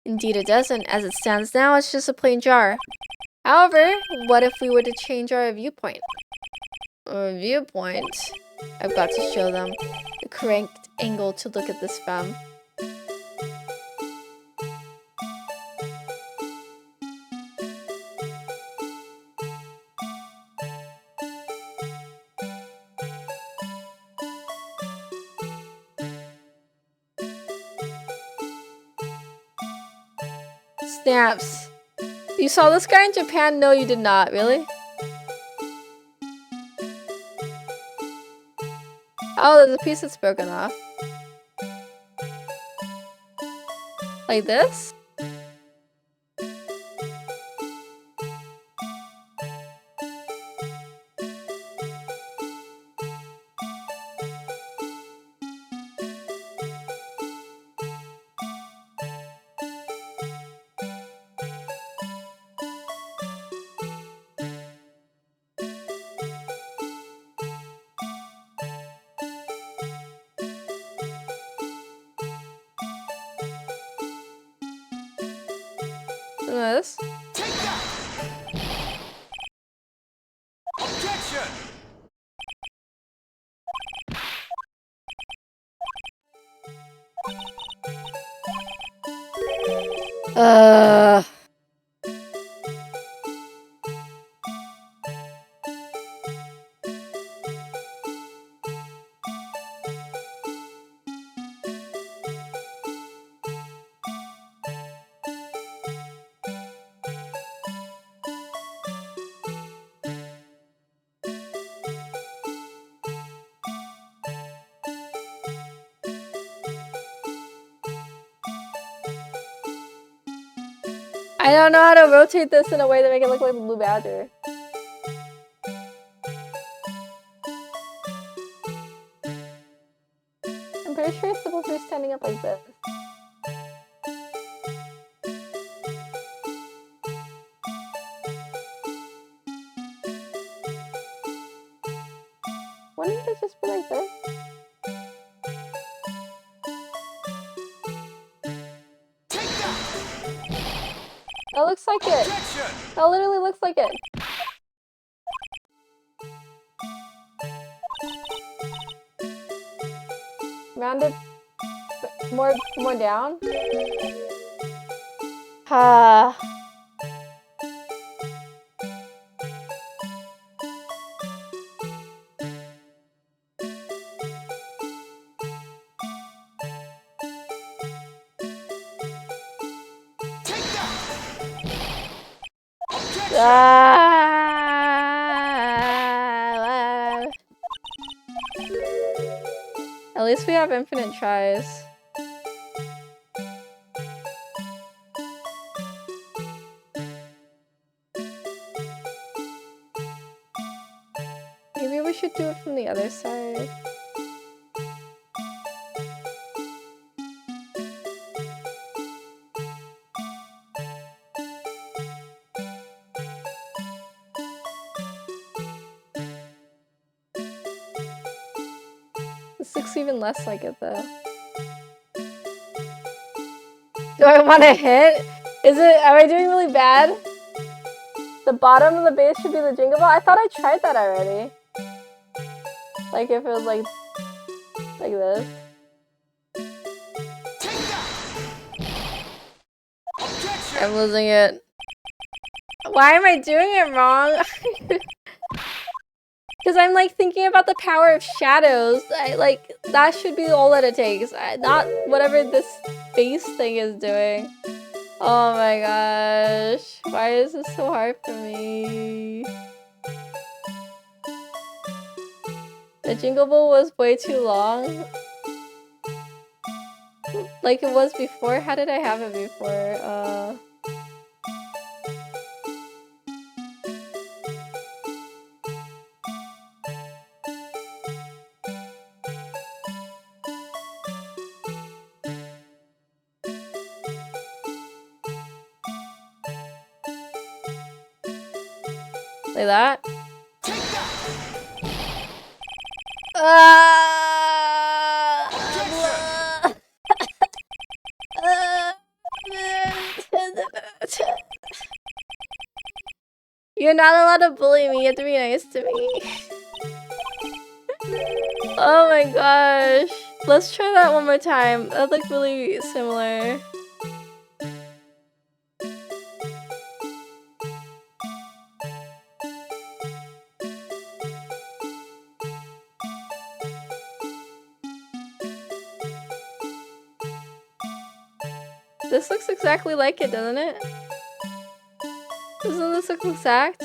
Indeed it doesn't. As it stands now, it's just a plain jar. However, what if we were to change our viewpoint? Our viewpoint? I've got to show them the correct angle to look at this from. Snaps. You saw this guy in Japan? No, you did not. Really? Oh, there's a piece that's broken off. Like this? This? Take that! Objection! Uh... I don't know how to rotate this in a way to make it look like the blue badger. I'm pretty sure it's supposed to be standing up like this. Wouldn't it just be like this? That looks like it. That literally looks like it. Round it more down. Ha. At least we have infinite tries. Maybe we should do it from the other side. looks even less like it though. Do I want to hit? Am I doing really bad? The bottom of the base should be the jingle ball? I thought I tried that already. Like if it was like this. I'm losing it. Why am I doing it wrong? Because I'm like thinking about the power of shadows. That should be all that it takes. Not whatever this base thing is doing. Oh my gosh. Why is this so hard for me? The jingle ball was way too long. Like it was before? How did I have it before? Like that? You're not allowed to bully me, you have to be nice to me. Oh my gosh. Let's try that one more time. That looked really similar. This looks exactly like it, doesn't it? Doesn't this look exact?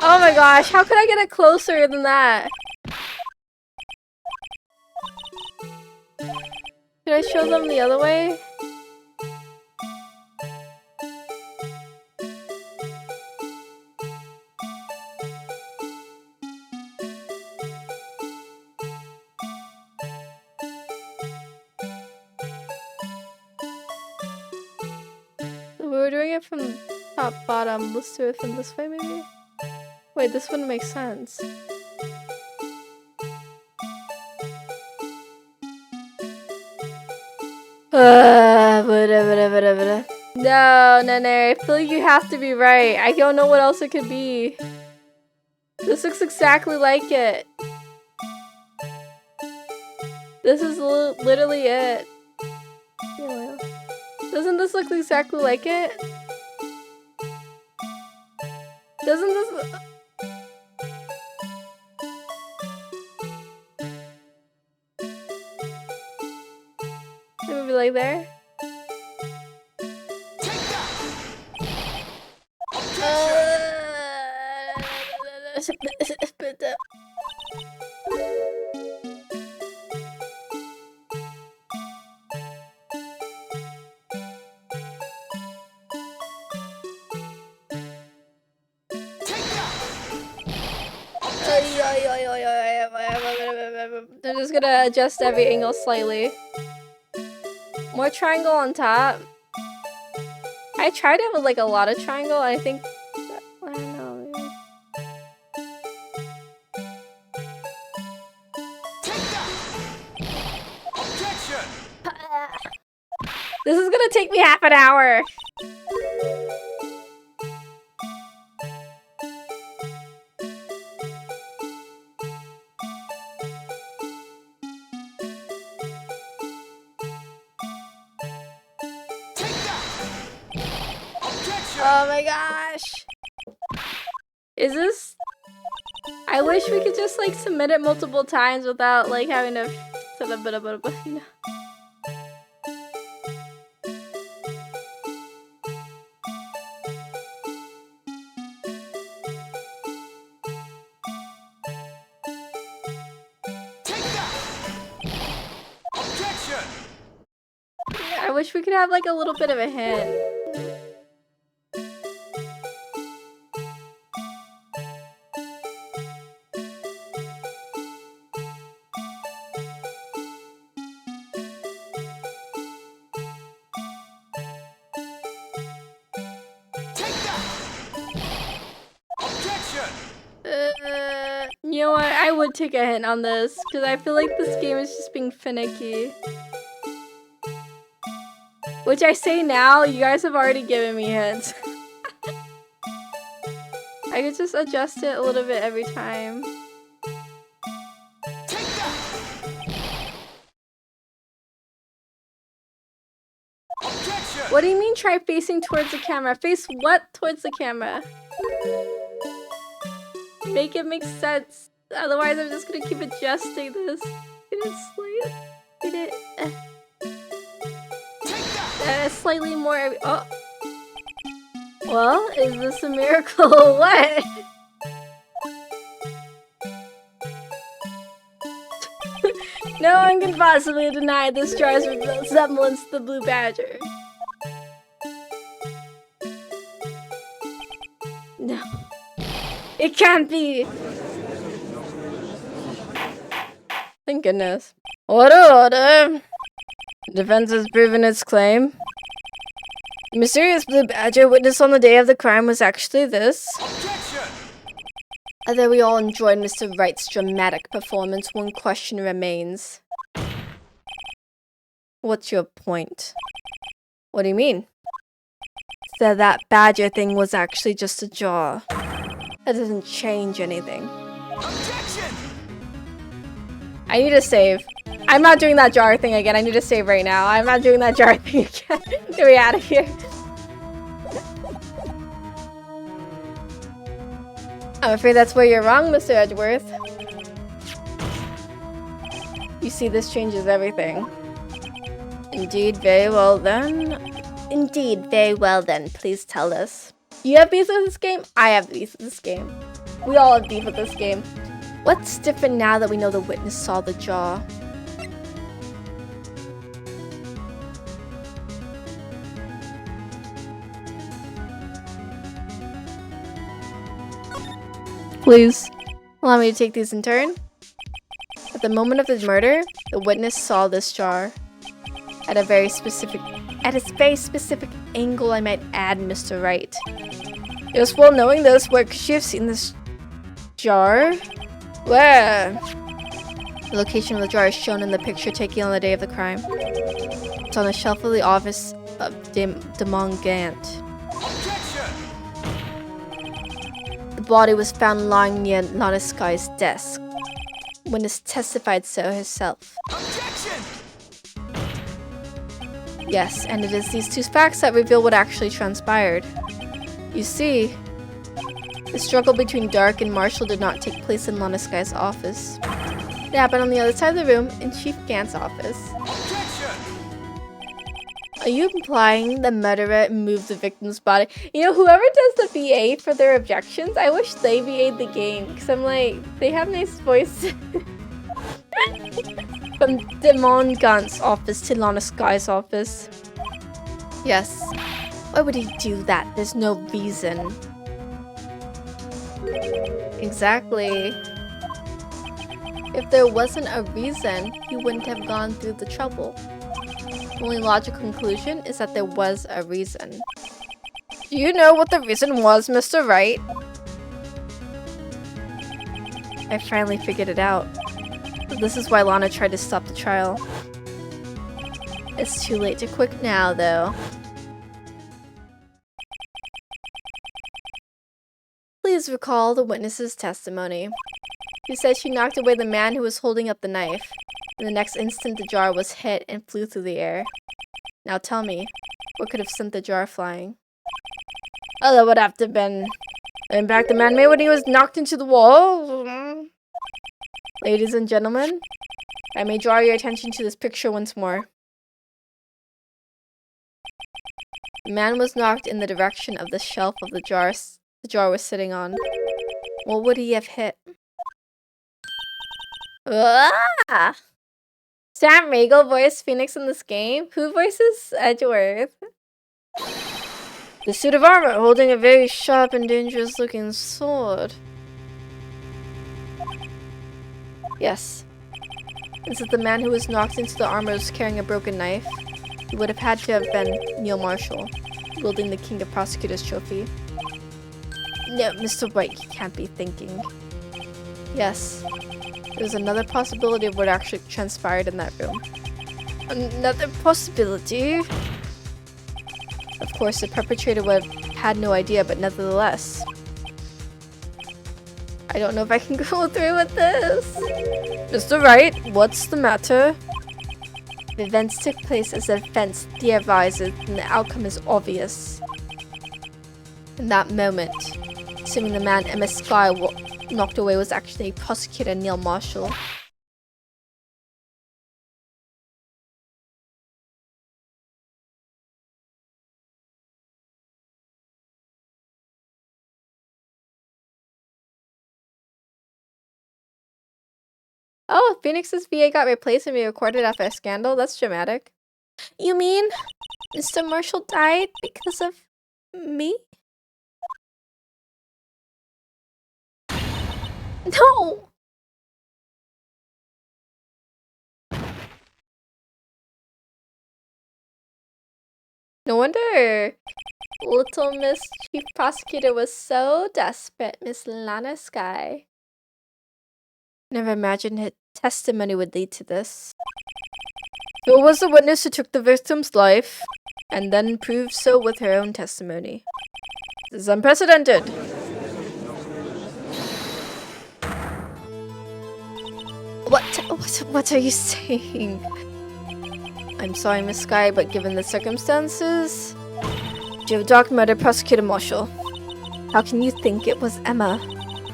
Oh my gosh, how could I get it closer than that? Should I show them the other way? We were doing it from top bottom. Let's do it from this way maybe? Wait, this wouldn't make sense. No, I feel like you have to be right. I don't know what else it could be. This looks exactly like it. This is literally it. Doesn't this look exactly like it? Doesn't this... Maybe like there? I'm just gonna adjust every angle slightly. More triangle on top. I tried it with like a lot of triangle. I think... I don't know. This is gonna take me half an hour. Oh my gosh. Is this... I wish we could just like submit it multiple times without like having to set a bit of you know. I wish we could have like a little bit of a hint. would take a hint on this, because I feel like this game is just being finicky. Which I say now, you guys have already given me hints. I could just adjust it a little bit every time. What do you mean try facing towards the camera? Face what towards the camera? Make it make sense. Otherwise, I'm just gonna keep adjusting this. Get it slightly more. Oh. Well, is this a miracle or what? No one can possibly deny this jar's resemblance to the blue badger. No. It can't be! Thank goodness. Order! The defense has proven its claim. The mysterious blue badger witnessed on the day of the crime was actually this. Objection! Although we all enjoyed Mr. Wright's dramatic performance, one question remains. What's your point? What do you mean? That badger thing was actually just a jar. That doesn't change anything. Objection! I need to save. I'm not doing that jar thing again. I need to save right now. I'm not doing that jar thing again. Get me out of here. I'm afraid that's where you're wrong, Mr. Edgeworth. You see, this changes everything. Indeed, very well then. Indeed, very well then. Please tell us. You have beef with this game? I have beef with this game. We all have beef with this game. What's different now that we know the witness saw the jar? Please, allow me to take these in turn. At the moment of the murder, the witness saw this jar. At a very specific angle, I might add, Mr. Wright. It was well knowing this. Where could she have seen this jar? Where? The location of the jar is shown in the picture taken on the day of the crime. It's on the shelf of the office of Demongant. The body was found lying near Lanaskai's desk. Witness testified so herself. Objection! Yes, and it is these two facts that reveal what actually transpired. You see, the struggle between Dark and Marshall did not take place in Lanaskai's office. It happened on the other side of the room, in Chief Gant's office. Objection! Are you implying the murderer moved the victim's body? You know, whoever does the VA for their objections, I wish they VA'd the game. Because I'm like, they have nice voices. From Demongant's office to Lanaskai's office. Yes. Why would he do that? There's no reason. Exactly. If there wasn't a reason, he wouldn't have gone through the trouble. The only logical conclusion is that there was a reason. Do you know what the reason was, Mr. Wright? I finally figured it out. This is why Lana tried to stop the trial. It's too late to quit now, though. Please recall the witness's testimony. She said she knocked away the man who was holding up the knife. In the next instant, the jar was hit and flew through the air. Now tell me, what could have sent the jar flying? Oh, that would have to have been the impact the man made when he was knocked into the wall. Ladies and gentlemen, I may draw your attention to this picture once more. The man was knocked in the direction of the shelf of the jar was sitting on. What would he have hit? Ah! Sam Riegel voiced Phoenix in this game. Who voices Edgeworth? The suit of armor holding a very sharp and dangerous looking sword. Yes. Is it the man who was knocked into the armor was carrying a broken knife? He would have had to have been Neil Marshall, wielding the King of Prosecutors trophy. No, Mr. Wright, you can't be thinking. Yes. There's another possibility of what actually transpired in that room. Another possibility? Of course, the perpetrator would have had no idea, but nevertheless. I don't know if I can go through with this. Mr. Wright, what's the matter? The events took place as a defense theorizes, and the outcome is obvious. In that moment, assuming the man Emma Sky knocked away was actually prosecutor Neil Marshall. Oh, Phoenix's VA got replaced and re-recorded after a scandal? That's dramatic. You mean Mr. Marshall died because of me? No! No wonder little Miss Chief Prosecutor was so desperate, Miss Lana Sky. Never imagined her testimony would lead to this. Who was the witness who took the victim's life and then proved so with her own testimony? This is unprecedented. What are you saying? I'm sorry, Miss Sky, but given the circumstances, you have dark murder, Prosecutor Marshall. How can you think it was Emma?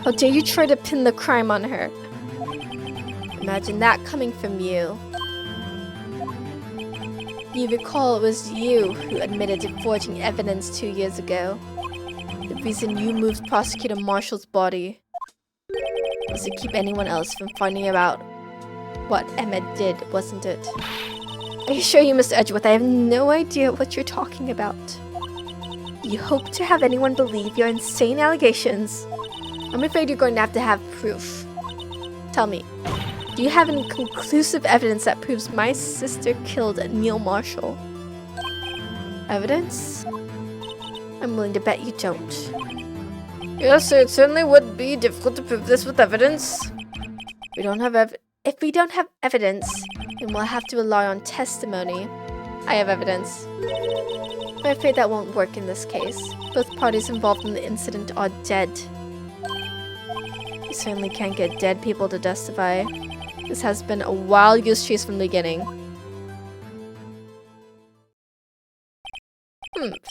How dare you try to pin the crime on her? Imagine that coming from you. You recall it was you who admitted to forging evidence 2 years ago. The reason you moved Prosecutor Marshall's body was to keep anyone else from finding out what Emma did, wasn't it? I assure you, Mr. Edgeworth, I have no idea what you're talking about. You hope to have anyone believe your insane allegations? I'm afraid you're going to have proof. Tell me, do you have any conclusive evidence that proves my sister killed Neil Marshall? Evidence? I'm willing to bet you don't. Yes, it certainly would be difficult to prove this with evidence. If we don't have evidence, then we'll have to rely on testimony. I have evidence. But I'm afraid that won't work in this case. Both parties involved in the incident are dead. You certainly can't get dead people to testify. This has been a wild goose chase from the beginning.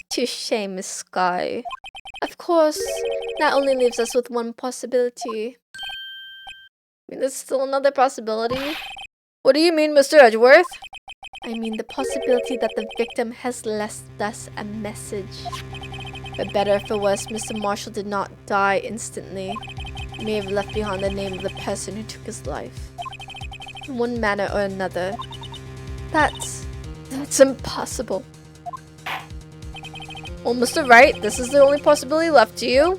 Touche, Miss Sky. Of course, that only leaves us with one possibility. I mean, there's still another possibility. What do you mean, Mr. Edgeworth? I mean the possibility that the victim has left us a message. For better or for worse, Mr. Marshall did not die instantly. He may have left behind the name of the person who took his life. In one manner or another. That's impossible. Well, Mr. Wright, this is the only possibility left to you.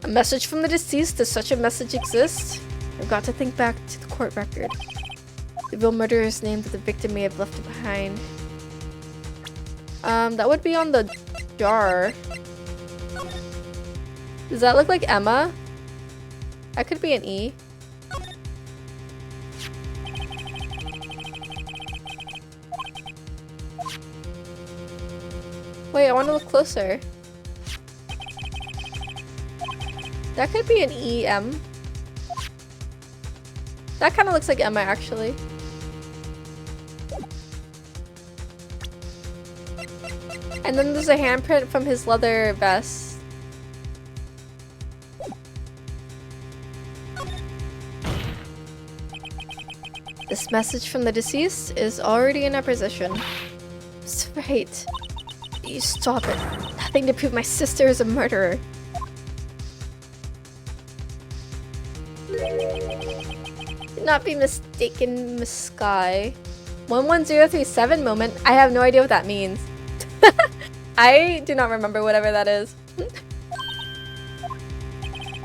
A message from the deceased. Does such a message exist? I've got to think back to the court record. The real murderer's name that the victim may have left behind. That would be on the jar. Does that look like Emma? That could be an E. Wait, I want to look closer. That could be an EM. That kind of looks like Emma, actually. And then there's a handprint from his leather vest. This message from the deceased is already in our position. It's right. You stop it. Nothing to prove my sister is a murderer. Do not be mistaken, Miss Sky. 11037 moment. I have no idea what that means. I do not remember whatever that is.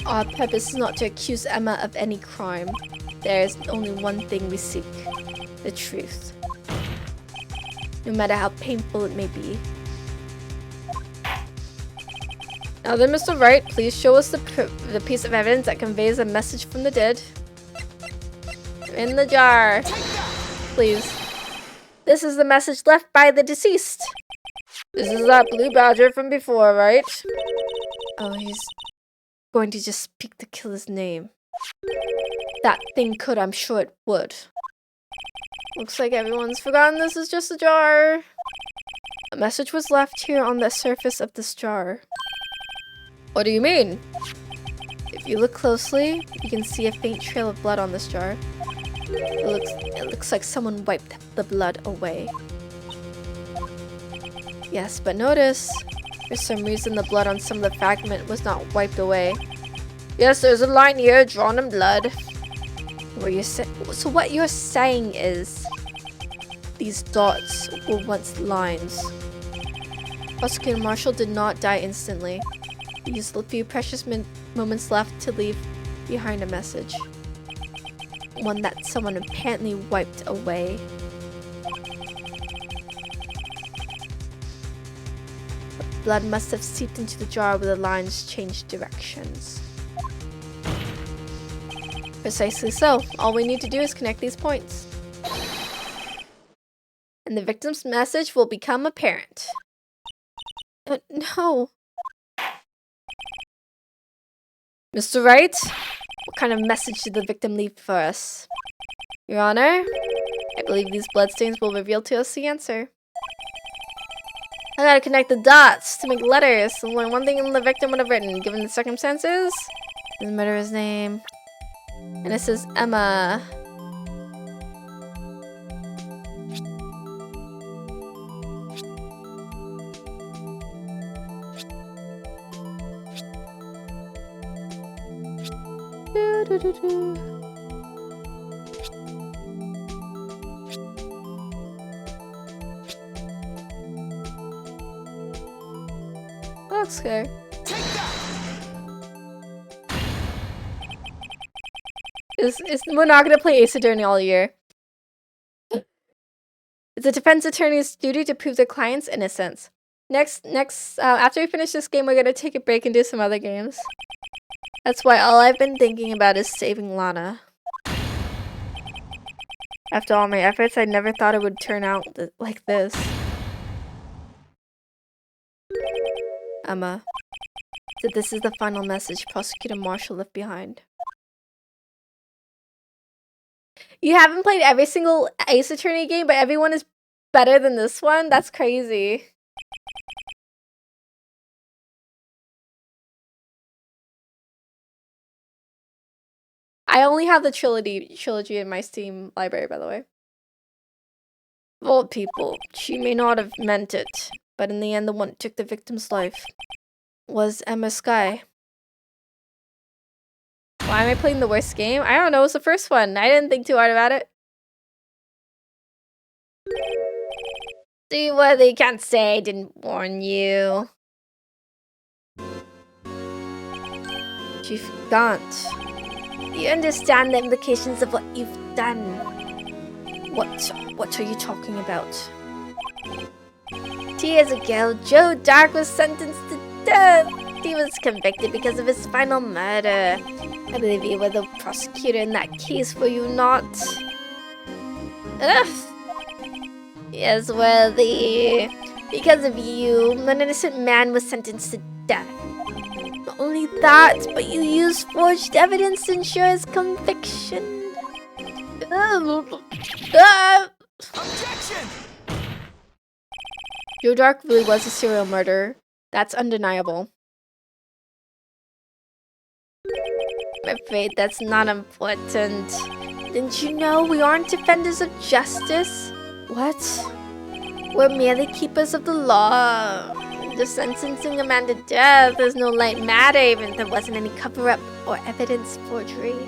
Our purpose is not to accuse Emma of any crime. There is only one thing we seek. The truth. No matter how painful it may be. Now then, Mr. Wright, please show us the piece of evidence that conveys a message from the dead. In the jar. Please. This is the message left by the deceased. This is that blue badger from before, right? Oh, he's going to just speak the killer's name. That thing could, I'm sure it would. Looks like everyone's forgotten this is just a jar. A message was left here on the surface of this jar. What do you mean? If you look closely, you can see a faint trail of blood on this jar. It looks like someone wiped the blood away. Yes, but notice, for some reason the blood on some of the fragment was not wiped away. Yes, there's a line here drawn in blood. So what you're saying is, these dots were once lines. Prosecutor Marshall did not die instantly. He used the few precious moments left to leave behind a message. One that someone apparently wiped away. Blood must have seeped into the jar where the lines changed directions. Precisely so. All we need to do is connect these points. And the victim's message will become apparent. No. Mr. Wright, what kind of message did the victim leave for us? Your Honor, I believe these bloodstains will reveal to us the answer. I gotta connect the dots to make letters and learn one thing the victim would have written, given the circumstances. The murderer's name. And it says Emma. Looks good. We're not gonna play Ace Attorney all year. It's a defense attorney's duty to prove their client's innocence. After we finish this game, we're gonna take a break and do some other games. That's why all I've been thinking about is saving Lana. After all my efforts, I never thought it would turn out like this. Emma, that this is the final message Prosecutor Marshall left behind. You haven't played every single Ace Attorney game, but everyone is better than this one? That's crazy. I only have the trilogy in my Steam library, by the way. Old people, she may not have meant it, but in the end, the one who took the victim's life was Emma Skye. Why am I playing the worst game? I don't know, it was the first one. I didn't think too hard about it. See what they can't say, I didn't warn you. Chief Gaunt, you understand the implications of what you've done. What are you talking about? 2 years ago, Joe Dark was sentenced to death. He was convicted because of his final murder. I believe you were the prosecutor in that case, were you not? Ugh. Yes, well, because of you, an innocent man was sentenced to death. Not only that, but you used forged evidence to ensure his conviction. Objection! Joe Dark really was a serial murderer. That's undeniable. I'm afraid that's not important. Didn't you know we aren't defenders of justice? What? We're merely keepers of the law. The sentencing a man to death is no light matter, even if there wasn't any cover-up or evidence forgery.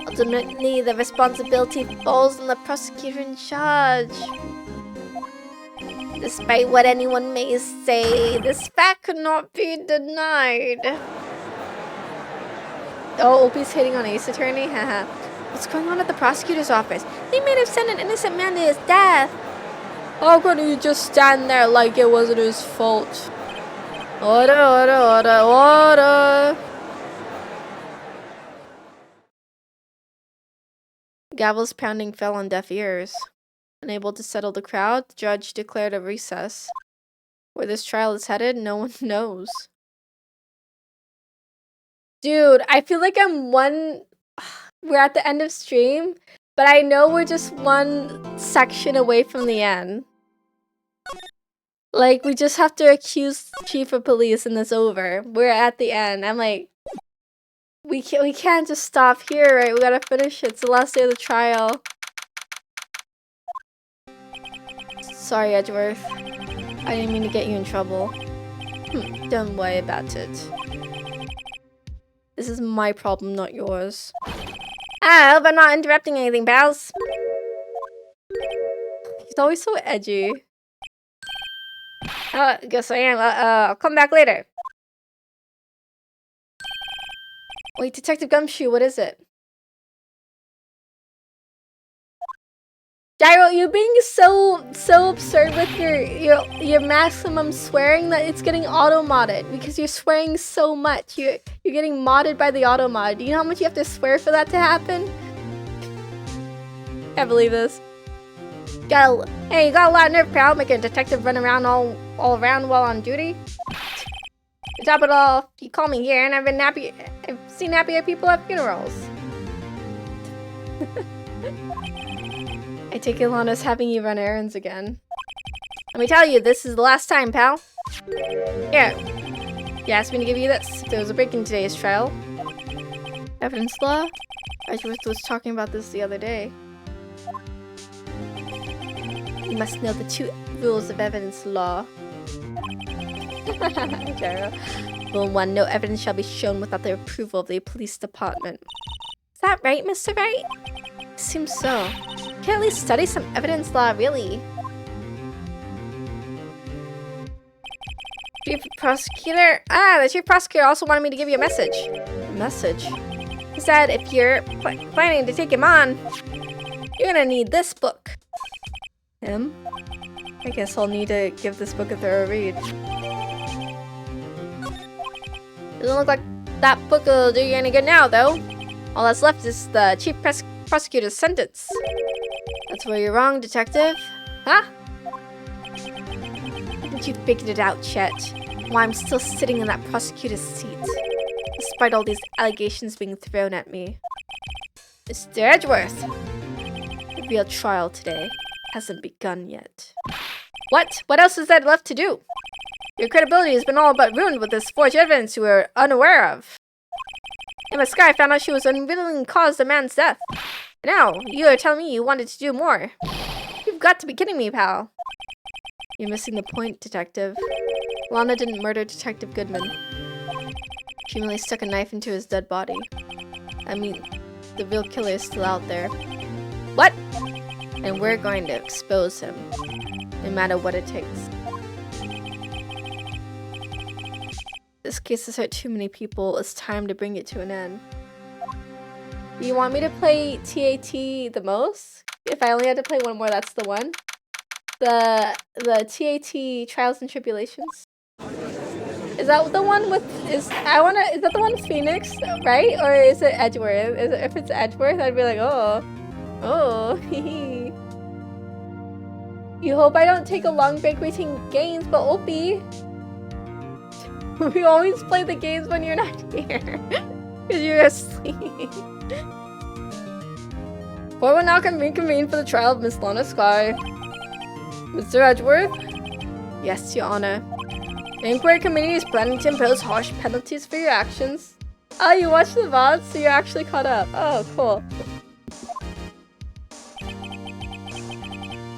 Ultimately, the responsibility falls on the prosecutor in charge. Despite what anyone may say, this fact could not be denied. Oh, Opie's hitting on Ace Attorney? Haha. What's going on at the prosecutor's office? They may have sent an innocent man to his death. How could he just stand there like it wasn't his fault? Order. Gavel's pounding fell on deaf ears. Unable to settle the crowd, the judge declared a recess. Where this trial is headed, no one knows. Dude, I feel like we're at the end of stream, but I know we're just one section away from the end. Like, we just have to accuse Chief of Police and it's over. We're at the end. I'm like, we can't just stop here, right? We gotta finish it. It's the last day of the trial. Sorry, Edgeworth. I didn't mean to get you in trouble. Don't worry about it. This is my problem, not yours. I hope I'm not interrupting anything, pals. He's always so edgy. Guess I am. I'll come back later. Wait, Detective Gumshoe, what is it? Gyro, you're being so absurd with your maximum swearing that it's getting auto-modded because you're swearing so much. You're getting modded by the auto-mod. Do you know how much you have to swear for that to happen? Can't believe this. Hey, you got a lot of nerve, pal, making a detective run around all around while on duty. To top it all, you call me here, and I've seen happier people at funerals. I take it Lana's having you run errands again. Let me tell you, this is the last time, pal. Here. You asked me to give you this. There was a break in today's trial. Evidence law? Edgeworth was talking about this the other day. You must know the 2 rules of evidence law. Rule 1, no evidence shall be shown without the approval of the police department. Is that right, Mr. Wright? It seems so. You can at least study some evidence law, really. Chief prosecutor? The chief prosecutor also wanted me to give you a message. A message? He said if you're planning to take him on, you're gonna need this book. Him? I guess I'll need to give this book a thorough read. Doesn't look like that book will do you any good now, though. All that's left is the chief prosecutor's sentence. That's where you're wrong, detective. Huh? Haven't you figured it out, Chet? Why I'm still sitting in that prosecutor's seat, despite all these allegations being thrown at me. Mr. Edgeworth! The real trial today hasn't begun yet. What? What else is there left to do? Your credibility has been all but ruined with this forged evidence you were unaware of. Emma Skye found out she was unwittingly caused a man's death. And now, you are telling me you wanted to do more. You've got to be kidding me, pal. You're missing the point, detective. Lana didn't murder Detective Goodman. She merely stuck a knife into his dead body. I mean, the real killer is still out there. What? And we're going to expose him, no matter what it takes. This case has hurt too many people. It's time to bring it to an end. You want me to play TAT the most? If I only had to play one more, that's the one. The TAT Trials and Tribulations. Is that the one with is that the one with Phoenix, right? Or is it Edgeworth? If it's Edgeworth, I'd be like, oh, hee. You hope I don't take a long break between games, but Opie. We always play the games when you're not here. Because you're asleep. Court will now reconvene for the trial of Miss Lana Skye. Mr. Edgeworth? Yes, Your Honor. The Inquiry Committee is planning to impose harsh penalties for your actions. Oh, you watched the VOD, so you're actually caught up. Oh, cool.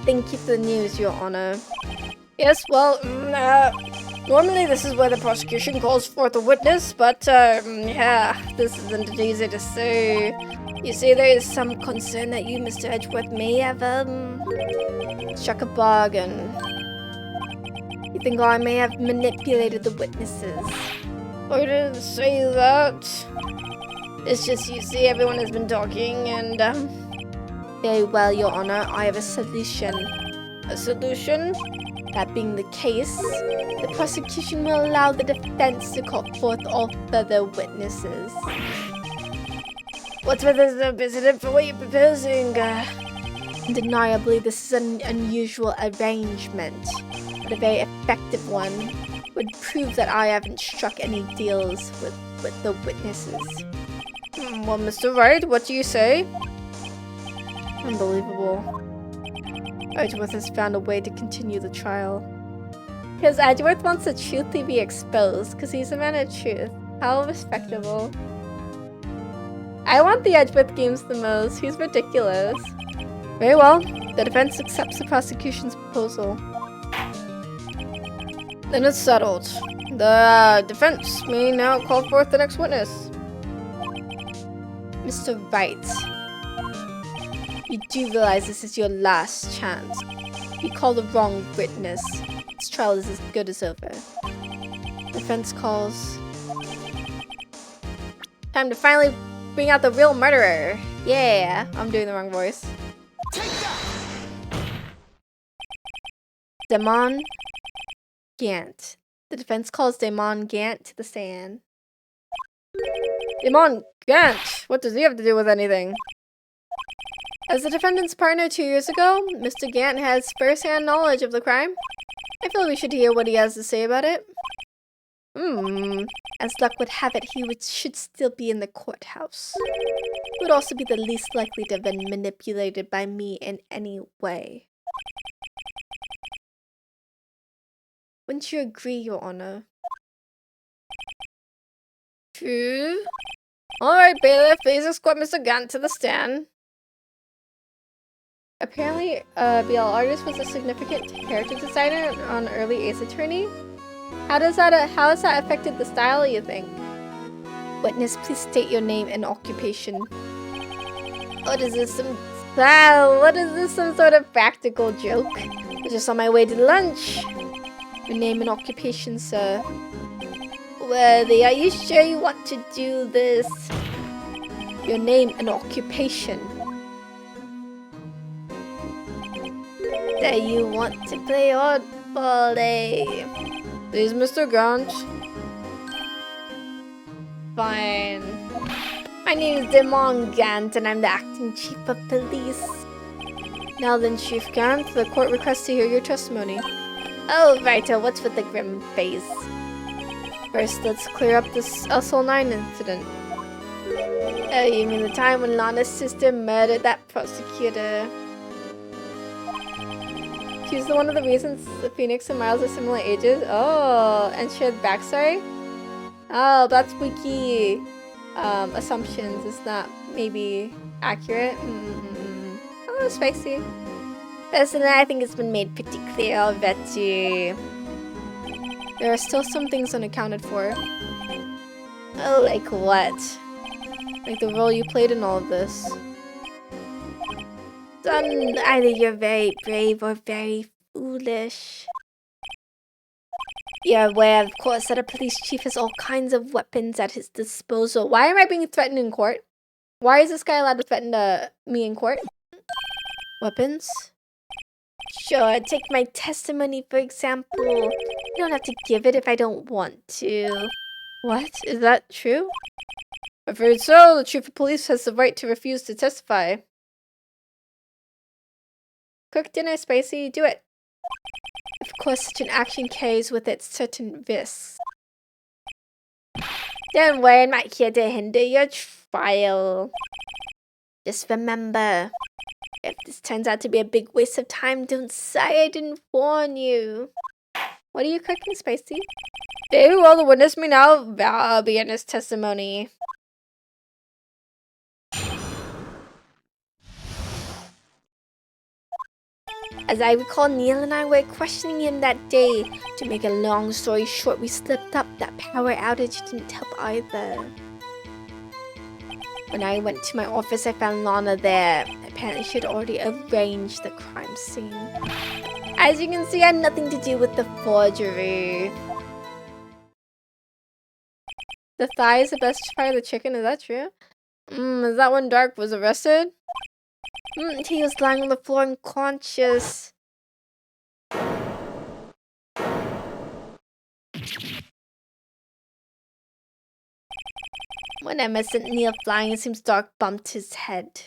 Thank you for the news, Your Honor. Yes, well, normally this is where the prosecution calls forth a witness, but, yeah, this isn't easy to say. You see, there is some concern that you, Mr. Edgeworth, may have, struck a bargain. You think I may have manipulated the witnesses. I didn't say that. It's just, you see, everyone has been talking, and, very well, Your Honor, I have a solution. A solution? That being the case, the prosecution will allow the defense to call forth all further witnesses. What's with this incident for what you're proposing? Undeniably, this is an unusual arrangement, but a very effective one. Would prove that I haven't struck any deals with the witnesses. Well, Mr. Wright, what do you say? Unbelievable. Edgeworth has found a way to continue the trial. Because Edgeworth wants the truth to be exposed, because he's a man of truth. How respectable. I want the Edgeworth games the most. He's ridiculous. Very well. The defense accepts the prosecution's proposal. Then it's settled. The defense may now call forth the next witness. Mr. Wright, you do realize this is your last chance. You call the wrong witness. This trial is as good as over. Defense calls. Time to finally bring out the real murderer. Yeah, I'm doing the wrong voice. Damon Gant. The defense calls Damon Gant to the stand. Damon Gant! What does he have to do with anything? As the defendant's partner 2 years ago, Mr. Gant has first-hand knowledge of the crime. I feel we should hear what he has to say about it. As luck would have it, should still be in the courthouse. He would also be the least likely to have been manipulated by me in any way. Wouldn't you agree, Your Honor? True. Alright, bailiff, please escort Mr. Gant to the stand. Apparently, BL Artist was a significant character designer on early Ace Attorney. How has that affected the style, you think? Witness, please state your name and occupation. What is this, some sort of practical joke? I'm just on my way to lunch. Your name and occupation, sir. Worthy, are you sure you want to do this? Your name and occupation. Do you want to play oddball, eh? Please, Mr. Gant. Fine. My name is Damon Gant, and I'm the acting chief of police. Now then, Chief Gant, the court requests to hear your testimony. Oh, righto, what's with the grim face? First, let's clear up this SL9 incident. Oh, you mean the time when Lana's sister murdered that prosecutor? She's one of the reasons the Phoenix and Miles are similar ages. Oh, and shared backstory? Oh, that's wiki assumptions. Is that maybe accurate? A little spicy. Personally, I think it's been made pretty clear already. There are still some things unaccounted for. Oh, like what? Like the role you played in all of this. Son, either you're very brave or very foolish. You're aware, of course, that a police chief has all kinds of weapons at his disposal. Why am I being threatened in court? Why is this guy allowed to threaten me in court? Weapons? Sure, take my testimony, for example. You don't have to give it if I don't want to. What? Is that true? I'm afraid so. The chief of police has the right to refuse to testify. Cook dinner spicy, do it. Of course, such an action carries with it certain risks. Don't worry, I'm not here to hinder your trial. Just remember, if this turns out to be a big waste of time, don't say I didn't warn you. What are you cooking, Spicy? Very well, the witness may now begin his testimony. As I recall, Neil and I were questioning him that day. To make a long story short, we slipped up. That power outage didn't help either. When I went to my office, I found Lana there. Apparently, she had already arranged the crime scene. As you can see, I had nothing to do with the forgery. The thigh is the best part of the chicken, is that true? Is that when Dark was arrested? He was lying on the floor unconscious. When Emma sent Neil flying, it seems Doc bumped his head.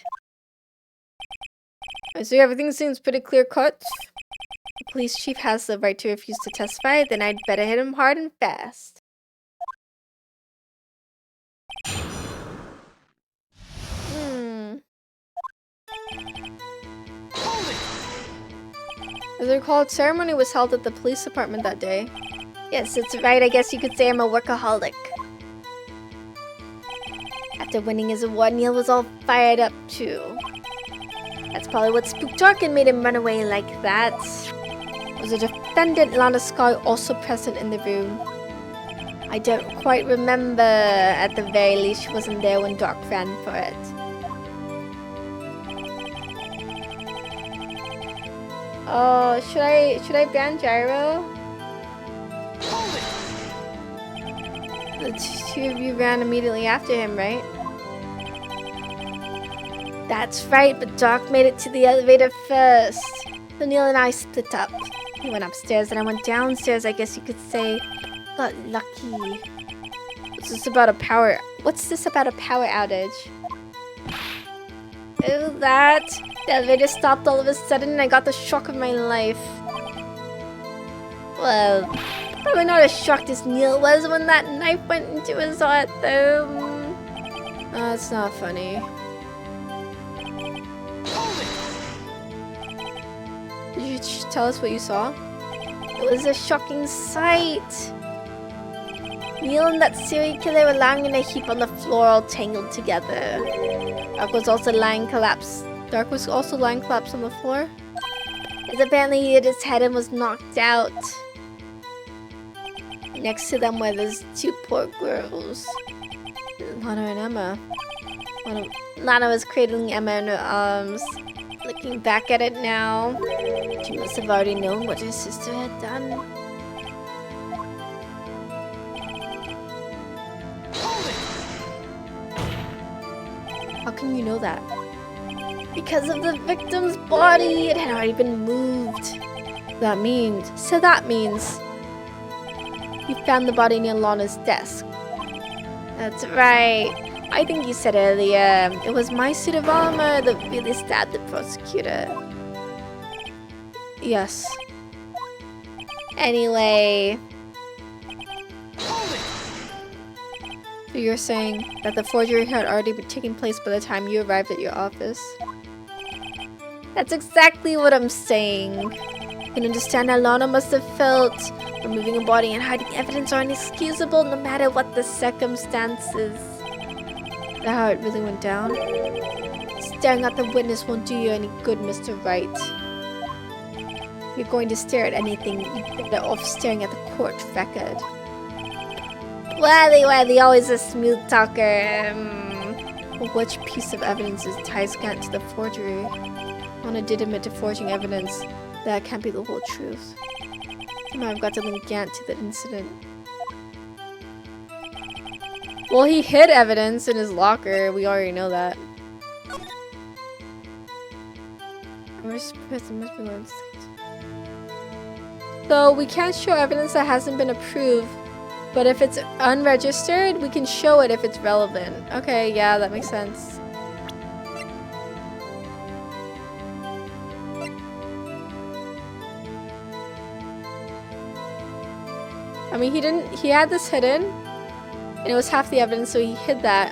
I see everything seems pretty clear-cut. The police chief has the right to refuse to testify, then I'd better hit him hard and fast. As I recall, the ceremony was held at the police department that day. Yes, that's right. I guess you could say I'm a workaholic. After winning his award, Neil was all fired up too. That's probably what spooked Doc and made him run away like that. Was the defendant Lana Sky also present in the room? I don't quite remember. At the very least, she wasn't there when Doc ran for it. Oh, should I ban Gyro? The two of you ran immediately after him, right? That's right, but Doc made it to the elevator first. So Neil and I split up. He went upstairs and I went downstairs, I guess you could say. Got lucky. What's this about a power outage? Oh, that. The elevator stopped all of a sudden and I got the shock of my life. Well, probably not as shocked as Neil was when that knife went into his heart, though. That's not funny. Did you tell us what you saw? It was a shocking sight. Neil and that serial killer were lying in a heap on the floor, all tangled together. Dark was also lying collapsed on the floor. As apparently he hit his head and was knocked out. Next to them were those two poor girls. Lana and Emma. Lana was cradling Emma in her arms. Looking back at it now, she must have already known what her sister had done. How can you know that? Because of the victim's body, it had already been moved. That means you found the body near Lana's desk. That's right. I think you said earlier, it was my suit of armor that really stabbed the prosecutor. Yes. Anyway. So you're saying that the forgery had already been taking place by the time you arrived at your office? That's exactly what I'm saying. You can understand how Lana must have felt. Removing a body and hiding evidence are inexcusable no matter what the circumstances. Is that how it really went down? Staring at the witness won't do you any good, Mr. Wright. If you're going to stare at anything, you'd better off staring at the court record. Wally, always a smooth talker. Which piece of evidence ties Gant to the forgery? Lana did admit to forging evidence. That can't be the whole truth. Somehow I've got to link Gant to the incident. Well, he hid evidence in his locker. We already know that. So we can't show evidence that hasn't been approved, but if it's unregistered, we can show it if it's relevant. Okay, yeah, that makes sense. I mean, he had this hidden, and it was half the evidence, so he hid that.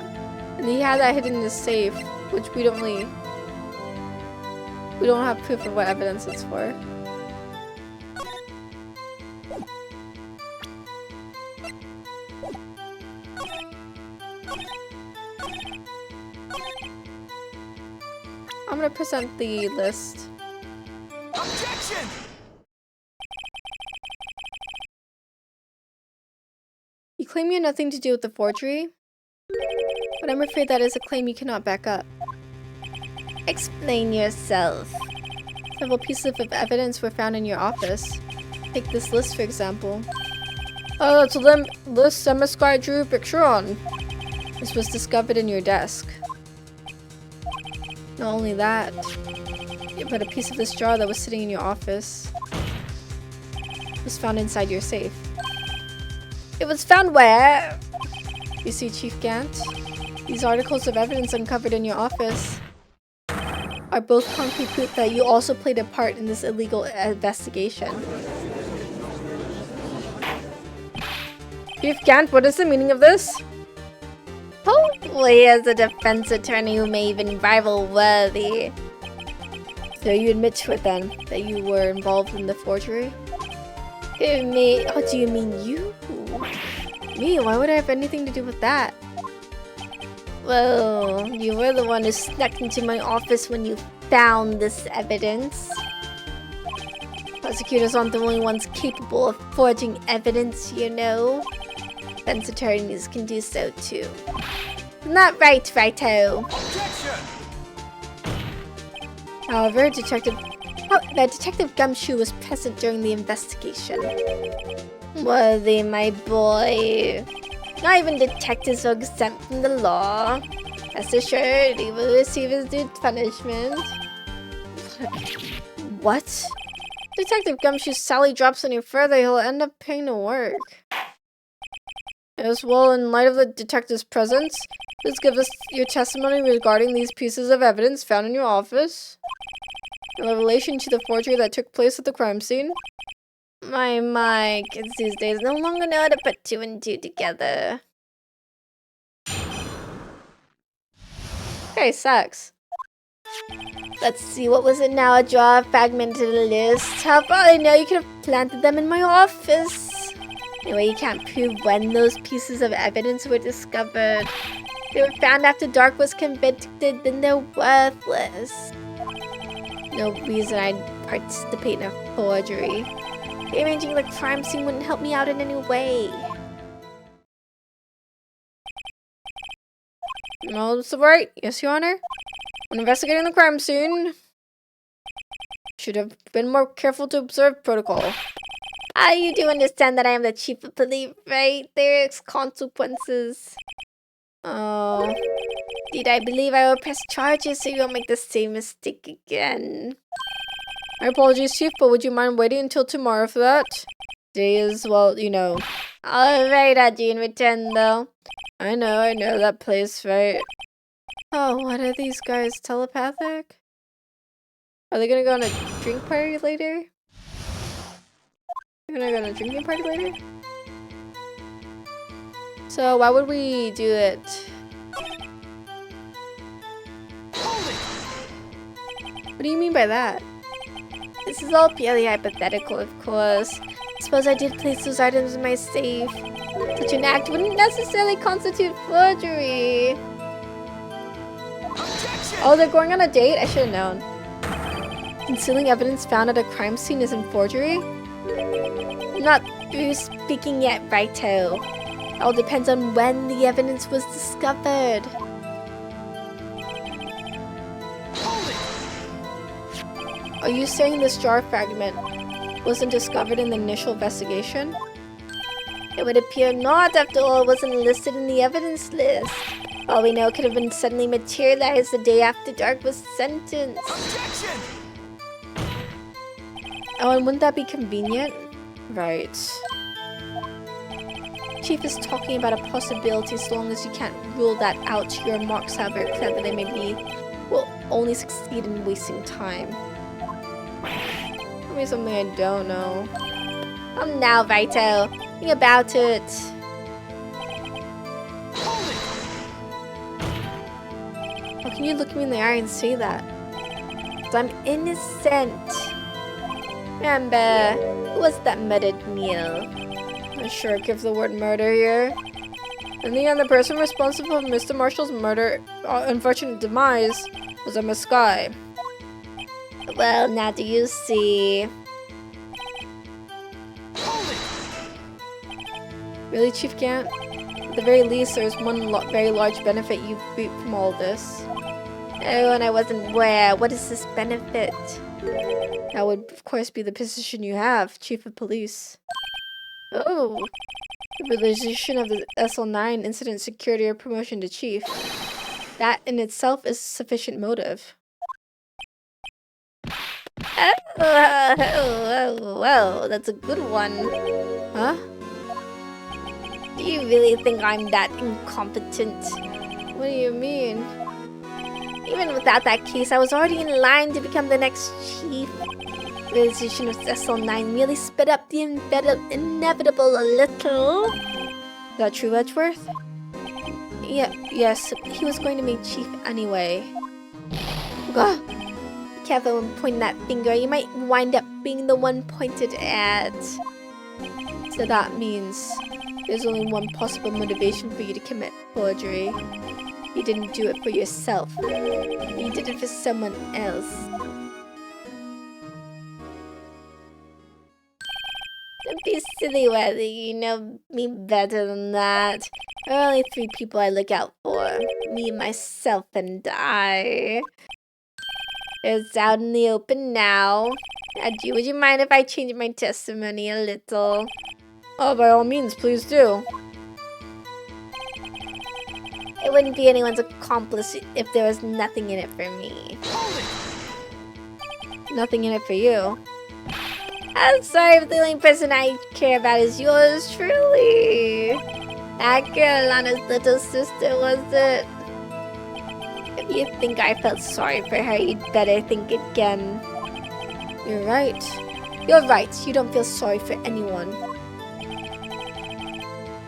And he had that hidden in his safe, which we don't have proof of what evidence it's for. I'm gonna present the list. Objection! You claim you had nothing to do with the forgery, but I'm afraid that is a claim you cannot back up. Explain yourself. Several pieces of evidence were found in your office. Take this list, for example. Oh, that's the list Emma Sky drew a picture on. This was discovered in your desk. Not only that, but a piece of this jar that was sitting in your office was found inside your safe. It was found where? You see, Chief Gant? These articles of evidence uncovered in your office are both concrete proof that you also played a part in this illegal investigation. Chief Gant, what is the meaning of this? Hopefully, as a defense attorney who may even rival Worthy. So you admit to it then, that you were involved in the forgery? Me? Oh, do you mean you? Me? Why would I have anything to do with that? Well, you were the one who snuck into my office when you found this evidence. Prosecutors aren't the only ones capable of forging evidence, you know. Defense attorneys can do so too. Isn't that right, Righto? Objection! However, Detective Gumshoe was present during the investigation. Worthy, my boy. Not even detectives are exempt from the law. Rest assured, he will receive his due punishment. What? Detective Gumshoe's salary drops any further, he'll end up paying to work. As well, in light of the detective's presence, please give us your testimony regarding these pieces of evidence found in your office. In relation to the forgery that took place at the crime scene. My, kids these days no longer know how to put two and two together. Okay, sucks. Let's see, what was it now? A draw fragmented list. How far I know you could have planted them in my office. Anyway, you can't prove when those pieces of evidence were discovered. If they were found after Dark was convicted, then they're worthless. No reason I'd participate in a forgery. Rearranging the crime scene wouldn't help me out in any way. No, Mr. Wright. Yes, Your Honor. When investigating the crime scene, should have been more careful to observe protocol. You do understand that I am the chief of police, right? There's consequences. Oh. Did I believe I will press charges so you won't make the same mistake again? My apologies, Chief, but would you mind waiting until tomorrow for that? Today is, well, you know. Alright, Audrey, in return, though. I know that place, right? Oh, what are these guys, telepathic? Are they gonna go on a drink party later? They're gonna go on a drinking party later? So, why would we do it? What do you mean by that? This is all purely hypothetical, of course. Suppose I did place those items in my safe. Such an act wouldn't necessarily constitute forgery. Objection! Oh, they're going on a date? I should have known. Concealing evidence found at a crime scene isn't forgery? I'm not through speaking yet, Righto. It all depends on when the evidence was discovered. Are you saying this jar fragment wasn't discovered in the initial investigation? It would appear not, after all, it wasn't listed in the evidence list. All we know, it could have been suddenly materialized the day after Dark was sentenced. Objection! Oh, and wouldn't that be convenient? Right. Chief is talking about a possibility so long as you can't rule that out. Your remarks, however clever they may be, will only succeed in wasting time. Tell me something I don't know. Come now, Vito. Think about it. How can you look me in the eye and say that? 'Cause I'm innocent. Remember, who was that murdered meal? Not sure, give the word murder here. In the end, the person responsible for Mr. Marshall's unfortunate demise was Emma Skye. Well, now do you see? Really, Chief Gant? At the very least, there's one very large benefit you reap from all this. Oh, and I wasn't aware. What is this benefit? That would, of course, be the position you have, Chief of Police. Oh, the realization of the SL9 incident secured your promotion to Chief. That in itself is sufficient motive. Well, that's a good one. Huh? Do you really think I'm that incompetent? What do you mean? Even without that case, I was already in line to become the next chief. The realization of SL9 merely sped up the inevitable a little. Is that true, Edgeworth? Yes, he was going to make chief anyway. Gah. Careful when pointing that finger, you might wind up being the one pointed at. So that means there's only one possible motivation for you to commit forgery. You didn't do it for yourself. You did it for someone else. Don't be silly, Weather. You know me better than that. There are only 3 people I look out for. Me, myself, and I. It's out in the open now. Adju, would you mind if I change my testimony a little? Oh, by all means, please do. It wouldn't be anyone's accomplice if there was nothing in it for me. Nothing in it for you? I'm sorry if the only person I care about is yours truly. That girl, Lana's little sister, was it? If you think I felt sorry for her, you'd better think again. You're right. You're right. You don't feel sorry for anyone.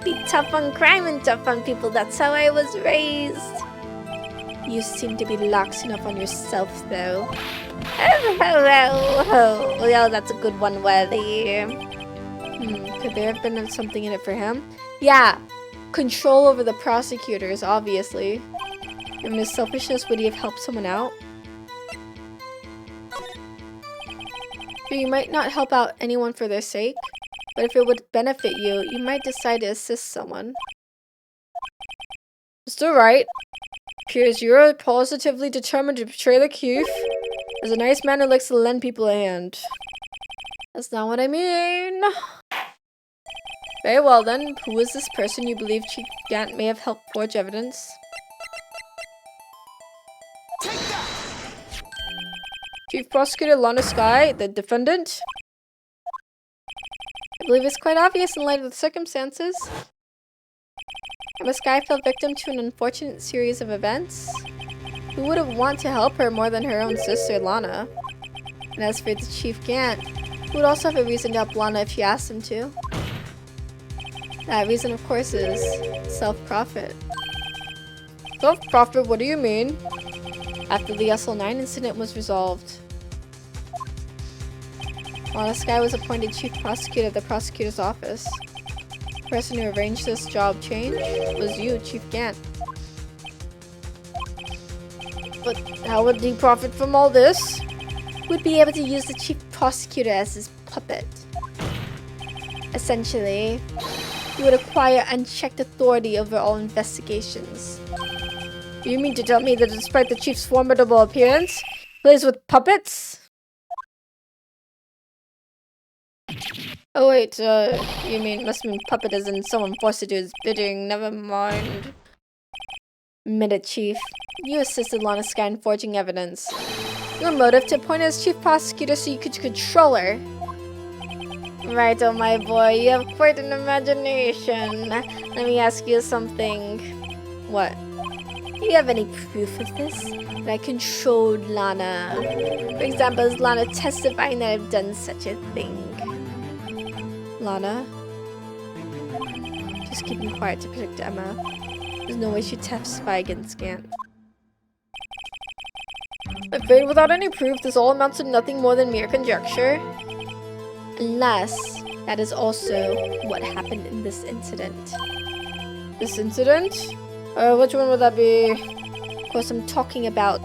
Be tough on crime and tough on people. That's how I was raised. You seem to be lax enough on yourself, though. Oh, well, that's a good one, Worthy. Could there have been something in it for him? Yeah. Control over the prosecutors, obviously. In his selfishness, would he have helped someone out? You might not help out anyone for their sake, but if it would benefit you, you might decide to assist someone. Mr. Wright, appears you're positively determined to betray the chief. As a nice man who likes to lend people a hand. That's not what I mean. Very well then, who is this person you believe Chief Gant may have helped forge evidence? Chief Prosecutor Lana Sky, the defendant? I believe it's quite obvious in light of the circumstances. Emma Sky fell victim to an unfortunate series of events. Who would have wanted to help her more than her own sister, Lana? And as for the Chief Gant, who would also have a reason to help Lana if she asked him to? That reason, of course, is self-profit. Self-profit? What do you mean? After the SL9 incident was resolved, Lana Sky was appointed Chief Prosecutor of the Prosecutor's Office. The person who arranged this job change was you, Chief Gant. But how would he profit from all this? Would be able to use the Chief Prosecutor as his puppet. Essentially, he would acquire unchecked authority over all investigations. You mean to tell me that despite the Chief's formidable appearance, he plays with puppets? Oh wait, must mean puppet as in someone forced to do his bidding, never mind. Admitted, Chief. You assisted Lana Sky in forging evidence. Your motive to appoint her as Chief Prosecutor so you could control her. Right, oh my boy, you have quite an imagination. Let me ask you something. What? Do you have any proof of this? That I controlled Lana? For example, is Lana testifying that I've done such a thing? Lana? Just keeping quiet to protect Emma. There's no way she'd testify against Gant. I'm afraid without any proof, this all amounts to nothing more than mere conjecture. Unless that is also what happened in this incident. This incident? Which one would that be? Of course, I'm talking about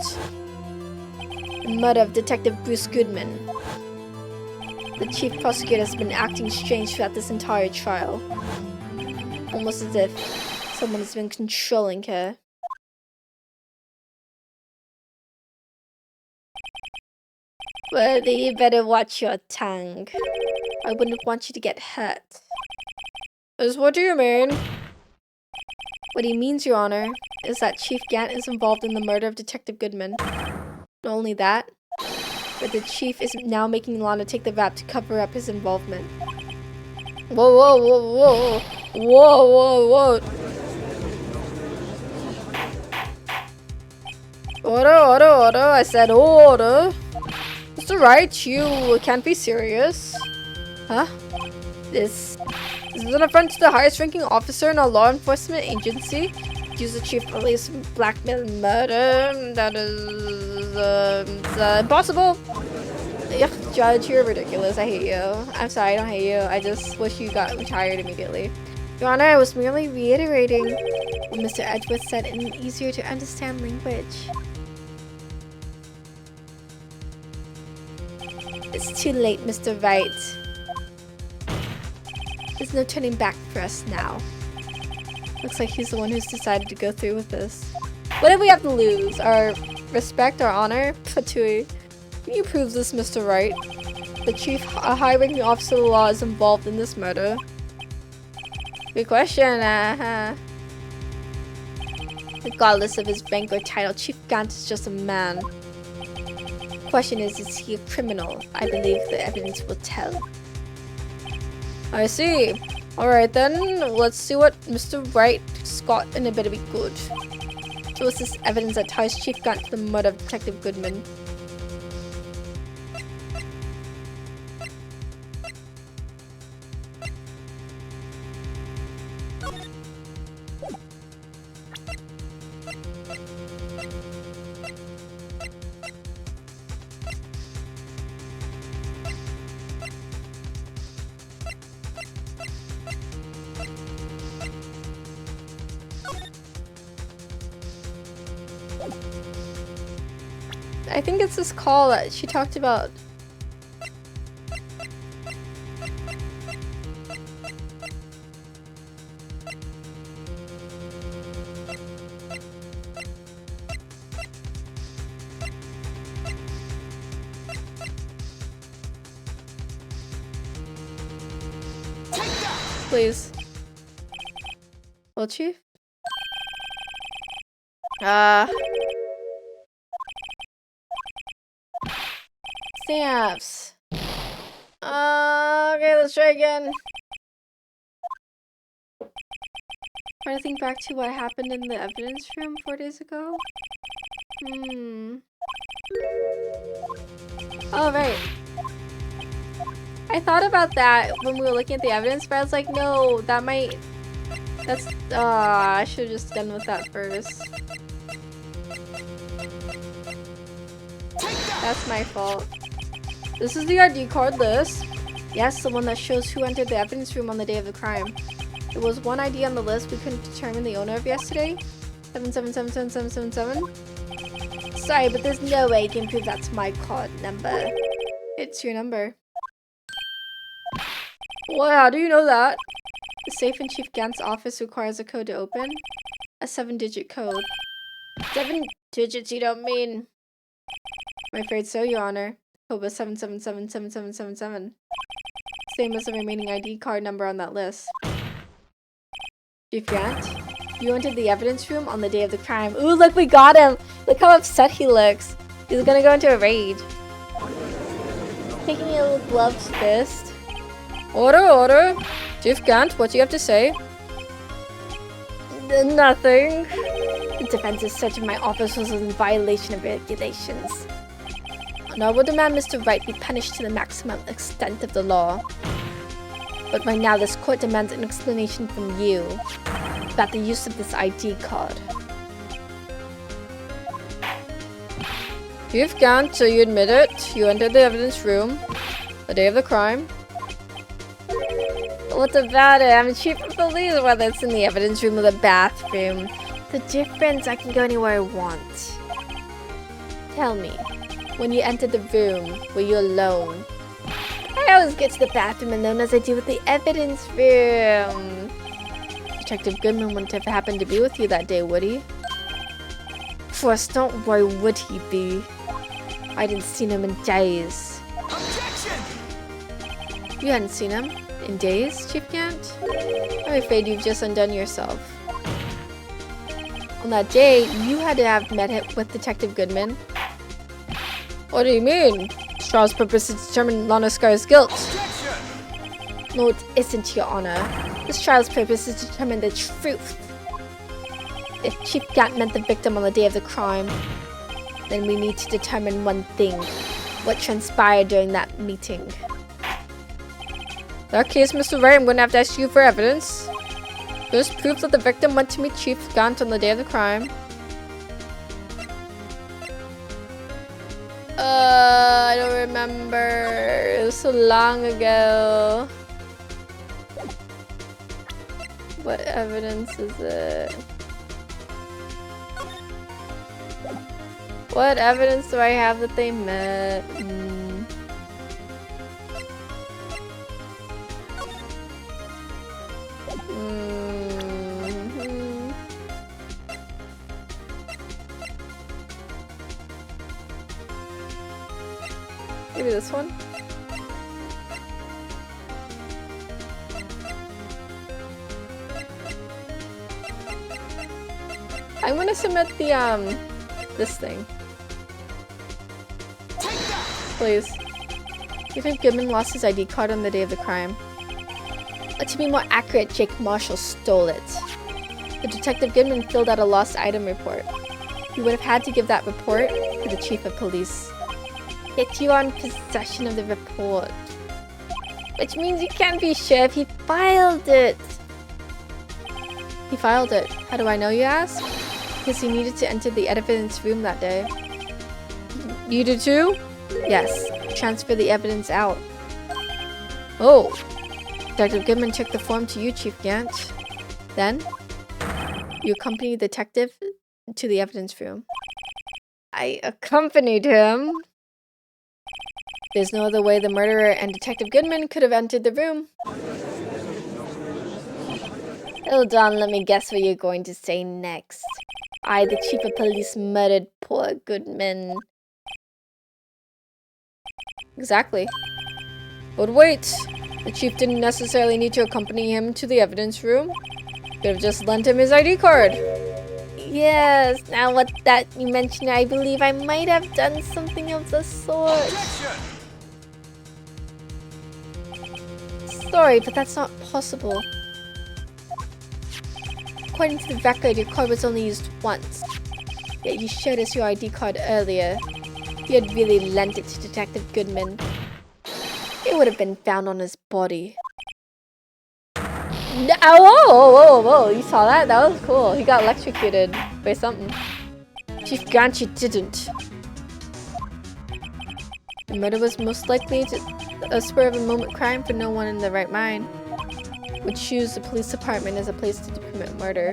the murder of Detective Bruce Goodman. The Chief Prosecutor has been acting strange throughout this entire trial. Almost as if someone has been controlling her. Well, you better watch your tongue. I wouldn't want you to get hurt. What do you mean? What he means, Your Honor, is that Chief Gant is involved in the murder of Detective Goodman. Not only that, but the Chief is now making Lana take the rap to cover up his involvement. Whoa, whoa, whoa, whoa. Whoa, whoa, whoa. Order. I said order. Mr. Wright, you can't be serious. Huh? This is an affront to the highest ranking officer in a law enforcement agency. Accuse the chief of police of blackmail and murder. That is impossible. Ugh, Judge, you're ridiculous. I hate you. I'm sorry, I don't hate you. I just wish you got retired immediately. Your Honor, I was merely reiterating what Mr. Edgeworth said in an easier to understand language. It's too late, Mr. Wright. There's no turning back for us now. Looks like he's the one who's decided to go through with this. What do we have to lose? Our respect, our honor? Patui. Can you prove this, Mr. Wright? The chief, a high-ranking officer of the law, is involved in this murder. Good question. Regardless of his rank or title, Chief Gant is just a man. Question is he a criminal? I believe the evidence will tell. I see. Alright then, let's see what Mr. Wright's got and it better be good. Show us this evidence that ties Chief Gant to the murder of Detective Goodman. I think it's this call that she talked about. Please. Well, Chief? Snaps. Okay, let's try again. Trying to think back to what happened in the evidence room 4 days ago. Oh, right. I thought about that when we were looking at the evidence, but I was like, no, that might... That's... I should have just done with that first. That's my fault. This is the ID card list. Yes, the one that shows who entered the evidence room on the day of the crime. There was one ID on the list we couldn't determine the owner of yesterday. 7777777. Sorry, but there's no way you can prove that's my card number. It's your number. Well, how do you know that? The safe in Chief Gant's office requires a code to open. A 7-digit code. 7 digits you don't mean? I'm afraid so, Your Honor. Code was 7777777. Same as the remaining ID card number on that list. Chief Gant, you entered the evidence room on the day of the crime. Ooh, look, we got him! Look how upset he looks. He's gonna go into a rage. Taking a little gloved fist. Order! Chief Gant, what do you have to say? Nothing. The defense's search of my office was in violation of regulations. And I will demand Mr. Wright be punished to the maximum extent of the law. But right now, this court demands an explanation from you about the use of this ID card. Chief Gant, so you admit it? You entered the evidence room the day of the crime? What's about it? I'm chief of police, whether it's in the evidence room or the bathroom. The difference, I can go anywhere I want. Tell me, when you entered the room, were you alone? I always get to the bathroom alone as I do with the evidence room. Detective Goodman wouldn't have happened to be with you that day, would he? Of course, don't worry, would he be? I hadn't seen him in days. Objection! You hadn't seen him? In days, Chief Gant? I'm afraid you've just undone yourself. On that day, you had to have met him with Detective Goodman. What do you mean? This trial's purpose is to determine Lana Scar's guilt. Objection! No, it isn't, Your Honor. This trial's purpose is to determine the truth. If Chief Gant meant the victim on the day of the crime, Then we need to determine one thing. What transpired during that meeting. In that case, Mr. Wright, I'm going to have to ask you for evidence. There's proof that the victim went to meet Chief Gant on the day of the crime. I don't remember. It was so long ago. What evidence is it? What evidence do I have that they met? Maybe this one? I'm gonna submit the, this thing. Please. Do you think Goodman lost his ID card on the day of the crime? To be more accurate, Jake Marshall stole it. The Detective Goodman filled out a lost item report. He would have had to give that report to the Chief of Police. Yet you are in possession of the report. Which means you can't be sure if he filed it. He filed it. How do I know, you ask? Because he needed to enter the evidence room that day. You did too? Yes. Transfer the evidence out. Oh. Detective Goodman took the form to you, Chief Gant. Then, you accompanied the detective to the evidence room. I accompanied him? There's no other way the murderer and Detective Goodman could have entered the room. Hold on, let me guess what you're going to say next. I, the Chief of Police, murdered poor Goodman. Exactly. But wait! The Chief didn't necessarily need to accompany him to the evidence room. Could have just lent him his ID card. Yes, now what that you mentioned, I believe I might have done something of the sort. Objection! Sorry, but that's not possible. According to the record, your card was only used once. Yet you showed us your ID card earlier. If you had really lent it to Detective Goodman, it would have been found on his body. No, whoa, you saw that? That was cool. He got electrocuted by something. Chief Gant, you didn't. The murder was most likely a spur-of-a-moment crime for no one in their right mind would choose the police department as a place to commit murder.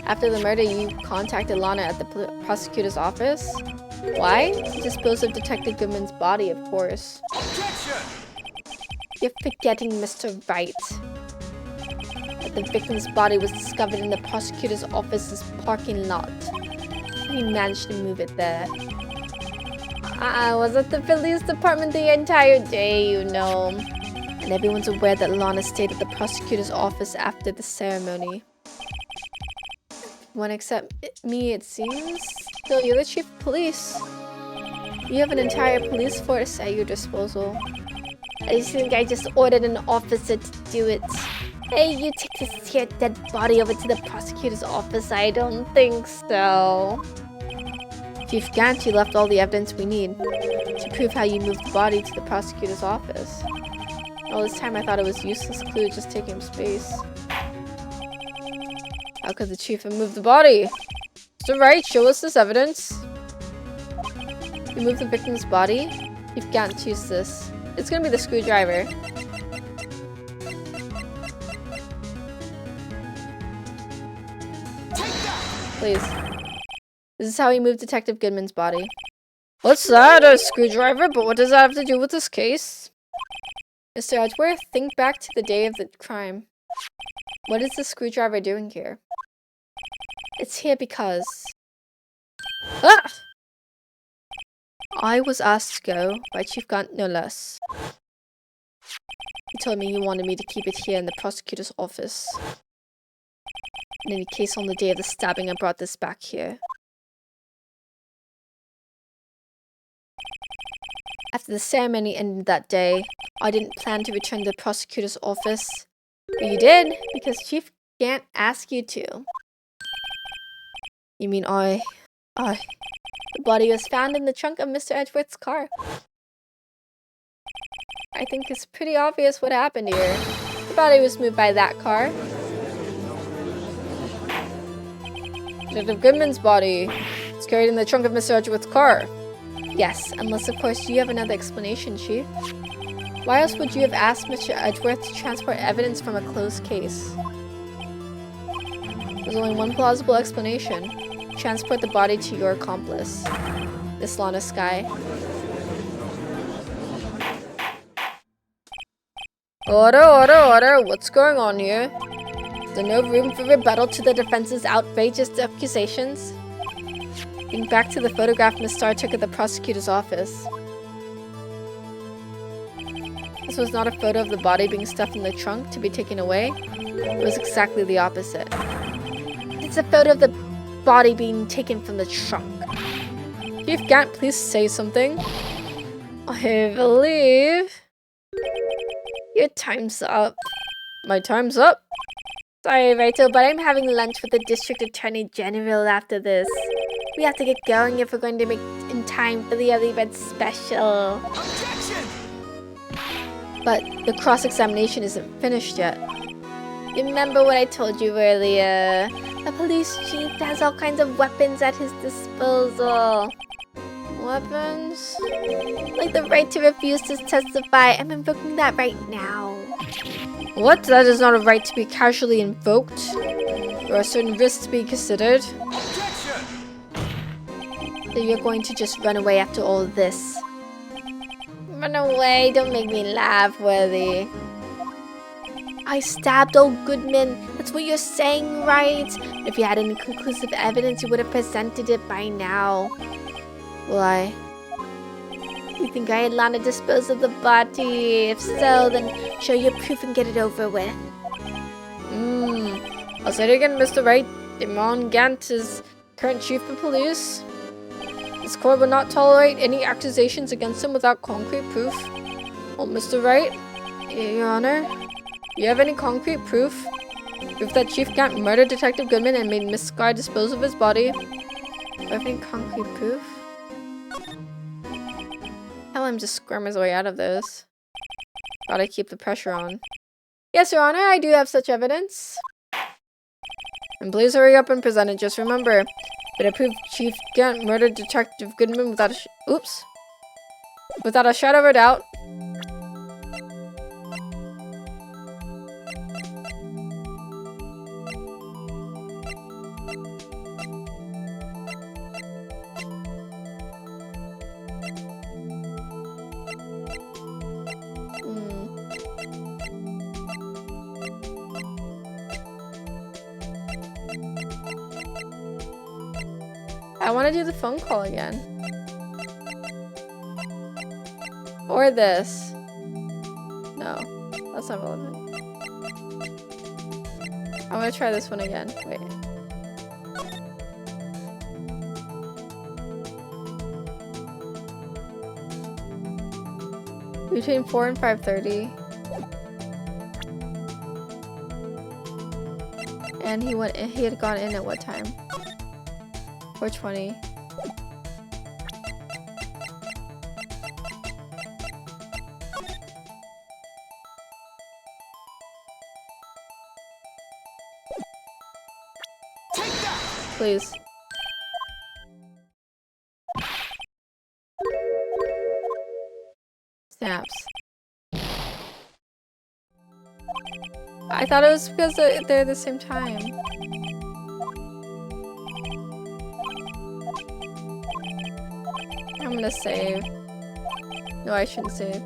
After the murder, you contacted Lana at the prosecutor's office. Why? To dispose of Detective Goodman's body, of course. Objection! You're forgetting, Mr. Wright. That the victim's body was discovered in the prosecutor's office's parking lot. He managed to move it there. I was at the police department the entire day, you know. And everyone's aware that Lana stayed at the prosecutor's office after the ceremony. One except me, it seems. Still, you're the chief of police. You have an entire police force at your disposal. I think I just ordered an officer to do it. Hey, you take this here dead body over to the prosecutor's office. I don't think so. Chief Gant, you left all the evidence we need to prove how you moved the body to the prosecutor's office. All this time I thought it was a useless clue just taking space. How could the chief have moved the body? Mr. Wright, show us this evidence. You moved the victim's body? Chief Gant, use this. It's gonna be the screwdriver. Please. This is how he moved Detective Goodman's body. What's that? A screwdriver? But what does that have to do with this case? Mr. Edgeworth, think back to the day of the crime. What is the screwdriver doing here? It's here because... Ah! I was asked to go by Chief Gant, no less. He told me he wanted me to keep it here in the prosecutor's office. In any case, on the day of the stabbing, I brought this back here. After the ceremony ended that day, I didn't plan to return to the prosecutor's office. But you did, because Chief Gant asked you to. You mean I The body was found in the trunk of Mr. Edgeworth's car. I think it's pretty obvious what happened here. The body was moved by that car. Detective Goodman's body. It's carried in the trunk of Mr. Edgeworth's car. Yes, unless of course you have another explanation, Chief. Why else would you have asked Mr. Edgeworth to transport evidence from a closed case? There's only one plausible explanation. Transport the body to your accomplice, Miss Lana Skye. Order! What's going on here? Is there no room for rebuttal to the defense's outrageous accusations? Think back to the photograph Miss Starr took at the prosecutor's office. This was not a photo of the body being stuffed in the trunk to be taken away. It was exactly the opposite. It's a photo of the body being taken from the trunk. Chief Gant, please say something. I believe... Your time's up. My time's up? Sorry, Rachel, but I'm having lunch with the District Attorney General after this. We have to get going if we're going to make in time for the early red special. Objection! But the cross-examination isn't finished yet. Remember what I told you earlier? A police chief has all kinds of weapons at his disposal. Weapons? Like the right to refuse to testify. I'm invoking that right now. What? That is not a right to be casually invoked. There are certain risks to be considered. Objection! So you're going to just run away after all of this. Run away, don't make me laugh, Worthy. I stabbed old Goodman. That's what you're saying, right? If you had any conclusive evidence, you would have presented it by now. Why? You think I had Lana dispose of the body? If so, then show your proof and get it over with. I'll say it again, Mr. Wright. Damon Gant is current chief of police. This court will not tolerate any accusations against him without concrete proof. Oh, Mr. Wright, Your Honor, do you have any concrete proof? Proof that Chief Gant murdered Detective Goodman and made Miss Skye dispose of his body? Do you have any concrete proof? Tell him to squirm his way out of this. Gotta keep the pressure on. Yes, Your Honor, I do have such evidence. And please hurry up and present it. Just remember, but I prove Chief Gant murdered Detective Goodman without a shadow of a doubt. I want to do the phone call again. Or this. No, that's not relevant. I want to try this one again. Wait. Between 4 and 5:30. And he had gone in at what time? 4:20. Take that! Please. Snaps. I thought it was because they're the same time. I'm gonna save. No, I shouldn't save.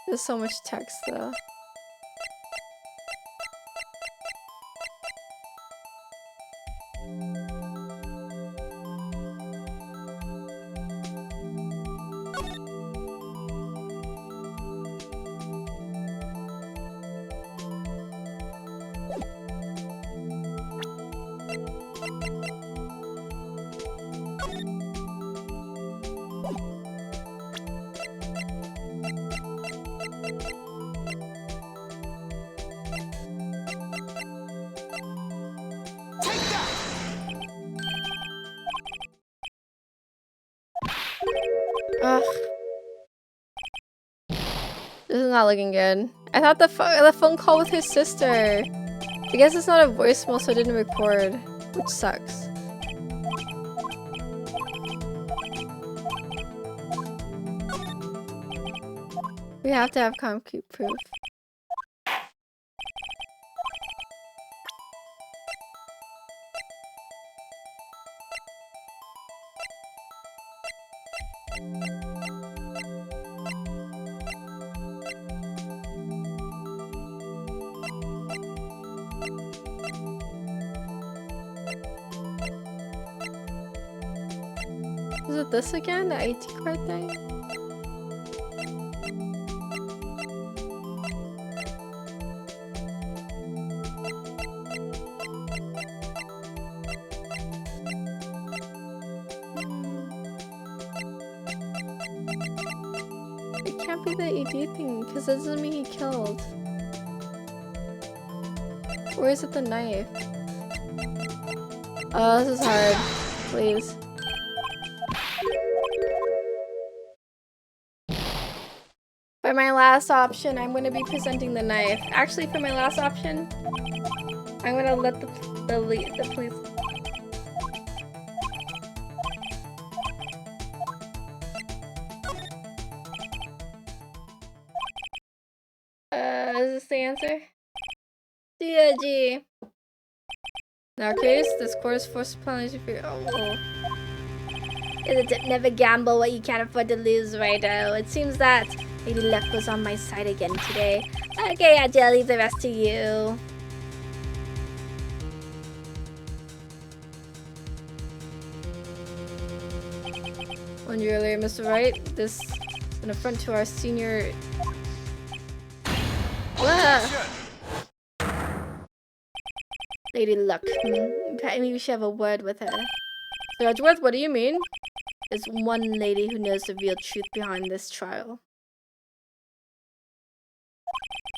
There's so much text though. Ugh. This is not looking good. I thought the phone call with his sister. I guess it's not a voicemail, so it didn't record, which sucks. We have to have concrete proof. Is it this again? The IT card thing? It can't be the AD thing, because that doesn't mean he killed. Or is it the knife? Oh, this is hard. Please. For my last option, I'm gonna be presenting the knife. Actually, for my last option, I'm gonna let the police. Is this the answer? Trilogy. In our case, this course forces planning for never gamble what you can't afford to lose, right? It seems that Lady Luck was on my side again today. Okay, I'll leave the rest to you. One year later, Mr. Wright, this is an affront to our senior. Lady Luck. Maybe we should have a word with her. So, Edgeworth, what do you mean? There's one lady who knows the real truth behind this trial.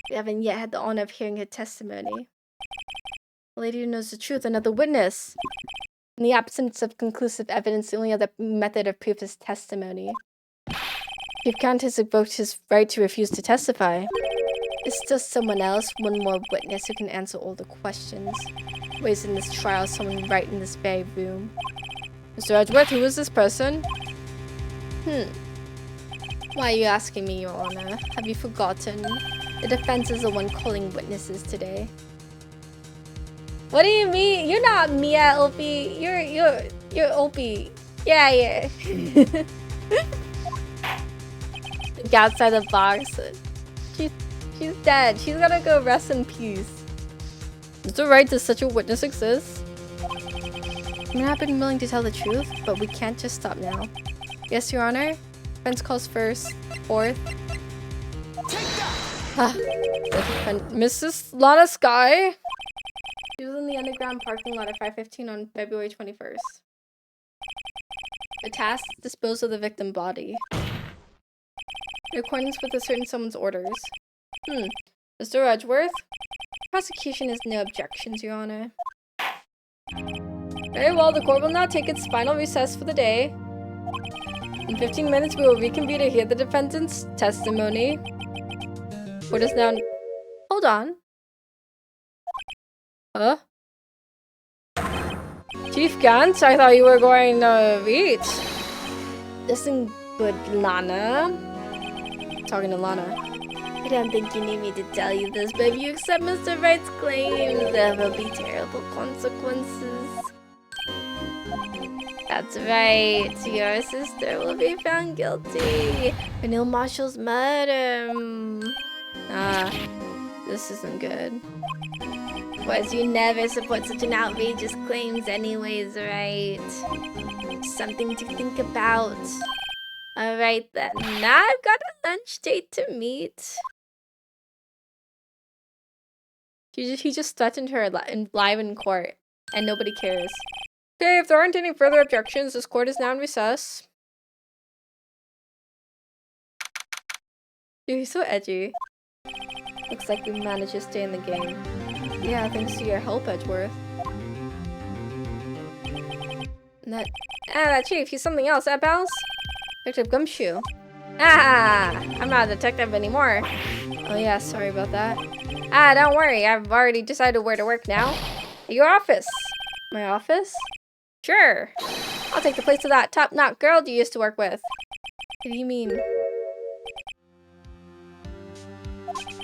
We haven't yet had the honor of hearing her testimony. A lady who knows the truth, another witness. In the absence of conclusive evidence, the only other method of proof is testimony. Chief Kant has invoked his right to refuse to testify. It's just someone else, one more witness who can answer all the questions raised in this trial, someone right in this very room. Mr. Edgeworth, who is this person? Why are you asking me, Your Honor? Have you forgotten? The defense is the one calling witnesses today. What do you mean? You're not Mia, Opie. You're Opie. Yeah. Get outside the box. She's dead. She's gotta go rest in peace. Mr. Wright, does such a witness exist? I mean, I've been willing to tell the truth, but we can't just stop now. Yes, Your Honor. Defense calls first. Fourth. Mrs. Lana Sky. She was in the underground parking lot at 5:15 on February 21st. The task: dispose of the victim body. In accordance with a certain someone's orders. Mr. Edgeworth? Prosecution has no objections, Your Honor. Very well, the court will now take its final recess for the day. In 15 minutes, we will reconvene to hear the defendant's testimony. Court is now... Hold on. Huh? Chief Gantz, I thought you were going to eat. Listen good, Lana. Talking to Lana. I don't think you need me to tell you this, but if you accept Mr. Wright's claims, there will be terrible consequences. That's right. Your sister will be found guilty. Vanille Marshall's murder. This isn't good. Was you never support such an outrageous claims anyways, right? Something to think about. Alright then, now I've got a lunch date to meet. He just threatened her live in court, and nobody cares. Okay, if there aren't any further objections, this court is now in recess. Dude, he's so edgy. Looks like we managed to stay in the game. Yeah, thanks to your help, Edgeworth. That chief, he's something else, pals? Detective Gumshoe. Ah! I'm not a detective anymore. Oh yeah, sorry about that. Ah, don't worry. I've already decided where to work now. Your office. My office? Sure. I'll take the place of that top-notch girl you used to work with. What do you mean?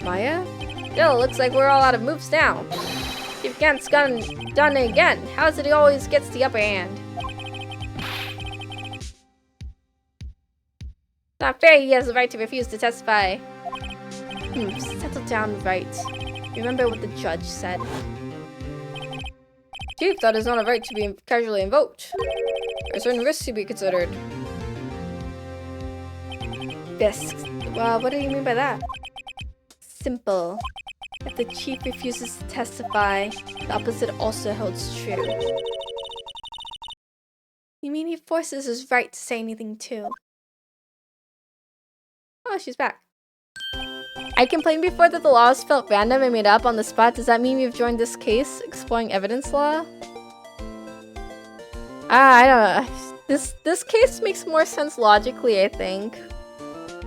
Maya? Still, looks like we're all out of moves now. Chief Gant's done it again. How is it he always gets the upper hand? Not fair, he has the right to refuse to testify. Settle down, Wright. Remember what the judge said. Chief, that is not a right to be casually invoked. There are certain risks to be considered. Risks? Well, what do you mean by that? Simple. If the chief refuses to testify, the opposite also holds true. You mean he forces his right to say anything too? Oh, she's back. I complained before that the laws felt random and made up on the spot. Does that mean you've joined this case, exploring evidence law? I don't know. This case makes more sense logically, I think.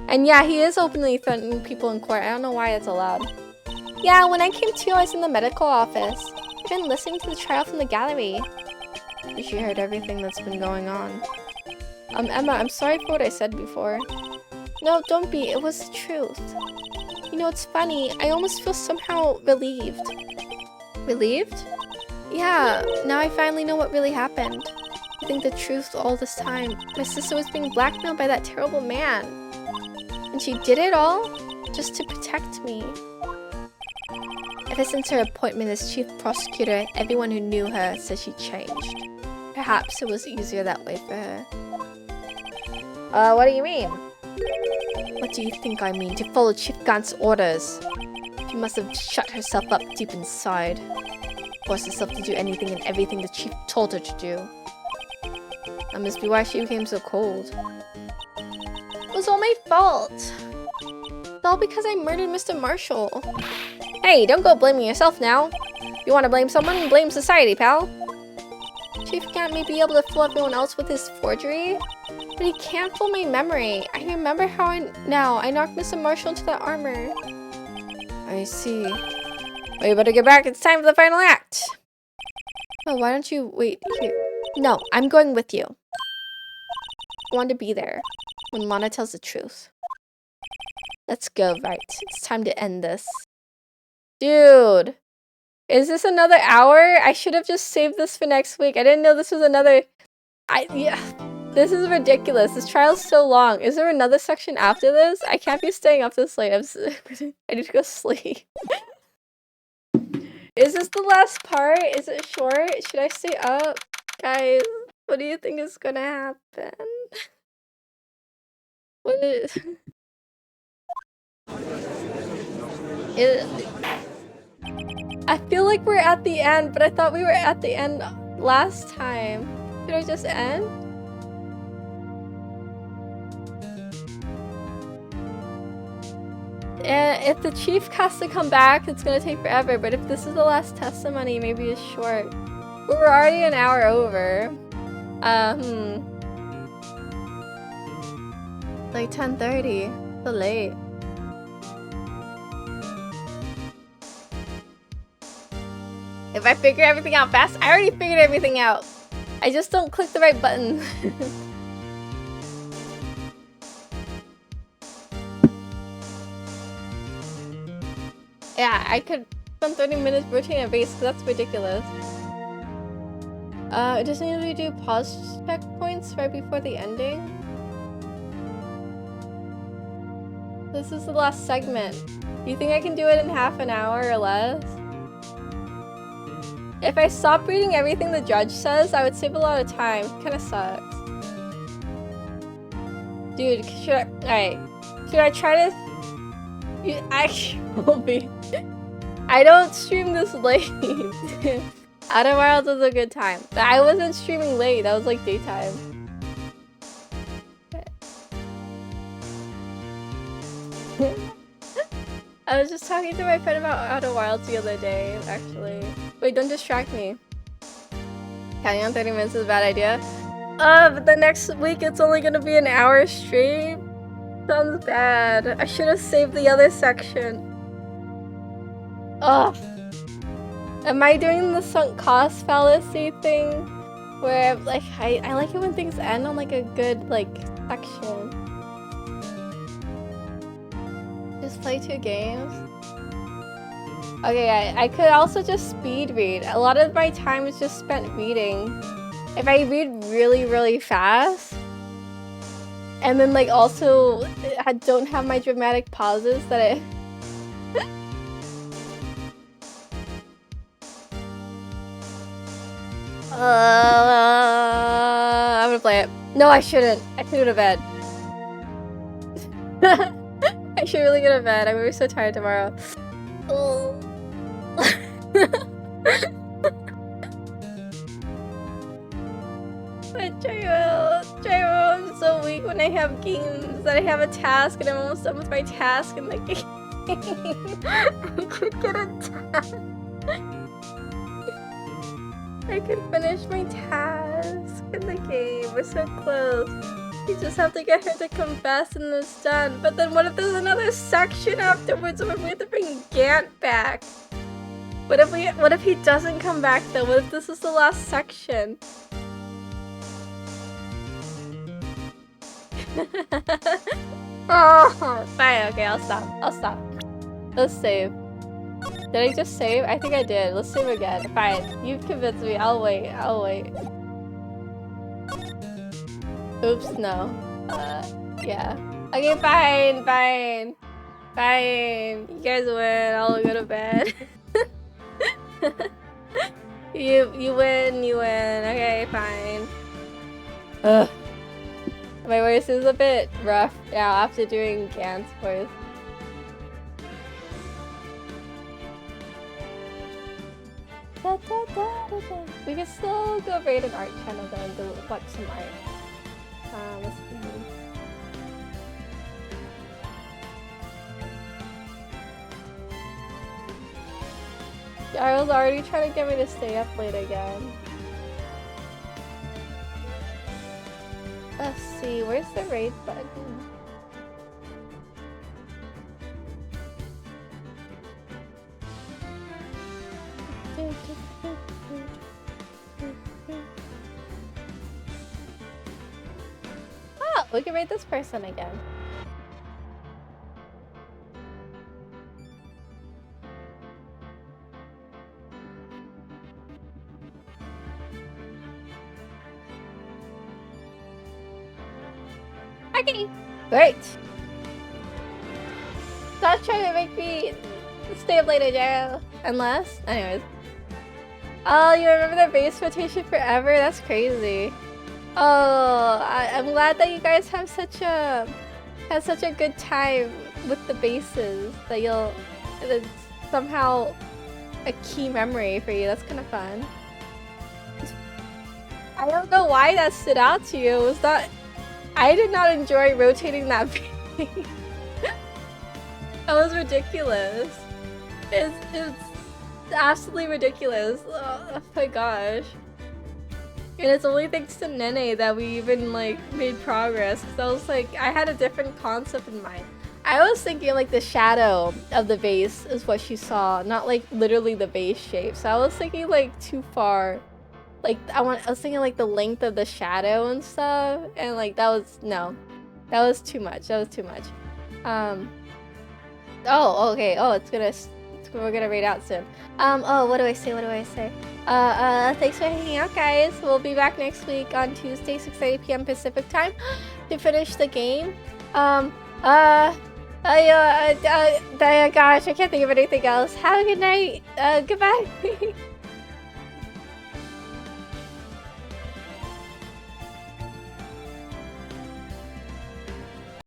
And yeah, he is openly threatening people in court. I don't know why it's allowed. Yeah, when I came to, I was in the medical office. I've been listening to the trial from the gallery. She heard everything that's been going on. Emma, I'm sorry for what I said before. No, don't be. It was the truth. You know, it's funny. I almost feel somehow relieved. Relieved? Yeah, now I finally know what really happened. I think the truth all this time. My sister was being blackmailed by that terrible man. And she did it all just to protect me. Ever since her appointment as chief prosecutor, everyone who knew her said she changed. Perhaps it was easier that way for her. What do you mean? What do you think I mean? To follow Chief Gant's orders. She must have shut herself up deep inside. Forced herself to do anything and everything the chief told her to do. That must be why she became so cold. It was all my fault. It's all because I murdered Mr. Marshall. Hey, don't go blaming yourself now. You want to blame someone? Blame society, pal. Chief Gant may be able to fool everyone else with his forgery, but he can't fool my memory. I remember how I knocked Mr. Marshall into that armor. I see. Well, you better get back. It's time for the final act. Oh, why don't you wait here? No, I'm going with you. I want to be there when Lana tells the truth. Let's go, Wright. It's time to end this. Dude, is this another hour? I should have just saved this for next week. I didn't know this was another... Yeah. This is ridiculous. This trial's so long. Is there another section after this? I can't be staying up this late. I need to go sleep. Is this the last part? Is it short? Should I stay up? Guys, what do you think is gonna happen? What is... I feel like we're at the end, but I thought we were at the end last time. Did I just end? And if the chief has to come back, it's gonna take forever. But if this is the last testimony, maybe it's short. We're already an hour over. Like 10:30. So late. If I figure everything out fast, I already figured everything out. I just don't click the right button. Yeah, I could spend 30 minutes rotating a base, because that's ridiculous. Does anybody do pause checkpoints right before the ending? This is the last segment. Do you think I can do it in half an hour or less? If I stop reading everything the judge says, I would save a lot of time. Kinda sucks. Dude, should I try to... I don't stream this late. Outer Wilds was a good time. But I wasn't streaming late, that was like daytime. I was just talking to my friend about Outer Wilds the other day, actually. Wait, don't distract me. Counting on 30 minutes is a bad idea. But the next week it's only gonna be an hour stream. Sounds bad. I should have saved the other section. Ugh. Am I doing the sunk cost fallacy thing? Where like I like it when things end on like a good like section. Just play 2 games. Okay, I could also just speed read. A lot of my time is just spent reading. If I read really, really fast, and then like also I don't have my dramatic pauses that I... I'm gonna play it. No, I shouldn't. I should go to bed. I should really go to bed. I'm gonna be so tired tomorrow. Oh. But Gyro, I'm so weak when I have games that I have a task and I'm almost done with my task in the game. I could get a task. I could finish my task in the game. We're so close. You just have to get her to confess and it's done. But then what if there's another section afterwards where we have to bring Gant back? What if he doesn't come back though? What if this is the last section? Oh, fine, okay, I'll stop. Let's save. Did I just save? I think I did. Let's save again. Fine, you've convinced me. I'll wait. Oops, no. Yeah. Okay, fine. You guys win. I'll go to bed. You win. Okay, fine. Ugh. My voice is a bit rough now after doing Gant's voice. We can still go raid an art channel though and go watch some art. Let's see. Gyro's already trying to get me to stay up late again. Let's see, where's the raid button? Oh, we can raid this person again. Okay, great. Stop trying to make me stay up later, Gyro. Unless, anyways. Oh, you remember the base rotation forever? That's crazy. Oh, I'm glad that you guys have such a good time with the bases. That it's somehow a key memory for you. That's kind of fun. I don't know why that stood out to you. It was not. I did not enjoy rotating that base. That was ridiculous. It's absolutely ridiculous. Oh my gosh. And it's only thanks to Nene that we even like made progress. Cause I was like, I had a different concept in mind. I was thinking like the shadow of the base is what she saw, not like literally the base shape. So I was thinking like too far. Like I was thinking like the length of the shadow and stuff, and like that was too much. Oh, okay. Oh, we're gonna raid out soon. Oh, what do I say? Thanks for hanging out, guys. We'll be back next week on Tuesday, 6:30 p.m. Pacific time to finish the game. Gosh, I can't think of anything else. Have a good night. Goodbye.